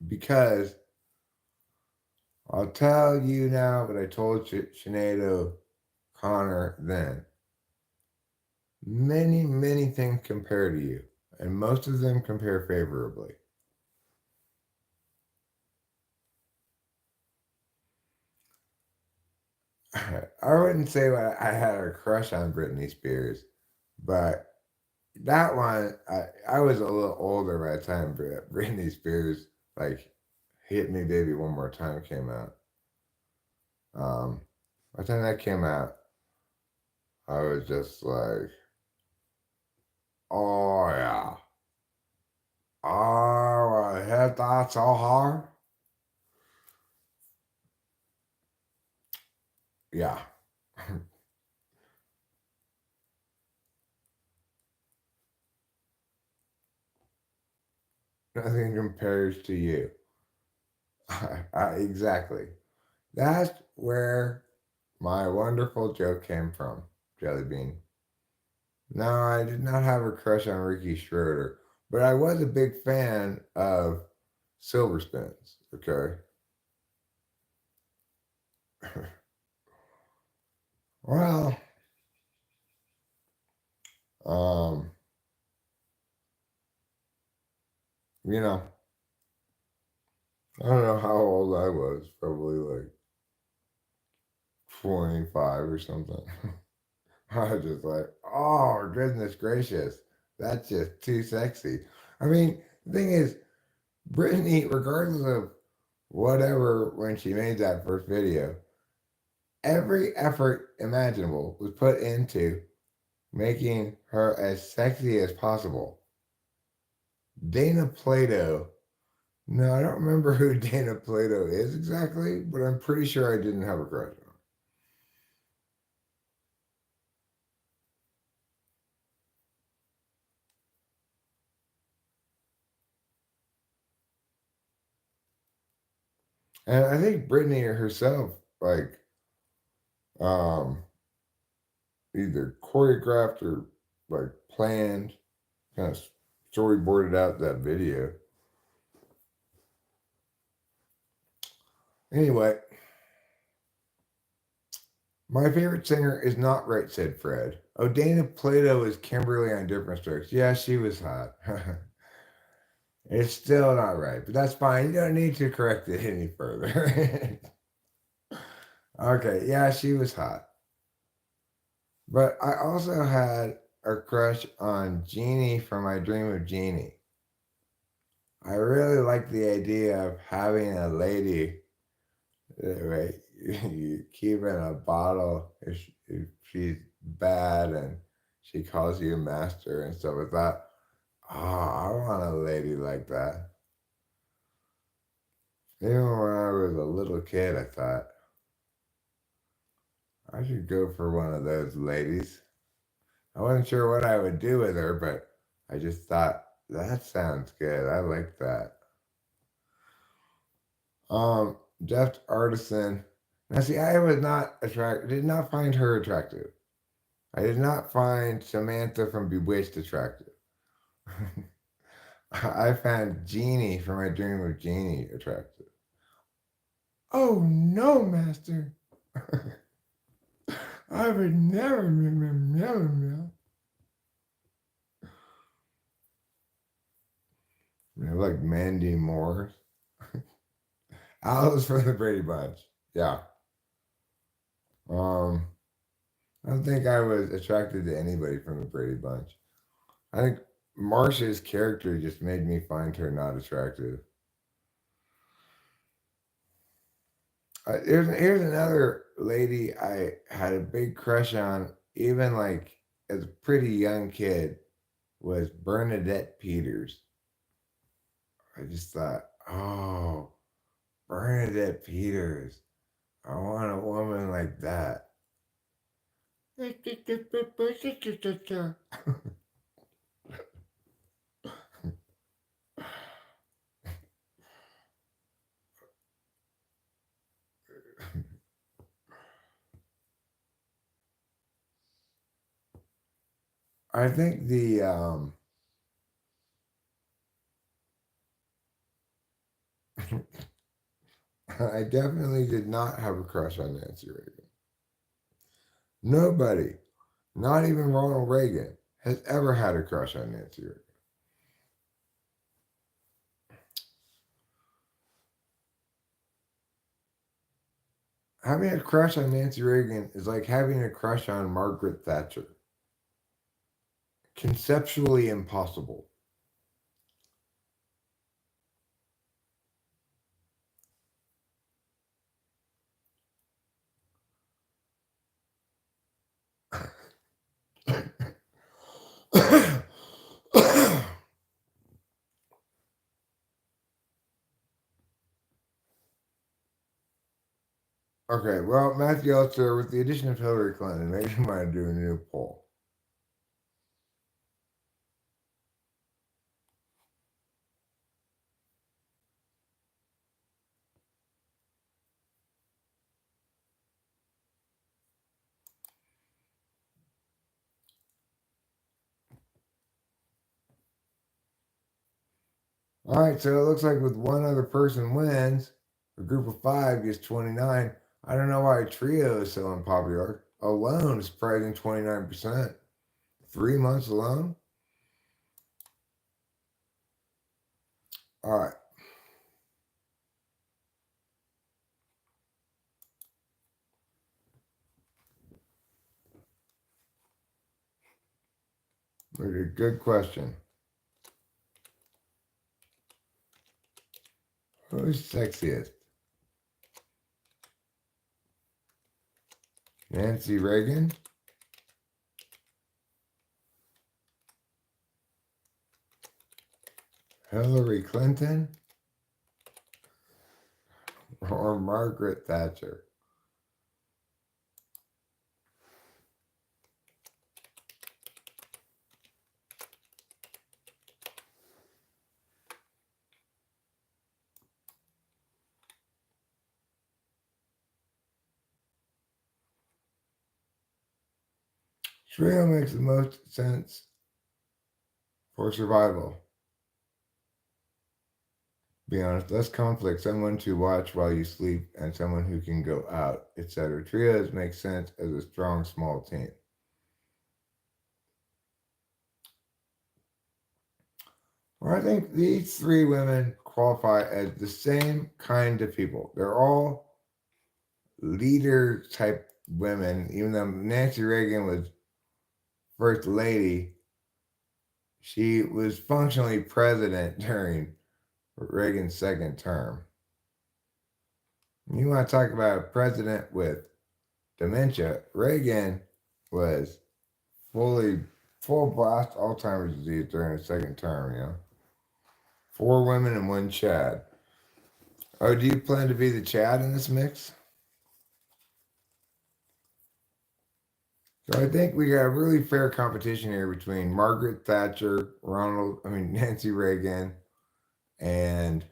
Because I'll tell you now what I told Sinead O'Connor then. Many, many things compare to you, and most of them compare favorably. I wouldn't say I had a crush on Britney Spears, but that one, I was a little older by the time Britney Spears, like, Hit Me Baby One More Time came out. By the time that came out, I was just like, oh yeah. Oh, I hit that so hard. Yeah. Nothing compares to you. Exactly. That's where my wonderful joke came from, Jelly Bean. No, I did not have a crush on Ricky Schroeder, but I was a big fan of Silver Spoons, okay? Well, um, you know, I don't know how old I was, probably like 25 or something. I was just like, oh, goodness gracious, that's just too sexy. I mean, the thing is, Brittany, regardless of whatever, when she made that first video, every effort imaginable was put into making her as sexy as possible. Dana Plato, no, I don't remember who Dana Plato is exactly, but I'm pretty sure I didn't have a crush on her. And I think Brittany herself, like, um, either choreographed or like planned, kind of storyboarded out that video. Anyway, my favorite singer is not Right Said Fred. Oh, Dana Plato is Kimberly on Different Strokes. Yeah, she was hot. It's still not right, but that's fine. You don't need to correct it any further. Okay, yeah, she was hot. But I also had a crush on Jeannie from I Dream of Jeannie. I really like the idea of having a lady, right? You keep in a bottle if she's bad and she calls you master and stuff like that. Oh, I want a lady like that. Even when I was a little kid, I thought I should go for one of those ladies. I wasn't sure what I would do with her, but I just thought that sounds good. I like that. Jeff Artisan. Now, see, I was not attracted. Did not find her attractive. I did not find Samantha from Bewitched attractive. I found Jeannie from My Dream of Jeannie attractive. Oh no, Master! I would never, never, never, never. You know, like Mandy Moore. Alice from the Brady Bunch. Yeah. Um, I don't think I was attracted to anybody from the Brady Bunch. I think Marsha's character just made me find her not attractive. Here's another lady I had a big crush on, even like as a pretty young kid, was Bernadette Peters. I just thought, oh, Bernadette Peters. I want a woman like that. I think I definitely did not have a crush on Nancy Reagan. Nobody, not even Ronald Reagan, has ever had a crush on Nancy Reagan. Having a crush on Nancy Reagan is like having a crush on Margaret Thatcher. Conceptually impossible. Okay, well, Matthew Elster, with the addition of Hillary Clinton, maybe you might do a new poll. All right, so it looks like with one other person wins, a group of 5 gets 29. I don't know why a trio is so unpopular. Alone is surprising 29%. 3 months alone? All right. Good question. Who's sexiest? Nancy Reagan? Hillary Clinton? Or Margaret Thatcher? Trio makes the most sense for survival. Be honest, less conflict, someone to watch while you sleep, and someone who can go out, etc. Trios make sense as a strong, small team. Well, I think these 3 women qualify as the same kind of people. They're all leader type women, even though Nancy Reagan was first lady, she was functionally president during Reagan's second term. You want to talk about a president with dementia? Reagan was full blast Alzheimer's disease during his second term, 4 women and 1 Chad. Oh, do you plan to be the Chad in this mix? So I think we got a really fair competition here between Margaret Thatcher, Nancy Reagan, and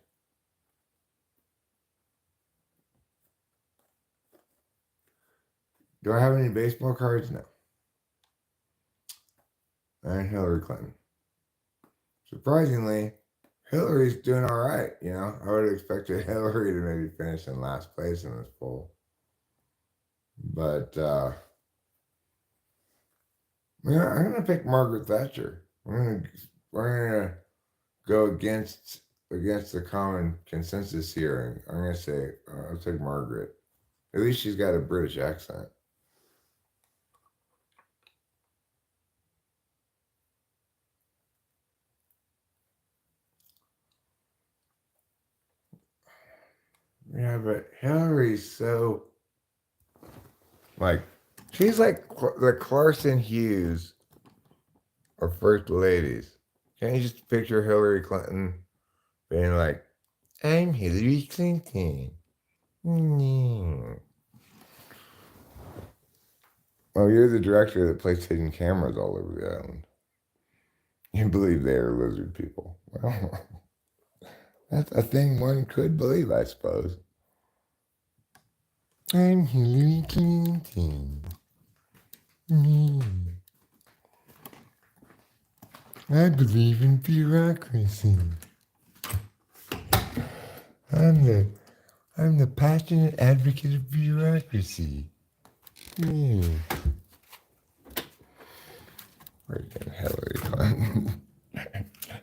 do I have any baseball cards? No. And Hillary Clinton. Surprisingly, Hillary's doing all right. I would have expected Hillary to maybe finish in last place in this poll. But I'm going to pick Margaret Thatcher. We're going to go against the common consensus here. I'm going to say I'll take Margaret. At least she's got a British accent. Yeah, but Hillary's so she's like the Clarkson Hughes of first ladies. Can't you just picture Hillary Clinton being like, "I'm Hillary Clinton." Oh, you're the director that placed hidden cameras all over the island. You believe they are lizard people. Well, that's a thing one could believe, I suppose. I'm Hillary Clinton. Me. I believe in bureaucracy. I'm the passionate advocate of bureaucracy. Me. Freaking Hillary Clinton.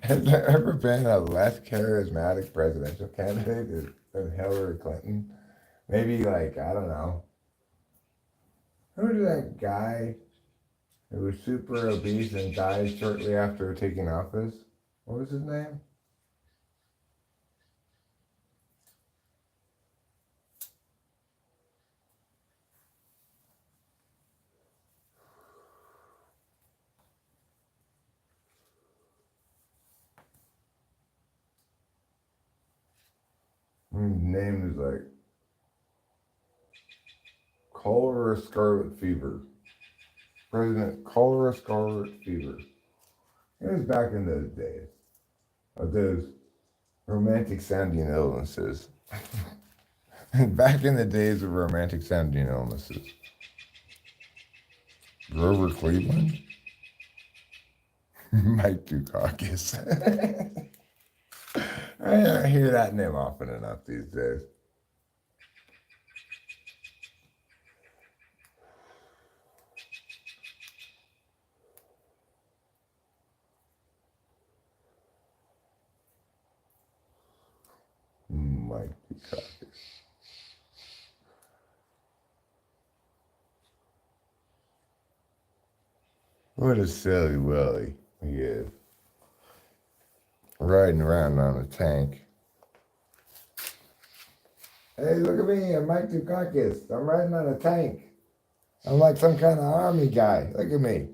Has there ever been a less charismatic presidential candidate than Hillary Clinton? Maybe like, I don't know. Who was that guy who was super obese and died shortly after taking office? What was his name? His name is like Cholera Scarlet Fever. President Cholera Scarlet Fever. It was back in those days of those romantic sounding illnesses. Back in the days of romantic sounding illnesses. Grover Cleveland? Mike Dukakis. I don't hear that name often enough these days. Mike Dukakis. What a silly Willie he is. Riding around on a tank. Hey, look at me, I'm Mike Dukakis. I'm riding on a tank. I'm like some kind of army guy. Look at me.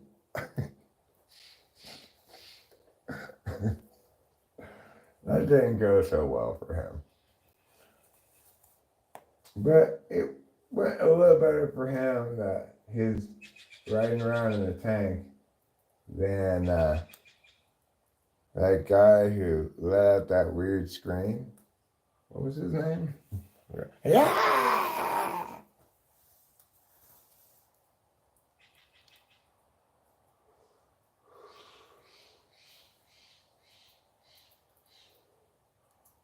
That didn't go so well for him. But it went a little better for him that he's riding around in a tank than that guy who let out that weird scream. What was his name? Yeah!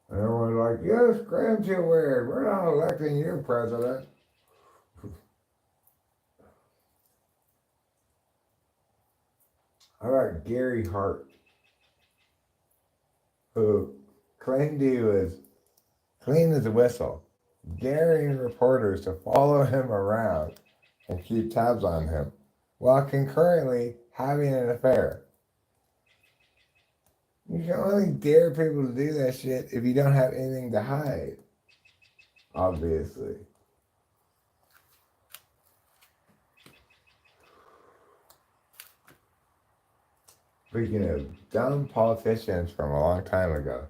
And everyone's like, you scream too weird. We're not electing you president. How about Gary Hart, who claimed he was clean as a whistle, daring reporters to follow him around and keep tabs on him while concurrently having an affair? You can only dare people to do that shit if you don't have anything to hide, obviously. Speaking of dumb politicians from a long time ago.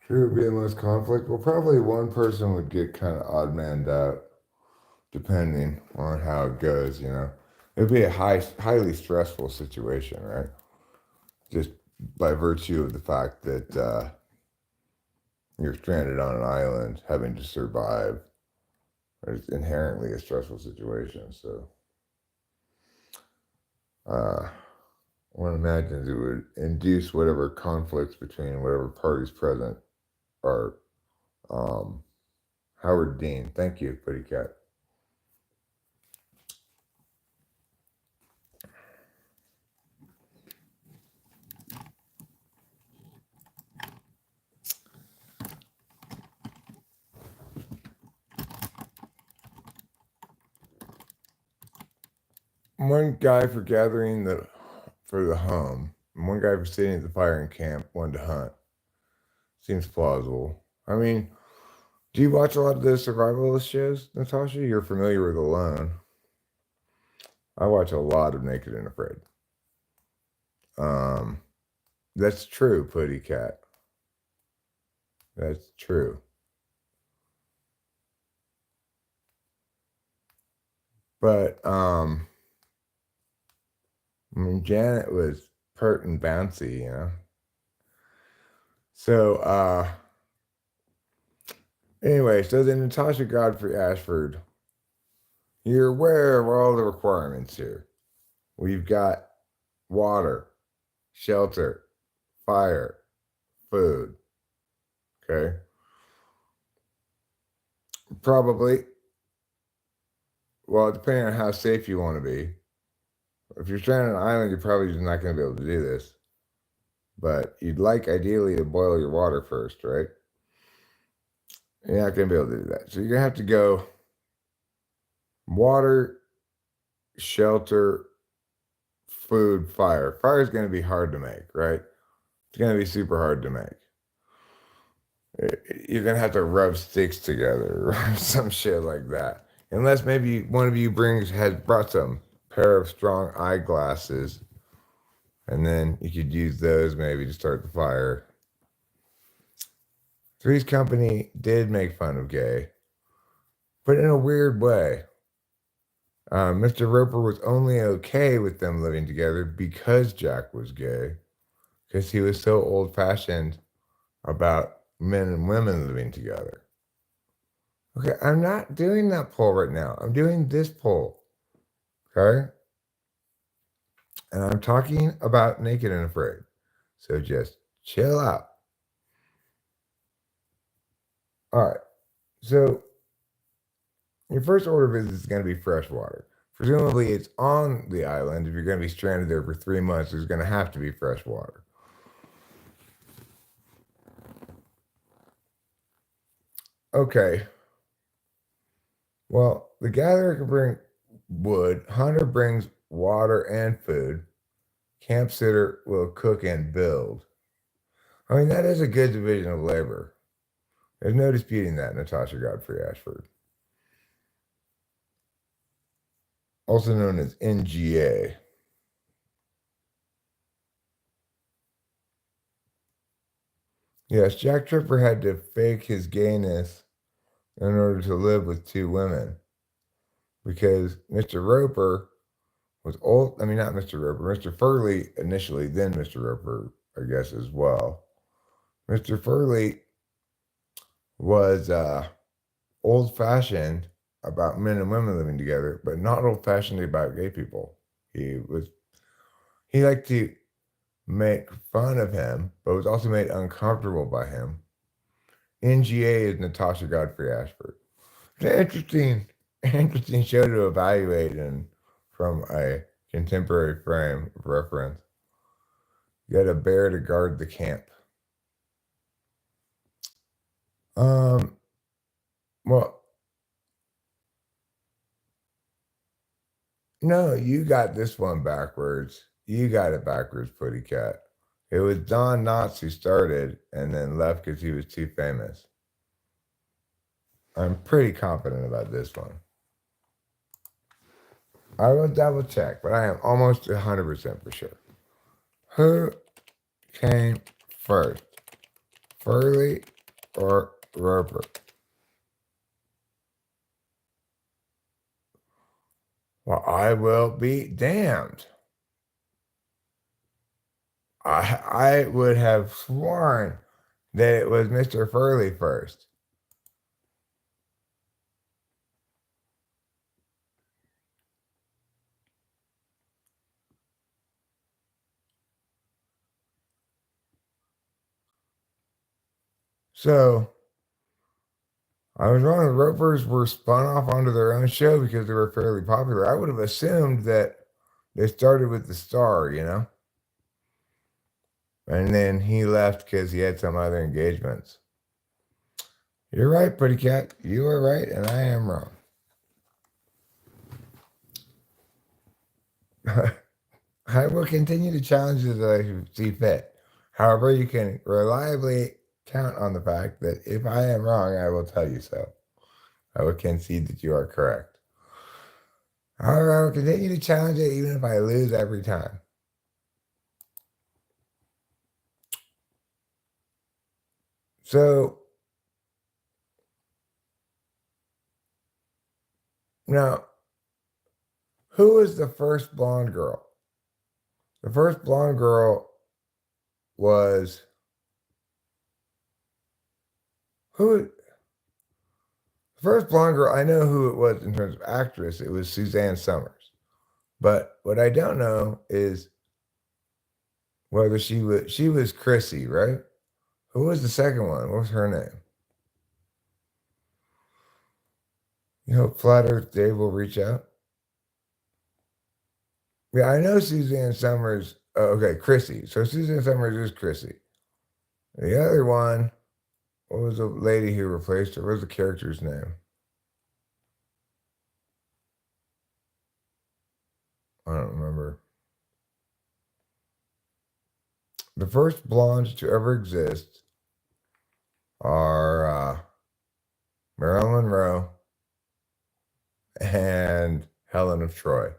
Sure, would be the most conflict. Well, probably one person would get kind of odd manned out, depending on how it goes. It'd be a highly stressful situation, right? Just by virtue of the fact that you're stranded on an island, having to survive. It's inherently a stressful situation. So, one imagines it would induce whatever conflicts between whatever parties present are. Um, Howard Dean. Thank you, Pretty Cat. One guy for gathering for the home, and one guy for sitting at the firing camp, one to hunt. Seems plausible. I mean, do you watch a lot of the survivalist shows, Natasha? You're familiar with Alone. I watch a lot of Naked and Afraid. Um, that's true, Putty Cat. That's true. But I mean, Janet was pert and bouncy, you know. So anyway, so then Natasha Godfrey Ashford, you're aware of all the requirements here. We've got water, shelter, fire, food. Okay. Probably, well, depending on how safe you want to be. If you're stranded on an island, you're probably just not going to be able to do this. But you'd like ideally to boil your water first, right? You're not going to be able to do that. So you're going to have to go water, shelter, food, fire. Fire is going to be hard to make, right? It's going to be super hard to make. You're going to have to rub sticks together or some shit like that. Unless maybe one of you has brought some pair of strong eyeglasses, and then you could use those maybe to start the fire. Three's Company did make fun of gay, but in a weird way. Mr. Roper was only okay with them living together because Jack was gay, because he was so old fashioned about men and women living together. Okay, I'm not doing that poll right now. I'm doing this poll. Okay? And I'm talking about Naked and Afraid. So just chill out. All right. So your first order of business is going to be fresh water. Presumably, it's on the island. If you're going to be stranded there for 3 months, there's going to have to be fresh water. Okay. Well, the gatherer can bring wood. Hunter brings water and food. Camp sitter will cook and build. I mean, that is a good division of labor. There's no disputing that, Natasha Godfrey Ashford. Also known as NGA. Yes, Jack Tripper had to fake his gayness in order to live with 2 women because Mr. Roper was old. I mean, not Mr. Roper, Mr. Furley initially, then Mr. Roper, I guess, as well. Mr. Furley was old fashioned about men and women living together, but not old fashioned about gay people. He liked to make fun of him, but was also made uncomfortable by him. NGA is Natasha Godfrey Ashford. It's an interesting show to evaluate and from a contemporary frame of reference. You got a bear to guard the camp. Well, no, you got this one backwards. You got it backwards, Putty Cat. It was Don Knotts who started and then left because he was too famous. I'm pretty confident about this one. I will double check, but I am almost 100% for sure. Who came first, Furley or Roper? Well, I will be damned. I would have sworn that it was Mr. Furley first. So I was wrong. The Ropers were spun off onto their own show because they were fairly popular. I would have assumed that they started with the star, and then he left because he had some other engagements. You're right, Pretty Cat. You are right, and I am wrong. I will continue to challenge you as I see fit. However, you can reliably count on the fact that if I am wrong, I will tell you so. I will concede that you are correct. However, I will continue to challenge it even if I lose every time. So, now, who was the first blonde girl? The first blonde girl was who? The first blonde girl, I know who it was in terms of actress. It was Suzanne Summers. But what I don't know is whether she was Chrissy, right? Who was the second one? What was her name? You hope Flat Earth Dave will reach out. Yeah, I know Suzanne Summers. Oh, okay, Chrissy. So Suzanne Summers is Chrissy. The other one, what was the lady who replaced her? What was the character's name? I don't remember. The first blondes to ever exist are Marilyn Monroe and Helen of Troy,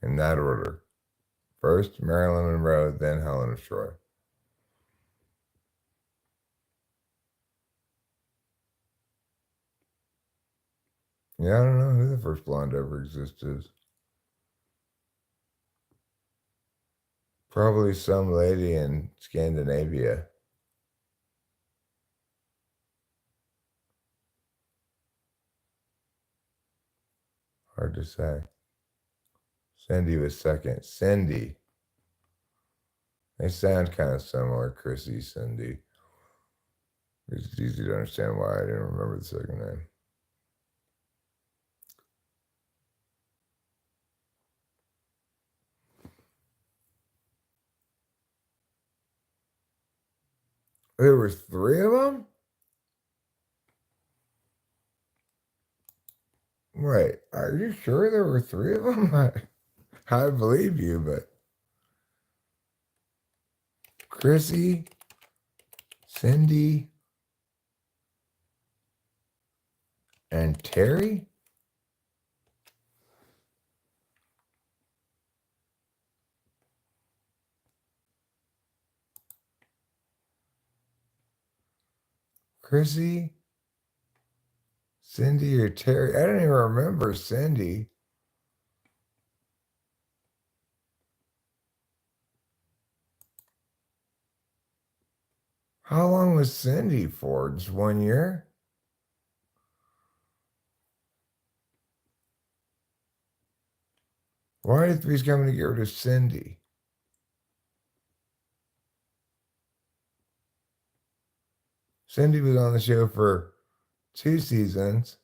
in that order. First Marilyn Monroe, then Helen of Troy. Yeah, I don't know who the first blonde ever existed. Probably some lady in Scandinavia. Hard to say. Cindy was second. Cindy. They sound kind of similar, Chrissy, Cindy. It's easy to understand why I didn't remember the second name. There were three of them? Wait, are you sure there were three of them? I believe you, but Chrissy, Cindy, and Terry? Chrissy, Cindy, or Terry? I don't even remember Cindy. How long was Cindy for? Just 1 year? Why did Three's Company to get rid of Cindy? Cindy was on the show for 2 seasons.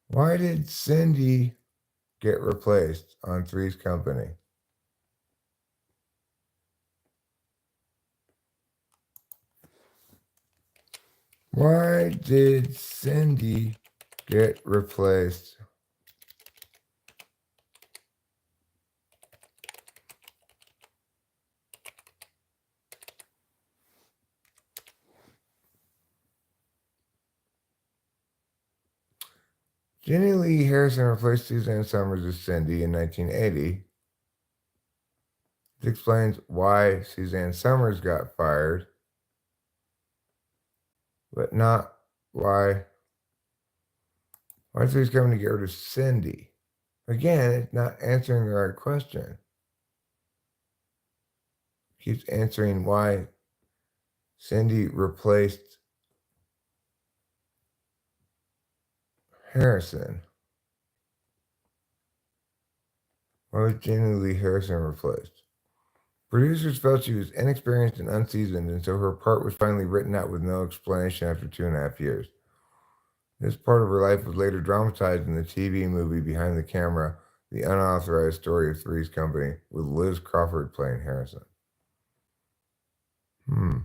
Why did Cindy get replaced on Three's Company? Why did Cindy get replaced? Jenny Lee Harrison replaced Suzanne Summers as Cindy in 1980. This explains why Suzanne Summers got fired, but not why. Why Three's Company to get rid of Cindy? Again, it's not answering the right question. It keeps answering why Cindy replaced Harrison. Why was Jamie Lee Harrison replaced? Producers felt she was inexperienced and unseasoned, and so her part was finally written out with no explanation after 2.5 years. This part of her life was later dramatized in the TV movie Behind the Camera, The Unauthorized Story of Three's Company, with Liz Crawford playing Harrison. Hmm.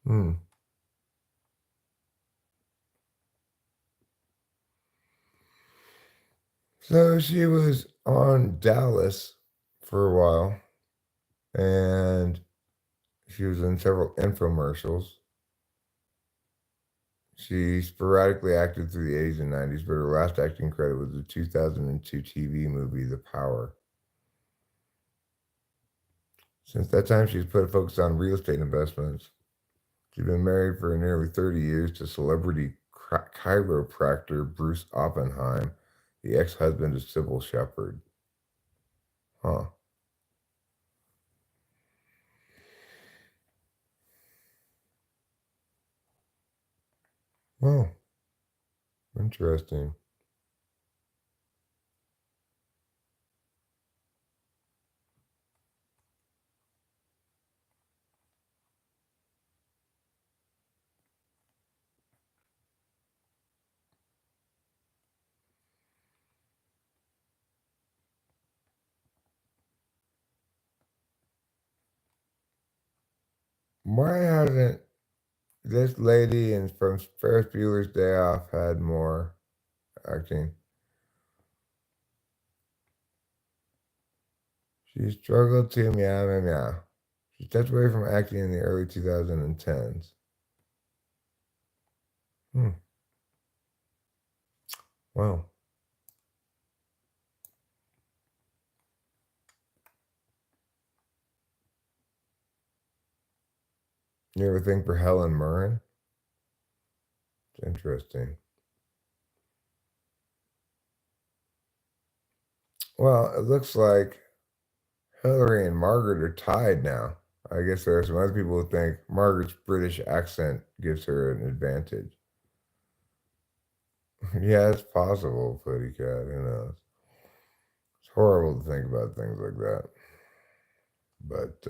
Hmm. So she was on Dallas for a while, and she was in several infomercials. She sporadically acted through the 80s and 90s, but her last acting credit was the 2002 TV movie The Power. Since that time, she's put a focus on real estate investments. She's been married for nearly 30 years to celebrity chiropractor Bruce Oppenheim, the ex-husband of Sybil Shepherd. Huh. Well, interesting. Why hasn't this lady and from Ferris Bueller's Day Off had more acting? She struggled to meow meow meow. She stepped away from acting in the early 2010s. Hmm. Wow. You ever think for Helen Mirren? It's interesting. Well, it looks like Hillary and Margaret are tied now. I guess there are some other people who think Margaret's British accent gives her an advantage. Yeah, it's possible, Putty Cat. Who knows? It's horrible to think about things like that. But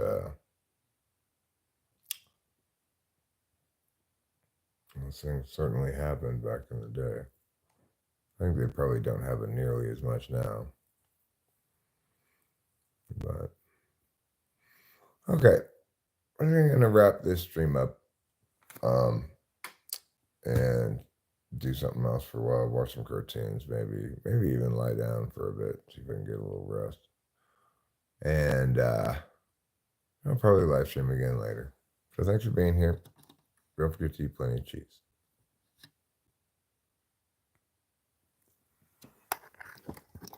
those things certainly happened back in the day. I think they probably don't have it nearly as much now. But okay, I think I'm gonna wrap this stream up um, and do something else for a while. Watch some cartoons, maybe even lie down for a bit, see if I can get a little rest. And I'll probably live stream again later. So thanks for being here. Don't forget to eat plenty of cheese.